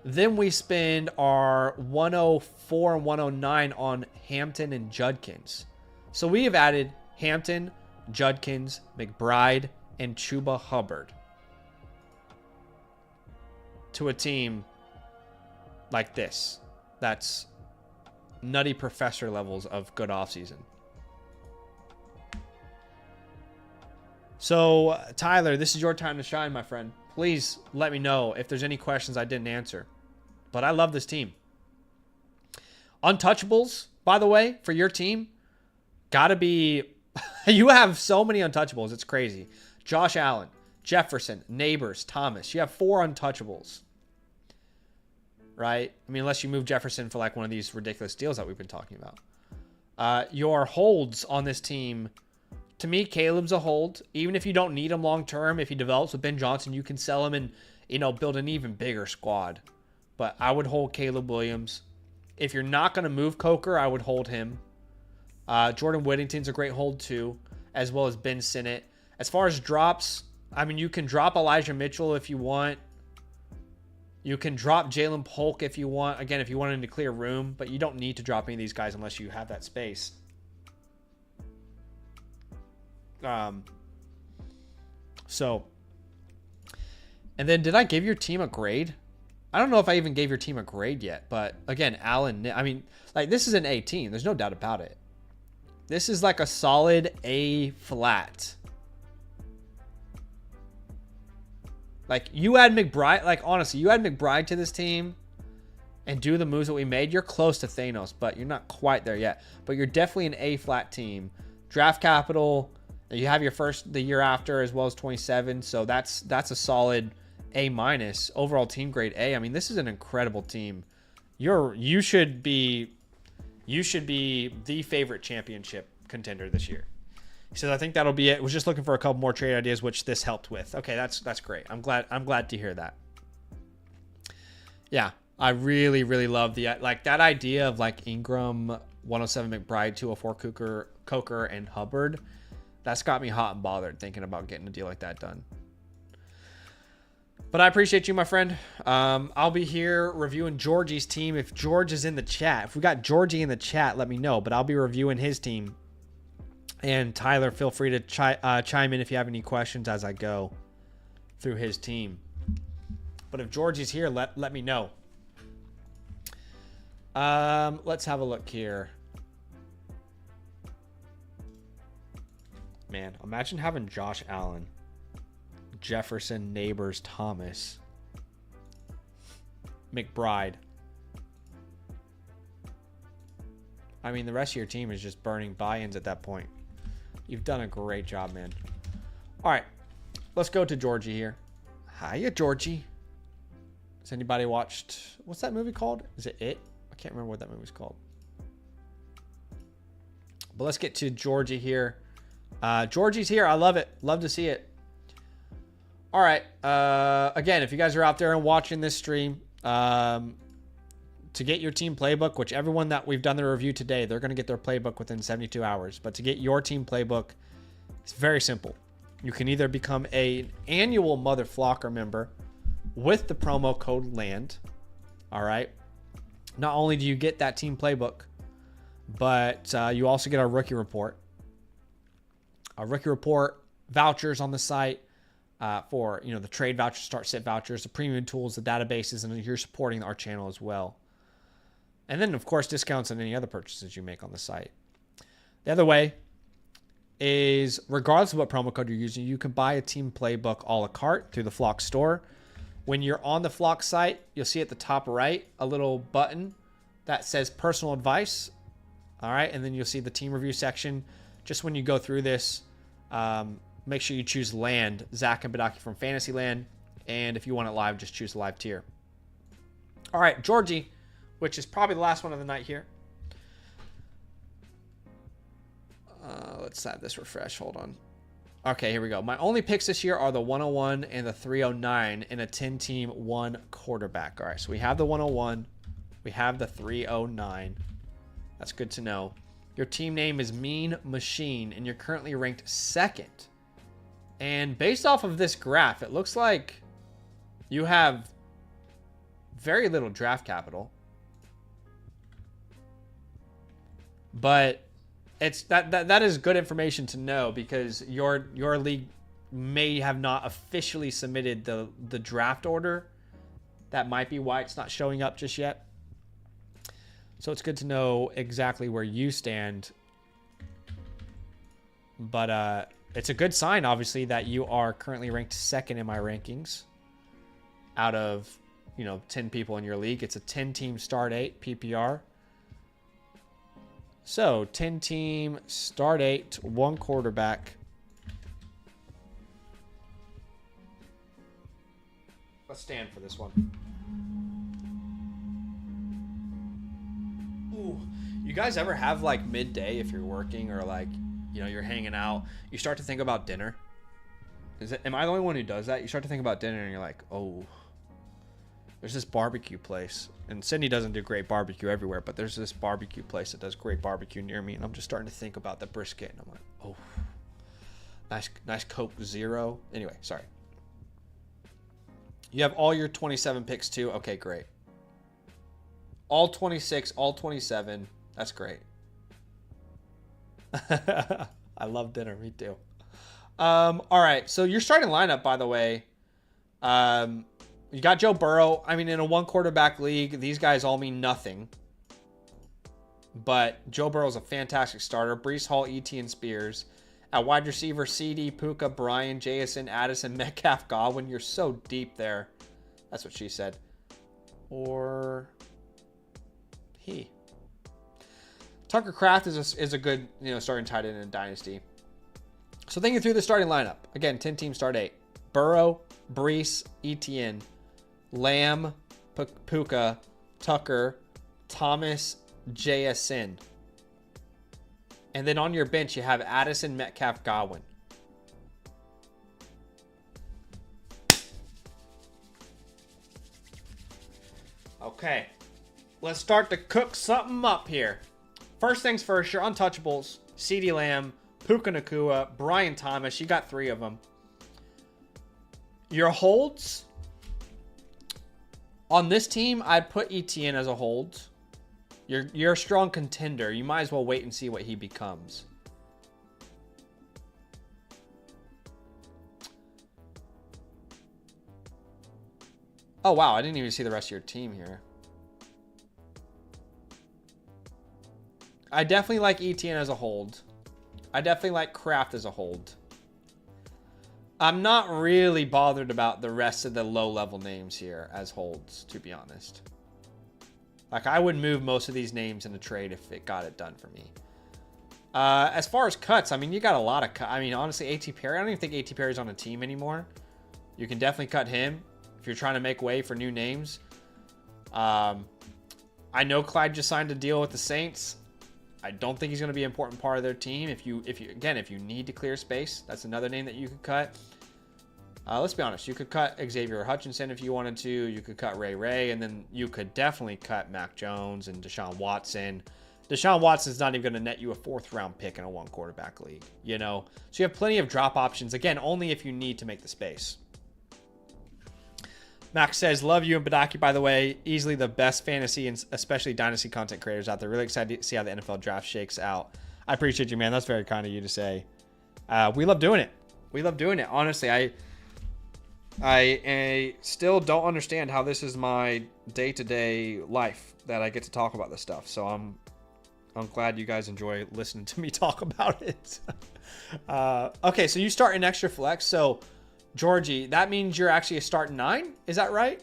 Then we spend our 104 and 109 on Hampton and Judkins. So we have added Hampton, Judkins, McBride, and Chuba Hubbard to a team like this. That's nutty professor levels of good offseason. So, Tyler, this is your time to shine, my friend. Please let me know if there's any questions I didn't answer. But I love this team. Untouchables, by the way, for your team, gotta be... you have so many untouchables, it's crazy. Josh Allen, Jefferson, Neighbors, Thomas. You have 4 untouchables. Right? I mean, unless you move Jefferson for like one of these ridiculous deals that we've been talking about. Your holds on this team, to me, Caleb's a hold. Even if you don't need him long term, if he develops with Ben Johnson, you can sell him and, you know, build an even bigger squad. But I would hold Caleb Williams. If you're not going to move Coker, I would hold him. Jordan Whittington's a great hold too, as well as Ben Sinnott. As far as drops, I mean, you can drop Elijah Mitchell if you want. You can drop Jalen Polk if you want. Again, if you want him to clear room. But you don't need to drop any of these guys unless you have that space. So. And then did I give your team a grade? I don't know if I even gave your team a grade yet. But again, Allen, I mean, like this is an A team. There's no doubt about it. This is like a solid A flat. Like, you add McBride, like, honestly, you add McBride to this team and do the moves that we made, you're close to Thanos, but you're not quite there yet. But you're definitely an A-flat team. Draft capital, you have your first the year after as well as 27, so that's a solid A-. Overall team grade A. I mean, this is an incredible team. You should be the favorite championship contender this year. So I think that'll be it. Was just looking for a couple more trade ideas, which this helped with. Okay, that's great. I'm glad to hear that. Yeah, I really, really love that idea of like Ingram, 107 McBride, 204 Coker, and Hubbard. That's got me hot and bothered thinking about getting a deal like that done. But I appreciate you, my friend. I'll be here reviewing Georgie's team. If George is in the chat, if we got Georgie in the chat, let me know. But I'll be reviewing his team. And Tyler, feel free to chime in if you have any questions as I go through his team. But if Georgie's here, let me know. Let's have a look here. Man, imagine having Josh Allen, Jefferson, Neighbors, Thomas, McBride. I mean, the rest of your team is just burning buy-ins at that point. You've done a great job, man. All right, let's go to Georgie here. Hiya, Georgie. Has anybody watched, what's that movie called? Is it It? I can't remember what that movie's called. But let's get to Georgie here. Georgie's here. I love it. Love to see it. All right. Again, if you guys are out there and watching this stream, to get your team playbook, which everyone that we've done the review today, they're going to get their playbook within 72 hours. But to get your team playbook, it's very simple. You can either become an annual Mother Flocker member with the promo code LAND. All right. Not only do you get that team playbook, but you also get our rookie report. Our rookie report vouchers on the site for, the trade vouchers, start sit vouchers, the premium tools, the databases, and you're supporting our channel as well. And then, of course, discounts on any other purchases you make on the site. The other way is, regardless of what promo code you're using, you can buy a team playbook a la carte through the Flock store. When you're on the Flock site, you'll see at the top right a little button that says personal advice. All right. And then you'll see the team review section. Just when you go through this, make sure you choose Land, Zach and Badaki from Fantasyland. And if you want it live, just choose the live tier. All right, Georgie, which is probably the last one of the night here. Let's have this refresh. Hold on. Okay, here we go. My only picks this year are the 101 and the 309 in a 10-team one quarterback. All right, so we have the 101. We have the 309. That's good to know. Your team name is Mean Machine, and you're currently ranked 2nd. And based off of this graph, it looks like you have very little draft capital. But it's that is good information to know, because your league may have not officially submitted the draft order. That might be why it's not showing up just yet. So it's good to know exactly where you stand. But it's a good sign, obviously, that you are currently ranked 2nd in my rankings out of 10 people in your league. It's a 10-team start 8 PPR. So 10-team start 8, one quarterback. Let's stand for this one. Ooh, you guys ever have like midday, if you're working or like you're hanging out, you start to think about dinner? Am I the only one who does that? You start to think about dinner and you're like, oh, there's this barbecue place. And Sydney doesn't do great barbecue everywhere, but there's this barbecue place that does great barbecue near me. And I'm just starting to think about the brisket. And I'm like, oh, nice Coke Zero. Anyway, sorry. You have all your 27 picks too. Okay, great. All 26, all 27. That's great. I love dinner. Me too. All right. So your starting lineup, by the way, you got Joe Burrow. I mean, in a one quarterback league, these guys all mean nothing. But Joe Burrow is a fantastic starter. Breece Hall, E.T., and Spears. At wide receiver, CD, Puka, Bryan, Jason, Addison, Metcalf, Godwin. You're so deep there. That's what she said. Or he. Tucker Kraft is a good starting tight end in Dynasty. So thinking through the starting lineup. Again, 10-team start 8. Burrow, Breece, Etienne, Lamb, Puka, Tucker, Thomas, JSN. And then on your bench, you have Addison, Metcalf, Godwin. Okay, let's start to cook something up here. First things first, your untouchables, CeeDee Lamb, Puka Nacua, Brian Thomas. You got 3 of them. Your holds, on this team, I'd put Etienne as a hold. You're a strong contender. You might as well wait and see what he becomes. Oh, wow. I didn't even see the rest of your team here. I definitely like Etienne as a hold. I definitely like Kraft as a hold. I'm not really bothered about the rest of the low-level names here as holds, to be honest. Like, I would move most of these names in a trade if it got it done for me. As far as cuts, I mean, you got a lot of cuts. I mean, honestly, A.T. Perry, I don't even think A.T. Perry's on a team anymore. You can definitely cut him if you're trying to make way for new names. I know Clyde just signed a deal with the Saints. I don't think he's going to be an important part of their team. If you need to clear space, that's another name that you could cut. Let's be honest. You could cut Xavier Hutchinson if you wanted to. You could cut Ray, and then you could definitely cut Mac Jones and Deshaun Watson. Deshaun Watson's not even going to net you a 4th-round pick in a 1-quarterback league, you know? So you have plenty of drop options. Again, only if you need to make the space. Max says, love you and Badaki, by the way. Easily the best fantasy and especially Dynasty content creators out there. Really excited to see how the NFL draft shakes out. I appreciate you, man. That's very kind of you to say. We love doing it. We love doing it. Honestly, I still don't understand how this is my day-to-day life that I get to talk about this stuff. So I'm glad you guys enjoy listening to me talk about it. Okay, so you start in extra flex. So, Georgie, that means you're actually a start 9? Is that right?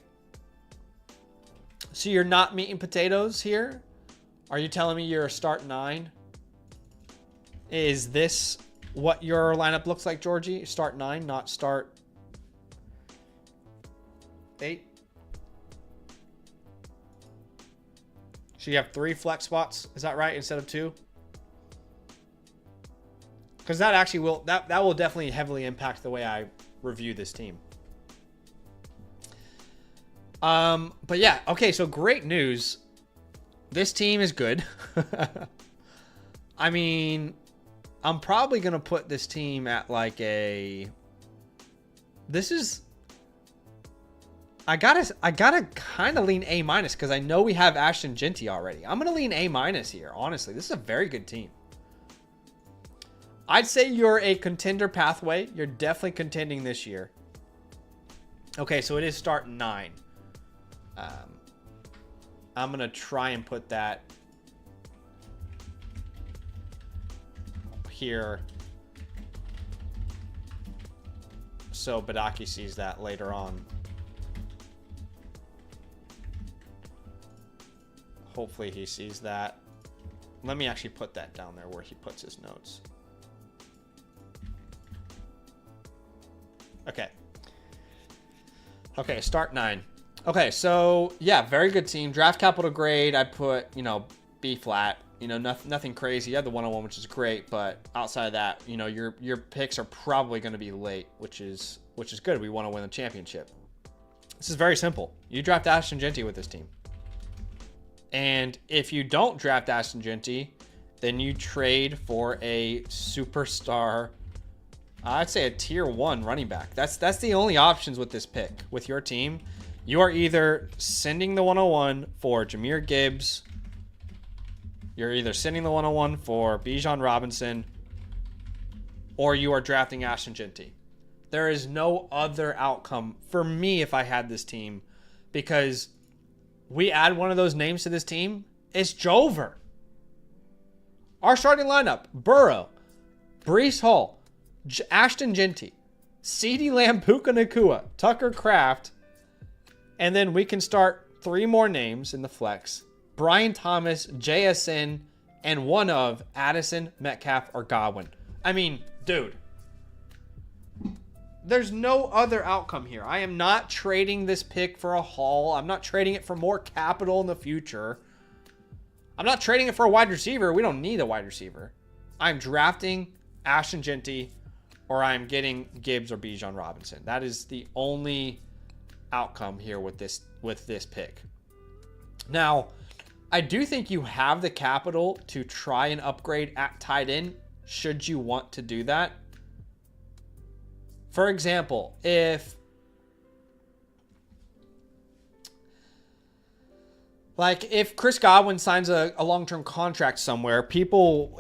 So you're not meat and potatoes here? Are you telling me you're a start 9? Is this what your lineup looks like, Georgie? Start 9, not start 8? So you have 3 flex spots, is that right, instead of 2? Because that actually will that will definitely heavily impact the way I review this team. But yeah, okay, so great news. This team is good. I mean, I'm probably gonna put this team at like a. This is. I gotta kind of lean A- because I know we have Ashton Genty already. I'm gonna lean A- here. Honestly, this is a very good team. I'd say you're a contender pathway. You're definitely contending this year. Okay, so it is start 9. I'm gonna try and put that here so Badaki sees that later on. Hopefully he sees that. Let me actually put that down there where he puts his notes. Okay. Okay, start 9. Okay, so yeah, very good team. Draft capital grade, I put, B flat. Nothing crazy. You had the 101, which is great, but outside of that, your picks are probably going to be late, which is good. We want to win the championship. This is very simple. You draft Ashton Genty with this team. And if you don't draft Ashton Genty, then you trade for a superstar, I'd say a tier 1 running back. That's the only options with this pick. With your team, you are either sending the 101 for Jahmyr Gibbs, you're either sending the 101 for Bijan Robinson, or you are drafting Ashton Genty. There is no other outcome for me if I had this team, because we add one of those names to this team, it's Jover. Our starting lineup: Burrow, Breece Hall, Ashton Genty, CeeDee Lamb, Puka Nacua, Tucker Kraft, and then we can start 3 more names in the flex: Brian Thomas, JSN, and one of Addison, Metcalf, or Godwin. I mean, dude, there's no other outcome here. I am not trading this pick for a haul. I'm not trading it for more capital in the future. I'm not trading it for a wide receiver. We don't need a wide receiver. I'm drafting Ashton Genty, or I'm getting Gibbs or Bijan Robinson. That is the only outcome here with this pick. Now, I do think you have the capital to try and upgrade at tight end should you want to do that. For example, if Chris Godwin signs a long-term contract somewhere, people,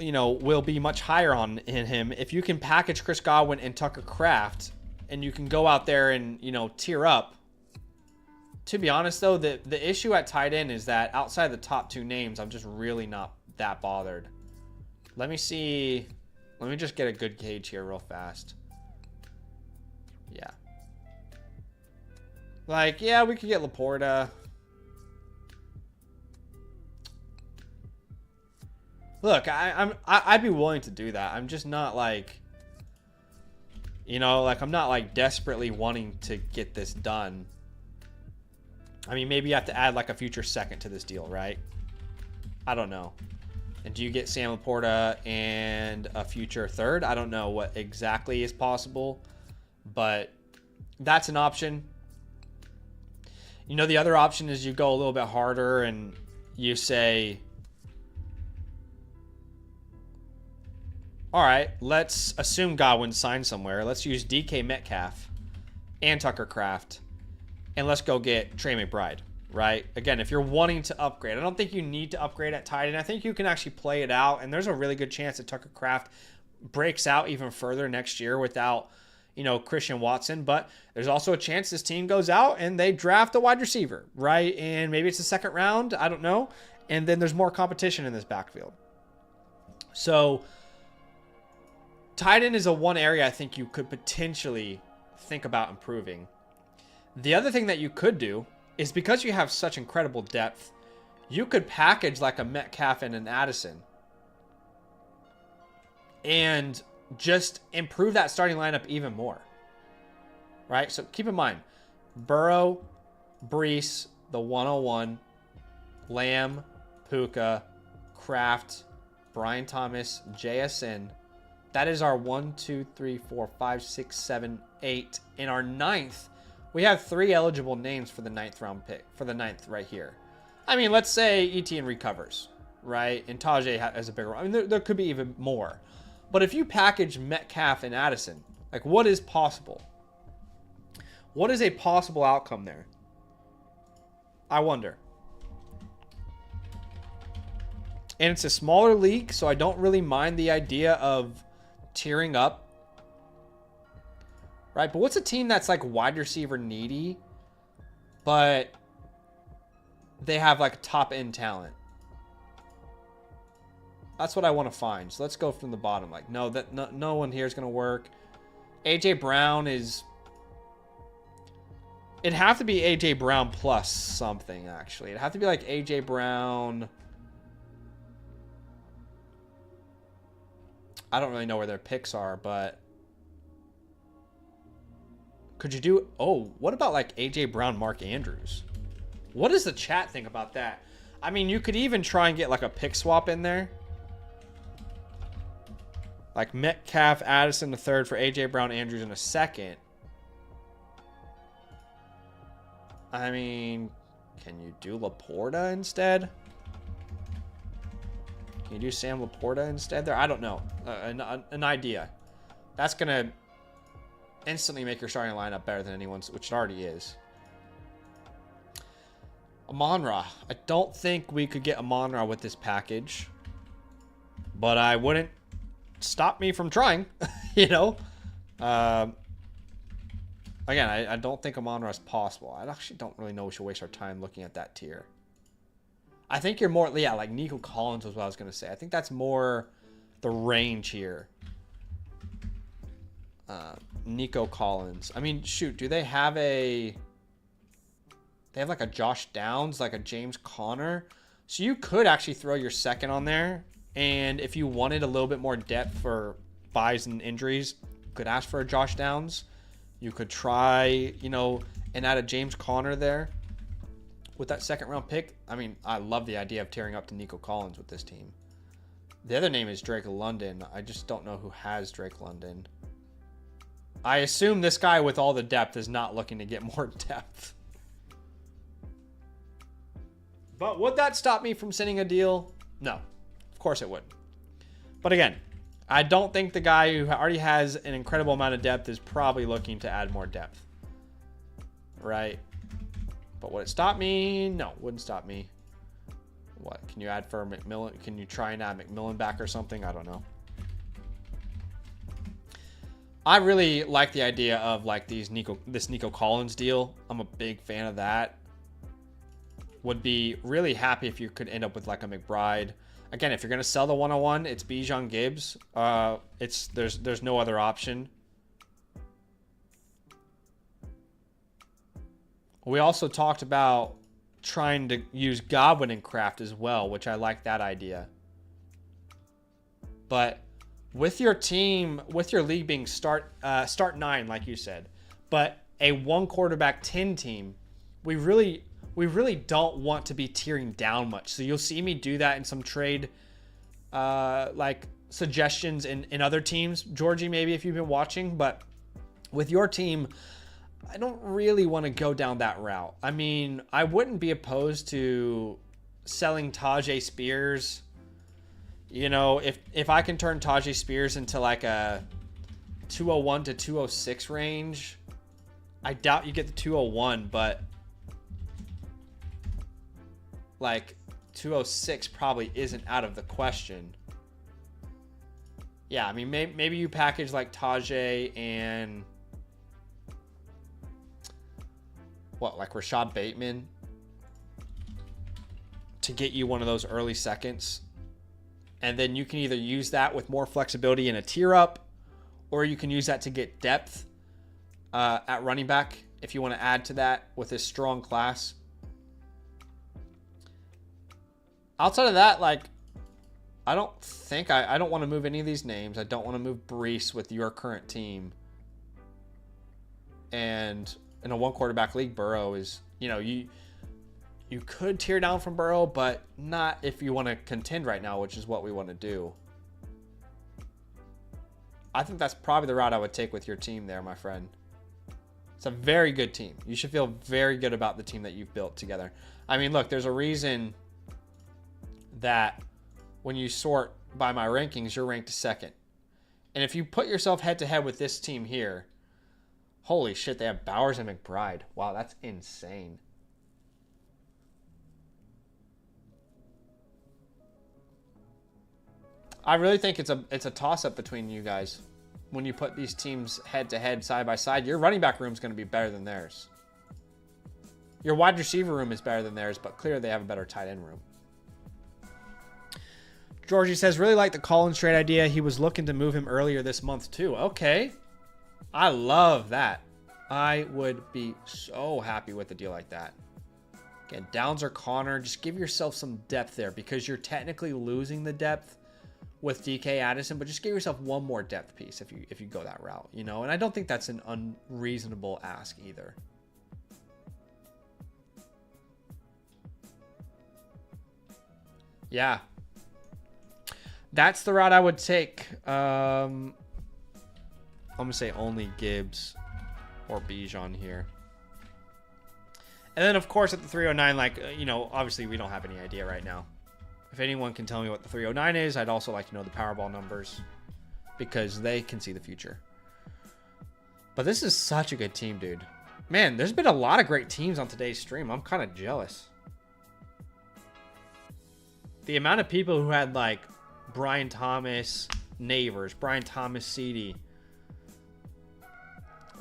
will be much higher in him. If you can package Chris Godwin and Tucker Kraft, and you can go out there and, tier up. To be honest, though, the issue at tight end is that outside the top 2 names, I'm just really not that bothered. Let me see. Let me just get a good gauge here real fast. Yeah. We could get Laporta. Look, I'd be willing to do that. I'm just not I'm not desperately wanting to get this done. I mean, maybe you have to add a future second to this deal, right? I don't know. And do you get Sam Laporta and a future third? I don't know what exactly is possible, but that's an option. You know, the other option is you go a little bit harder and you say, all right, let's assume Godwin signed somewhere. Let's use DK Metcalf and Tucker Kraft, and let's go get Trey McBride, right? Again, if you're wanting to upgrade, I don't think you need to upgrade at tight end. I think you can actually play it out, and there's a really good chance that Tucker Kraft breaks out even further next year without, you know, Christian Watson. But there's also a chance this team goes out and they draft a wide receiver, right? And maybe it's the second round, I don't know. And then there's more competition in this backfield. So tight end is a one area I think you could potentially think about improving. The other thing that you could do is, because you have such incredible depth, you could package like a Metcalf and an Addison and just improve that starting lineup even more, right? So keep in mind, Burrow, Brees, the 101, Lamb, Puka, Kraft, Brian Thomas, JSN. That is our 1, 2, 3, 4, 5, 6, 7, 8. In our 9th, we have 3 eligible names for the 9th round pick, for the 9th right here. I mean, let's say Etienne recovers, right? And Tajay has a bigger one. I mean, there could be even more. But if you package Metcalf and Addison, like, what is possible? What is a possible outcome there? I wonder. And it's a smaller league, so I don't really mind the idea of tiering up, right? But what's a team that's like wide receiver needy, but they have like top end talent? That's what I want to find. So let's go from the bottom. Like, no one here is going to work. AJ Brown is... It'd have to be AJ Brown plus something, actually. It'd have to be like AJ Brown... I don't really know where their picks are, but... Could you do... Oh, what about like AJ Brown, Mark Andrews? What does the chat think about that? I mean, you could even try and get like a pick swap in there. Like Metcalf, Addison the third for AJ Brown, Andrews in a second. I mean, can you do Laporta instead? Can you do Sam Laporta instead there? I don't know. An idea. That's going to instantly make your starting lineup better than anyone's, which it already is. Amon-Ra. I don't think we could get Amon-Ra with this package. But I wouldn't stop me from trying, you know? Again, I don't think Amon-Ra is possible. I actually don't really know we should waste our time looking at that tier. I think you're more, yeah, like Nico Collins was what I was going to say. I think that's more the range here. Nico Collins. I mean, shoot, do they have a... They have like a Josh Downs, like a James Conner. So you could actually throw your second on there. And if you wanted a little bit more depth for buys and injuries, you could ask for a Josh Downs. You could try, you know, and add a James Conner there with that second round pick. I mean, I love the idea of tearing up to Nico Collins with this team. The other name is Drake London. I just don't know who has Drake London. I assume this guy with all the depth is not looking to get more depth. But would that stop me from sending a deal? No, of course it would. But again, I don't think the guy who already has an incredible amount of depth is probably looking to add more depth. Right? But would it stop me? No, wouldn't stop me. What? Can you add for McMillan? Can you try and add McMillan back or something? I don't know. I really like the idea of like this Nico Collins deal. I'm a big fan of that. Would be really happy if you could end up with like a McBride. Again, if you're going to sell the 101, it's Bijan Gibbs. There's no other option. We also talked about trying to use Godwin and Kraft as well, which I like that idea. But with your team, with your league being start 9, like you said, but a 1 quarterback 10 team, we really we really don't want to be tearing down much. So you'll see me do that in some trade like suggestions in other teams. Georgie, maybe if you've been watching, but with your team, I don't really want to go down that route. I mean, I wouldn't be opposed to selling Tajay Spears. You know, if I can turn Tajay Spears into like a 201 to 206 range, I doubt you get the 201, but like 206 probably isn't out of the question. Yeah, I mean, maybe you package like Tajay and what, like Rashad Bateman to get you one of those early seconds. And then you can either use that with more flexibility in a tier up, or you can use that to get depth at running back if you want to add to that with this strong class. Outside of that, like, I don't want to move any of these names. I don't want to move Brees with your current team. And in a one quarterback league, Burrow is, you know, you could tear down from Burrow, but not if you want to contend right now, which is what we want to do. I think that's probably the route I would take with your team there, my friend. It's a very good team. You should feel very good about the team that you've built together. I mean, look, there's a reason that when you sort by my rankings, you're ranked second. And if you put yourself head to head with this team here, holy shit, they have Bowers and McBride. Wow, that's insane. I really think it's a toss-up between you guys. When you put these teams head-to-head, side-by-side, your running back room is going to be better than theirs. Your wide receiver room is better than theirs, but clearly they have a better tight end room. Georgie says, really like the Collins trade idea. He was looking to move him earlier this month, too. Okay. I love that. I would be so happy with a deal like that. Again, Downs or Connor, just give yourself some depth there because you're technically losing the depth with DK Addison, but just give yourself one more depth piece if you go that route, you know? And I don't think that's an unreasonable ask either. Yeah. That's the route I would take. I'm going to say only Gibbs or Bijan here. And then, of course, at the 309, like, you know, obviously we don't have any idea right now. If anyone can tell me what the 309 is, I'd also like to know the Powerball numbers because they can see the future. But this is such a good team, dude. Man, there's been a lot of great teams on today's stream. I'm kind of jealous. The amount of people who had, like, Brian Thomas, Navers, Brian Thomas, CD.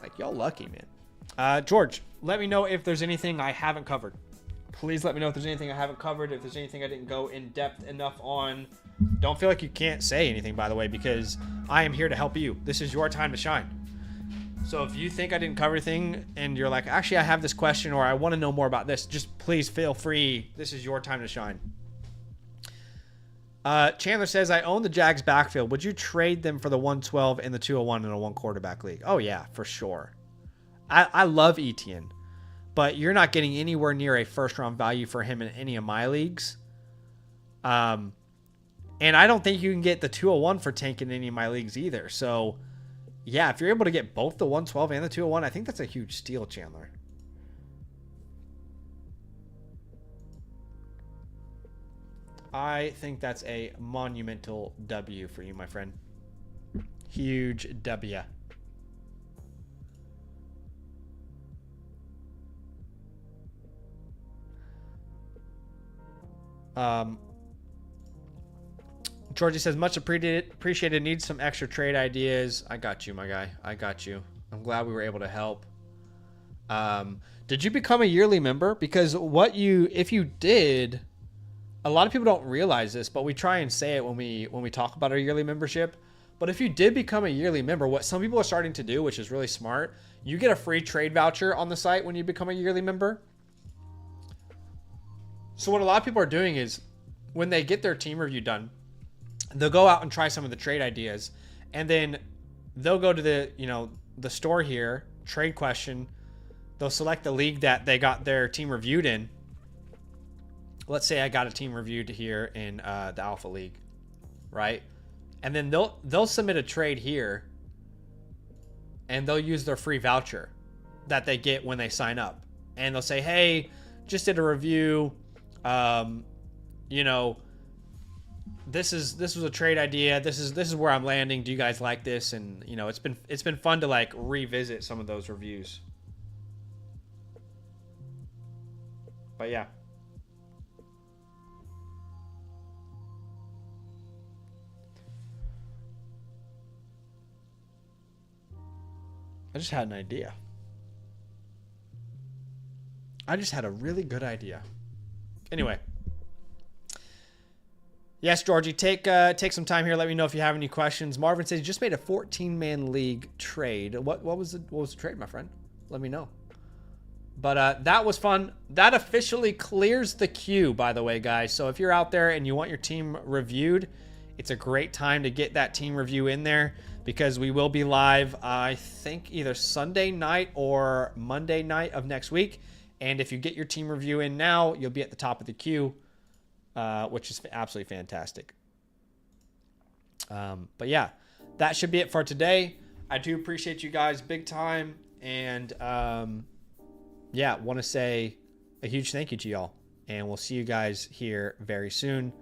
Like, y'all lucky, man. George, let me know if there's anything I haven't covered. Please let me know if there's anything I haven't covered, if there's anything I didn't go in depth enough on. Don't feel like you can't say anything, by the way, because I am here to help you. This is your time to shine. So if you think I didn't cover anything and you're like, actually, I have this question or I want to know more about this, just please feel free. This is your time to shine. Chandler says, I own the Jags backfield. Would you trade them for the 112 and the 201 in a one quarterback league? Oh, yeah, for sure. I love Etienne. But you're not getting anywhere near a first-round value for him in any of my leagues. And I don't think you can get the 201 for Tank in any of my leagues either. So, yeah, if you're able to get both the 112 and the 201, I think that's a huge steal, Chandler. I think that's a monumental W for you, my friend. Huge W. Georgie says, much appreciated. Need some extra trade ideas. I got you, my guy. I got you. I'm glad we were able to help. Did you become a yearly member? Because if you did, a lot of people don't realize this, but we try and say it when we talk about our yearly membership. But if you did become a yearly member, what some people are starting to do, which is really smart, you get a free trade voucher on the site when you become a yearly member. So what a lot of people are doing is when they get their team review done, they'll go out and try some of the trade ideas, and then they'll go to the store here, trade question. They'll select the league that they got their team reviewed in, let's say I got a team reviewed here in the Alpha League, right? And then they'll submit a trade here, and they'll use their free voucher that they get when they sign up, and they'll say, "Hey, just did a review. You know, this was a trade idea. This is where I'm landing. Do you guys like this?" And you know, it's been fun to like revisit some of those reviews. But yeah. I just had an idea. I just had a really good idea. Anyway. Yes, Georgie, take some time here. Let me know if you have any questions. Marvin says you just made a 14-man league trade. What was the trade, my friend? Let me know. But that was fun. That officially clears the queue, by the way, guys. So if you're out there and you want your team reviewed, it's a great time to get that team review in there, because we will be live, I think, either Sunday night or Monday night of next week. And if you get your team review in now, you'll be at the top of the queue, which is absolutely fantastic. But yeah, that should be it for today. I do appreciate you guys big time. And yeah, want to say a huge thank you to y'all. And we'll see you guys here very soon.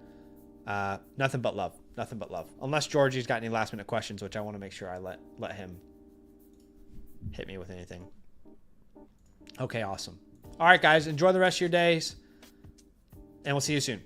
Nothing but love. Nothing but love. Unless Georgie's got any last minute questions, which I want to make sure I let him hit me with anything. Okay, awesome. All right, guys, enjoy the rest of your days, and we'll see you soon.